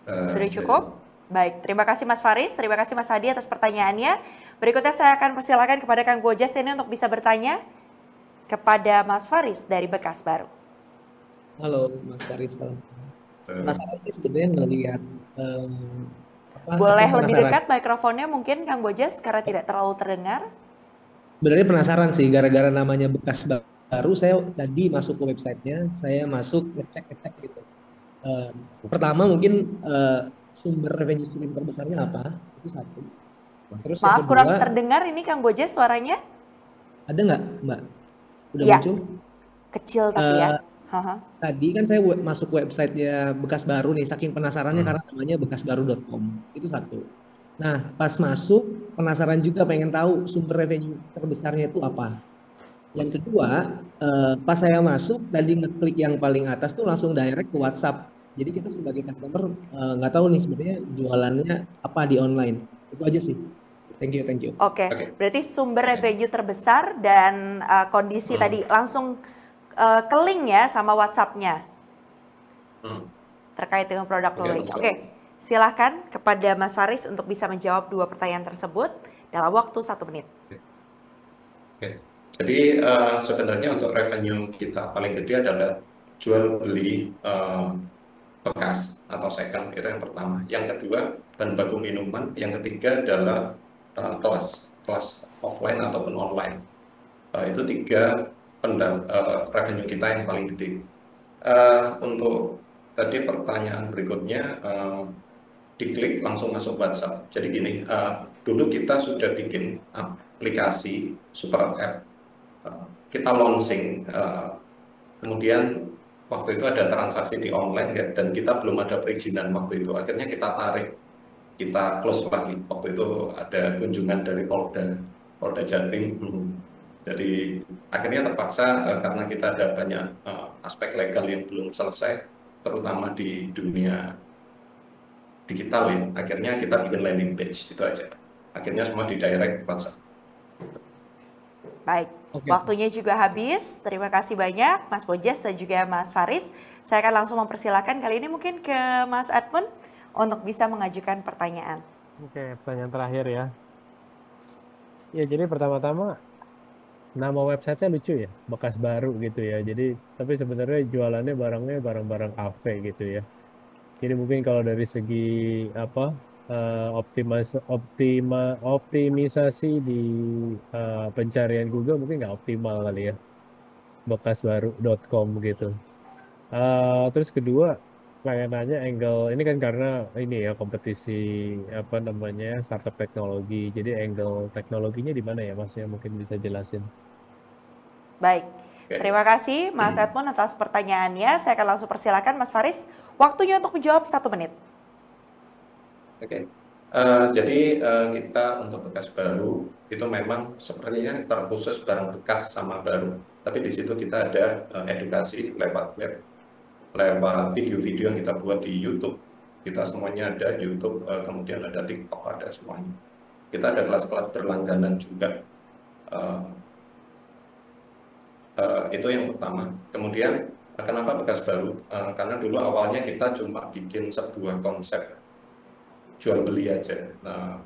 Sudah cukup? Baik, terima kasih Mas Faris, terima kasih Mas Hadi atas pertanyaannya. Berikutnya saya akan persilakan kepada Kang Gojes ini untuk bisa bertanya kepada Mas Faris dari Bekasbaru. Halo Mas Faris. Penasaran sih sebenarnya melihat boleh lebih dekat mikrofonnya mungkin Kang Gojes karena tidak terlalu terdengar. Sebenarnya penasaran sih gara-gara namanya Bekasbaru, saya tadi masuk ke websitenya, saya masuk ngecek gitu. Pertama mungkin sumber revenue stream terbesarnya apa? Itu satu. Terus Maaf, kedua, kurang terdengar ini Kang Gojes suaranya. Ada nggak Mbak? Udah ya, muncul? Kecil tapi ya. Tadi kan saya masuk websitenya Bekasbaru nih, saking penasarannya karena namanya bekasbaru.com. Itu satu. Nah, pas masuk penasaran juga pengen tahu sumber revenue terbesarnya itu apa. Yang kedua, pas saya masuk tadi ngeklik yang paling atas tuh langsung direct ke WhatsApp. Jadi kita sebagai customer nggak tahu nih sebenarnya jualannya apa di online. Itu aja sih. Thank you. Oke. Berarti sumber revenue terbesar dan kondisi tadi langsung ke link ya sama WhatsApp-nya terkait dengan product knowledge. Oke. Silahkan kepada Mas Faris untuk bisa menjawab 2 pertanyaan tersebut dalam waktu 1 menit. Oke. Jadi sebenarnya untuk revenue kita paling gede adalah jual beli bekas atau second, itu yang pertama. Yang kedua bahan baku minuman. Yang ketiga adalah kelas offline ataupun online. Itu 3 revenue kita yang paling gede. Untuk tadi pertanyaan berikutnya, diklik langsung masuk WhatsApp. Jadi gini, dulu kita sudah bikin aplikasi super app, kita launching, kemudian waktu itu ada transaksi di online ya, dan kita belum ada perizinan waktu itu. Akhirnya kita tarik, kita close lagi. Waktu itu ada kunjungan dari Polda Jatim. Jadi akhirnya terpaksa karena kita ada banyak aspek legal yang belum selesai, terutama di dunia digital ya. Akhirnya kita bikin landing page, itu aja. Akhirnya semua di direct WhatsApp. Baik, waktunya juga habis. Terima kasih banyak Mas Gojes dan juga Mas Faris. Saya akan langsung mempersilakan kali ini mungkin ke Mas Edmund untuk bisa mengajukan pertanyaan. Oke, pertanyaan terakhir ya. Ya, jadi pertama-tama nama websitenya lucu ya, Bekasbaru gitu ya. Jadi tapi sebenarnya jualannya barangnya barang-barang kafe gitu ya. Jadi mungkin kalau dari segi optimisasi di pencarian Google mungkin nggak optimal kali ya, bekasbaru.com gitu. Terus kedua pengen nanya angle ini kan karena ini ya kompetisi startup teknologi, jadi angle teknologinya di mana ya Mas ya, mungkin bisa jelasin. Baik, terima kasih Mas Edmund atas pertanyaannya. Saya akan langsung persilakan Mas Faris, waktunya untuk menjawab 1 menit. Oke. Jadi kita untuk Bekasbaru itu memang sepertinya terkhusus barang bekas sama baru. Tapi di situ kita ada edukasi lewat web, lewat video-video yang kita buat di YouTube. Kita semuanya ada YouTube, kemudian ada TikTok, ada semuanya. Kita ada kelas-kelas berlangganan juga. Itu yang pertama. Kemudian kenapa Bekasbaru? Karena dulu awalnya kita cuma bikin sebuah konsep jual beli aja. Nah,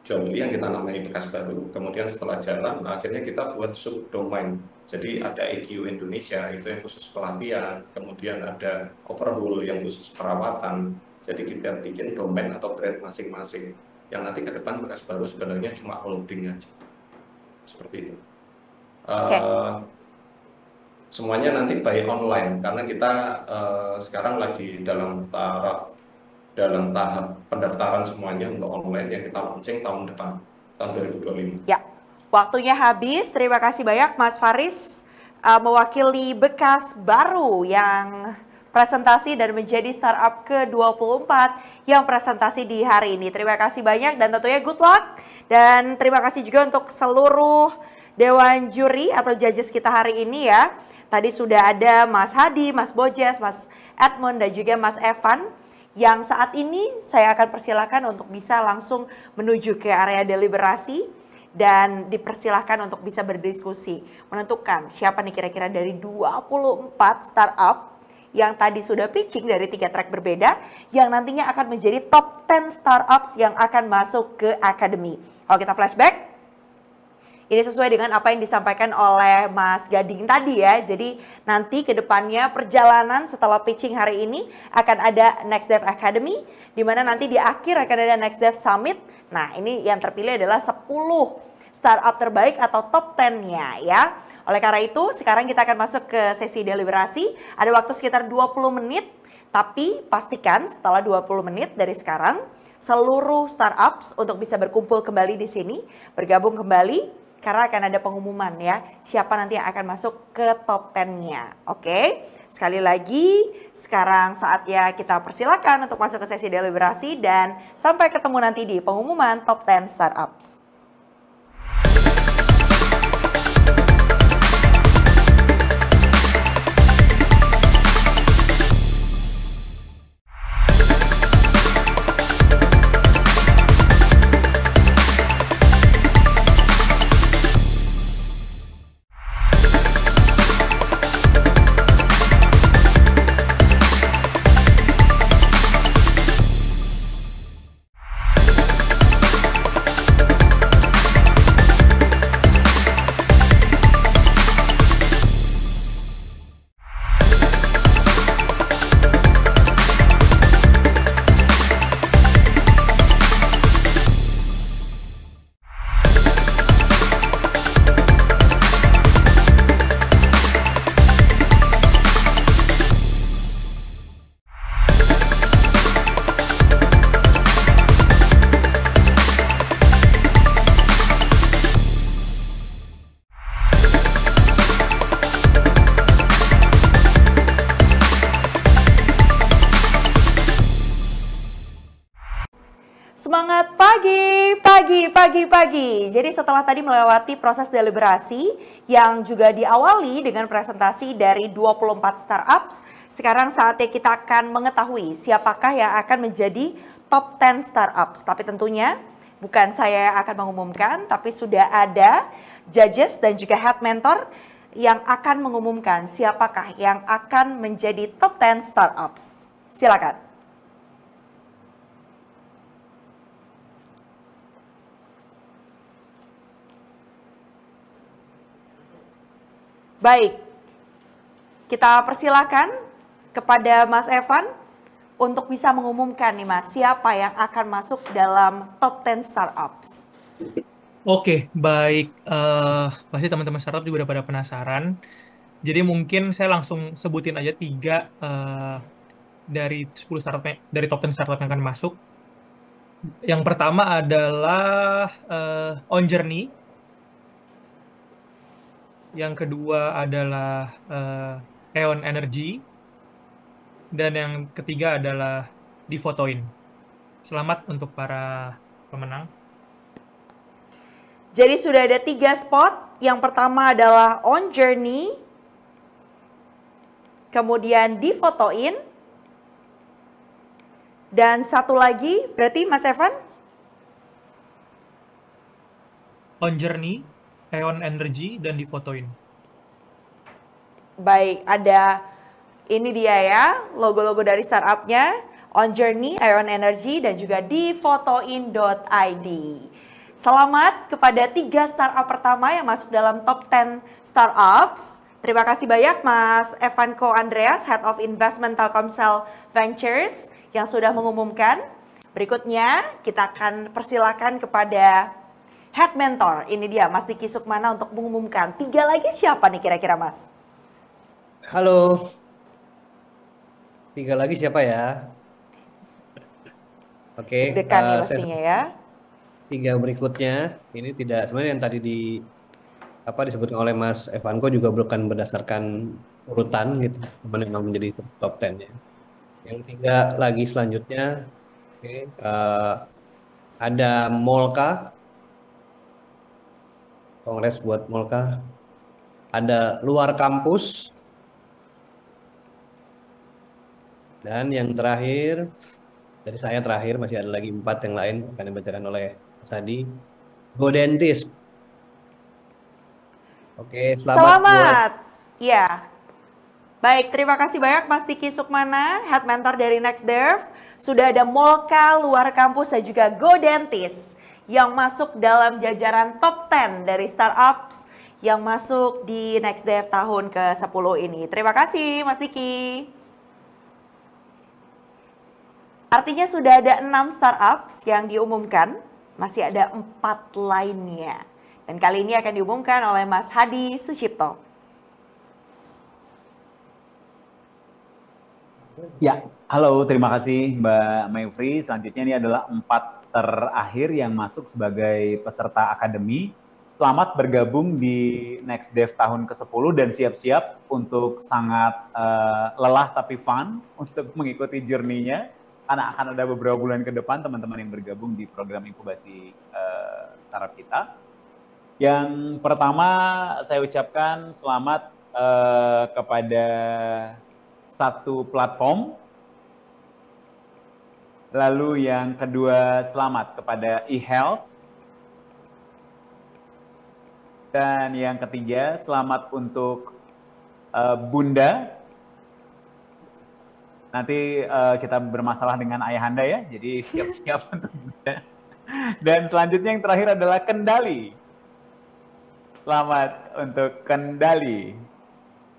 jual beli yang kita namai Bekasbaru. Kemudian setelah jalan, akhirnya kita buat subdomain. Jadi ada EQ Indonesia, itu yang khusus pelatihan. Kemudian ada Overhaul yang khusus perawatan. Jadi kita bikin domain atau brand masing-masing. Yang nanti ke depan Bekasbaru sebenarnya cuma holding aja. Seperti itu. Semuanya nanti by online, karena kita sekarang lagi dalam tahap pendaftaran semuanya untuk online yang kita launching tahun depan, tahun 2025. Ya, waktunya habis. Terima kasih banyak Mas Faris mewakili bekas baru yang presentasi dan menjadi startup ke-24 yang presentasi di hari ini. Terima kasih banyak dan tentunya good luck. Dan terima kasih juga untuk seluruh Dewan Juri atau judges kita hari ini ya. Tadi sudah ada Mas Hadi, Mas Bojes, Mas Edmund dan juga Mas Evan. Yang saat ini saya akan persilakan untuk bisa langsung menuju ke area deliberasi. Dan dipersilahkan untuk bisa berdiskusi, menentukan siapa nih kira-kira dari 24 startup yang tadi sudah pitching dari 3 track berbeda, yang nantinya akan menjadi top 10 startups yang akan masuk ke Academy. Kalau kita flashback, ini sesuai dengan apa yang disampaikan oleh Mas Gading tadi ya. Jadi nanti ke depannya perjalanan setelah pitching hari ini akan ada Next Dev Academy, di mana nanti di akhir akan ada Next Dev Summit. Nah, ini yang terpilih adalah 10 startup terbaik atau top 10-nya ya. Oleh karena itu, sekarang kita akan masuk ke sesi deliberasi. Ada waktu sekitar 20 menit, tapi pastikan setelah 20 menit dari sekarang, seluruh startups untuk bisa berkumpul kembali di sini, bergabung kembali, karena akan ada pengumuman ya, siapa nanti yang akan masuk ke top 10-nya. Oke, sekali lagi, sekarang saatnya kita persilakan untuk masuk ke sesi deliberasi dan sampai ketemu nanti di pengumuman top 10 startups. Semangat pagi. Jadi setelah tadi melewati proses deliberasi yang juga diawali dengan presentasi dari 24 startups, sekarang saatnya kita akan mengetahui siapakah yang akan menjadi top 10 startups. Tapi tentunya bukan saya yang akan mengumumkan, tapi sudah ada judges dan juga head mentor yang akan mengumumkan siapakah yang akan menjadi top 10 startups. Silakan. Baik, kita persilakan kepada Mas Evan untuk bisa mengumumkan nih Mas, siapa yang akan masuk dalam top 10 startups. Oke, baik. Pasti teman-teman startup juga udah pada penasaran. Jadi mungkin saya langsung sebutin aja 3 dari 10 startup, dari top 10 startup yang akan masuk. Yang pertama adalah On Journey. Yang kedua adalah Aeon Energy. Dan yang ketiga adalah Difotoin. Selamat untuk para pemenang. Jadi sudah ada 3 spot. Yang pertama adalah On Journey. Kemudian Difotoin. Dan satu lagi, berarti Mas Evan? On Journey, Aeon Energy, dan Difotoin. Baik, ada ini dia ya, logo-logo dari startupnya. On Journey, Aeon Energy, dan juga Difotoin.id. Selamat kepada 3 startup pertama yang masuk dalam top 10 startups. Terima kasih banyak Mas Evanko Andreas, Head of Investment Telkomsel Ventures, yang sudah mengumumkan. Berikutnya kita akan persilakan kepada Head Mentor. Ini dia Mas Diki Sukmana untuk mengumumkan. 3 lagi siapa nih kira-kira Mas? Halo. 3 lagi siapa ya? Oke. Dekan nih pastinya ya. 3 berikutnya ini tidak, sebenarnya yang tadi apa disebutkan oleh Mas Evanko juga bukan berdasarkan urutan gitu, cuman memang menjadi top 10 ya. Yang 3 lagi selanjutnya, oke, ada Molka, kongres buat Molka. Ada luar kampus. Dan yang terakhir, dari saya terakhir, masih ada lagi 4 yang lain akan dibacakan oleh Mas Hadi. Go Dentist. Oke, Selamat. Ya. Baik, terima kasih banyak Mas Diki Sukmana, Head Mentor dari NextDev. Sudah ada Molka, luar kampus, dan juga Go Dentist yang masuk dalam jajaran top 10 dari startups yang masuk di NextDev tahun ke-10 ini. Terima kasih Mas Diki. Artinya sudah ada 6 startups yang diumumkan, masih ada 4 lainnya. Dan kali ini akan diumumkan oleh Mas Hadi Sucipto. Ya, halo, terima kasih Mbak Mayfri. Selanjutnya ini adalah 4 terakhir yang masuk sebagai peserta akademi. Selamat bergabung di NextDev tahun ke-10 dan siap-siap untuk sangat lelah tapi fun untuk mengikuti journey-nya. Karena akan ada beberapa bulan ke depan teman-teman yang bergabung di program inkubasi startup kita. Yang pertama saya ucapkan selamat kepada 1 platform. Lalu yang kedua selamat kepada eHealth. Dan yang ketiga selamat untuk Bunda. Nanti kita bermasalah dengan ayahanda ya, jadi siap-siap untuk Bunda. Dan selanjutnya yang terakhir adalah Kendali. Selamat untuk Kendali.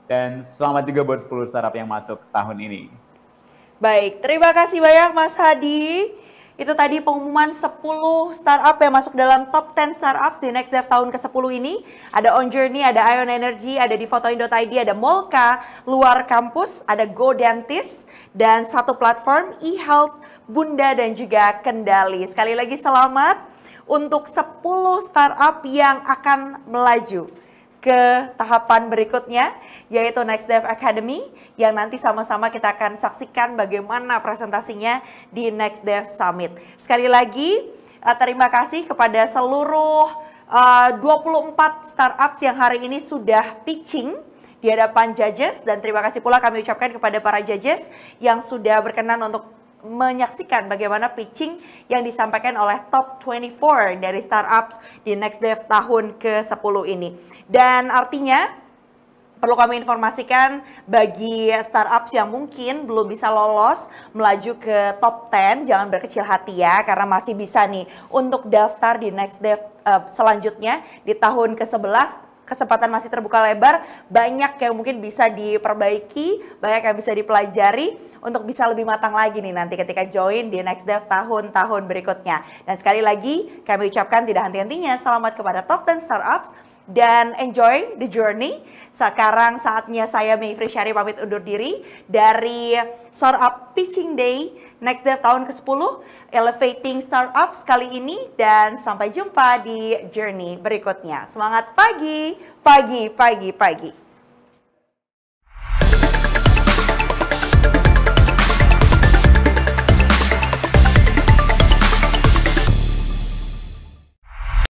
Dan selamat juga buat 10 startup yang masuk tahun ini. Baik, terima kasih banyak Mas Hadi. Itu tadi pengumuman 10 startup yang masuk dalam top 10 startups di NextDev tahun ke-10 ini. Ada On Journey, ada Ion Energy, ada Difotoin.id, ada Molka, luar kampus, ada Go Dentist, dan 1 platform eHealth, Bunda, dan juga Kendali. Sekali lagi selamat untuk 10 startup yang akan melaju ke tahapan berikutnya, yaitu NextDev Academy, yang nanti sama-sama kita akan saksikan bagaimana presentasinya di NextDev Summit. Sekali lagi, terima kasih kepada seluruh 24 startups yang hari ini sudah pitching di hadapan judges, dan terima kasih pula kami ucapkan kepada para judges yang sudah berkenan untuk menyaksikan bagaimana pitching yang disampaikan oleh top 24 dari startups di NextDev tahun ke-10 ini. Dan artinya perlu kami informasikan bagi startups yang mungkin belum bisa lolos melaju ke top 10, jangan berkecil hati ya, karena masih bisa nih untuk daftar di NextDev selanjutnya di tahun ke-11. Kesempatan masih terbuka lebar, banyak yang mungkin bisa diperbaiki, banyak yang bisa dipelajari untuk bisa lebih matang lagi nih nanti ketika join di NextDev tahun-tahun berikutnya. Dan sekali lagi kami ucapkan tidak henti-hentinya selamat kepada top 10 startups dan enjoy the journey. Sekarang saatnya saya Mayfri Syari pamit undur diri dari Startup Pitching Day NextDev tahun ke-10, Elevating Startups kali ini, dan sampai jumpa di journey berikutnya. Semangat pagi, pagi, pagi, pagi.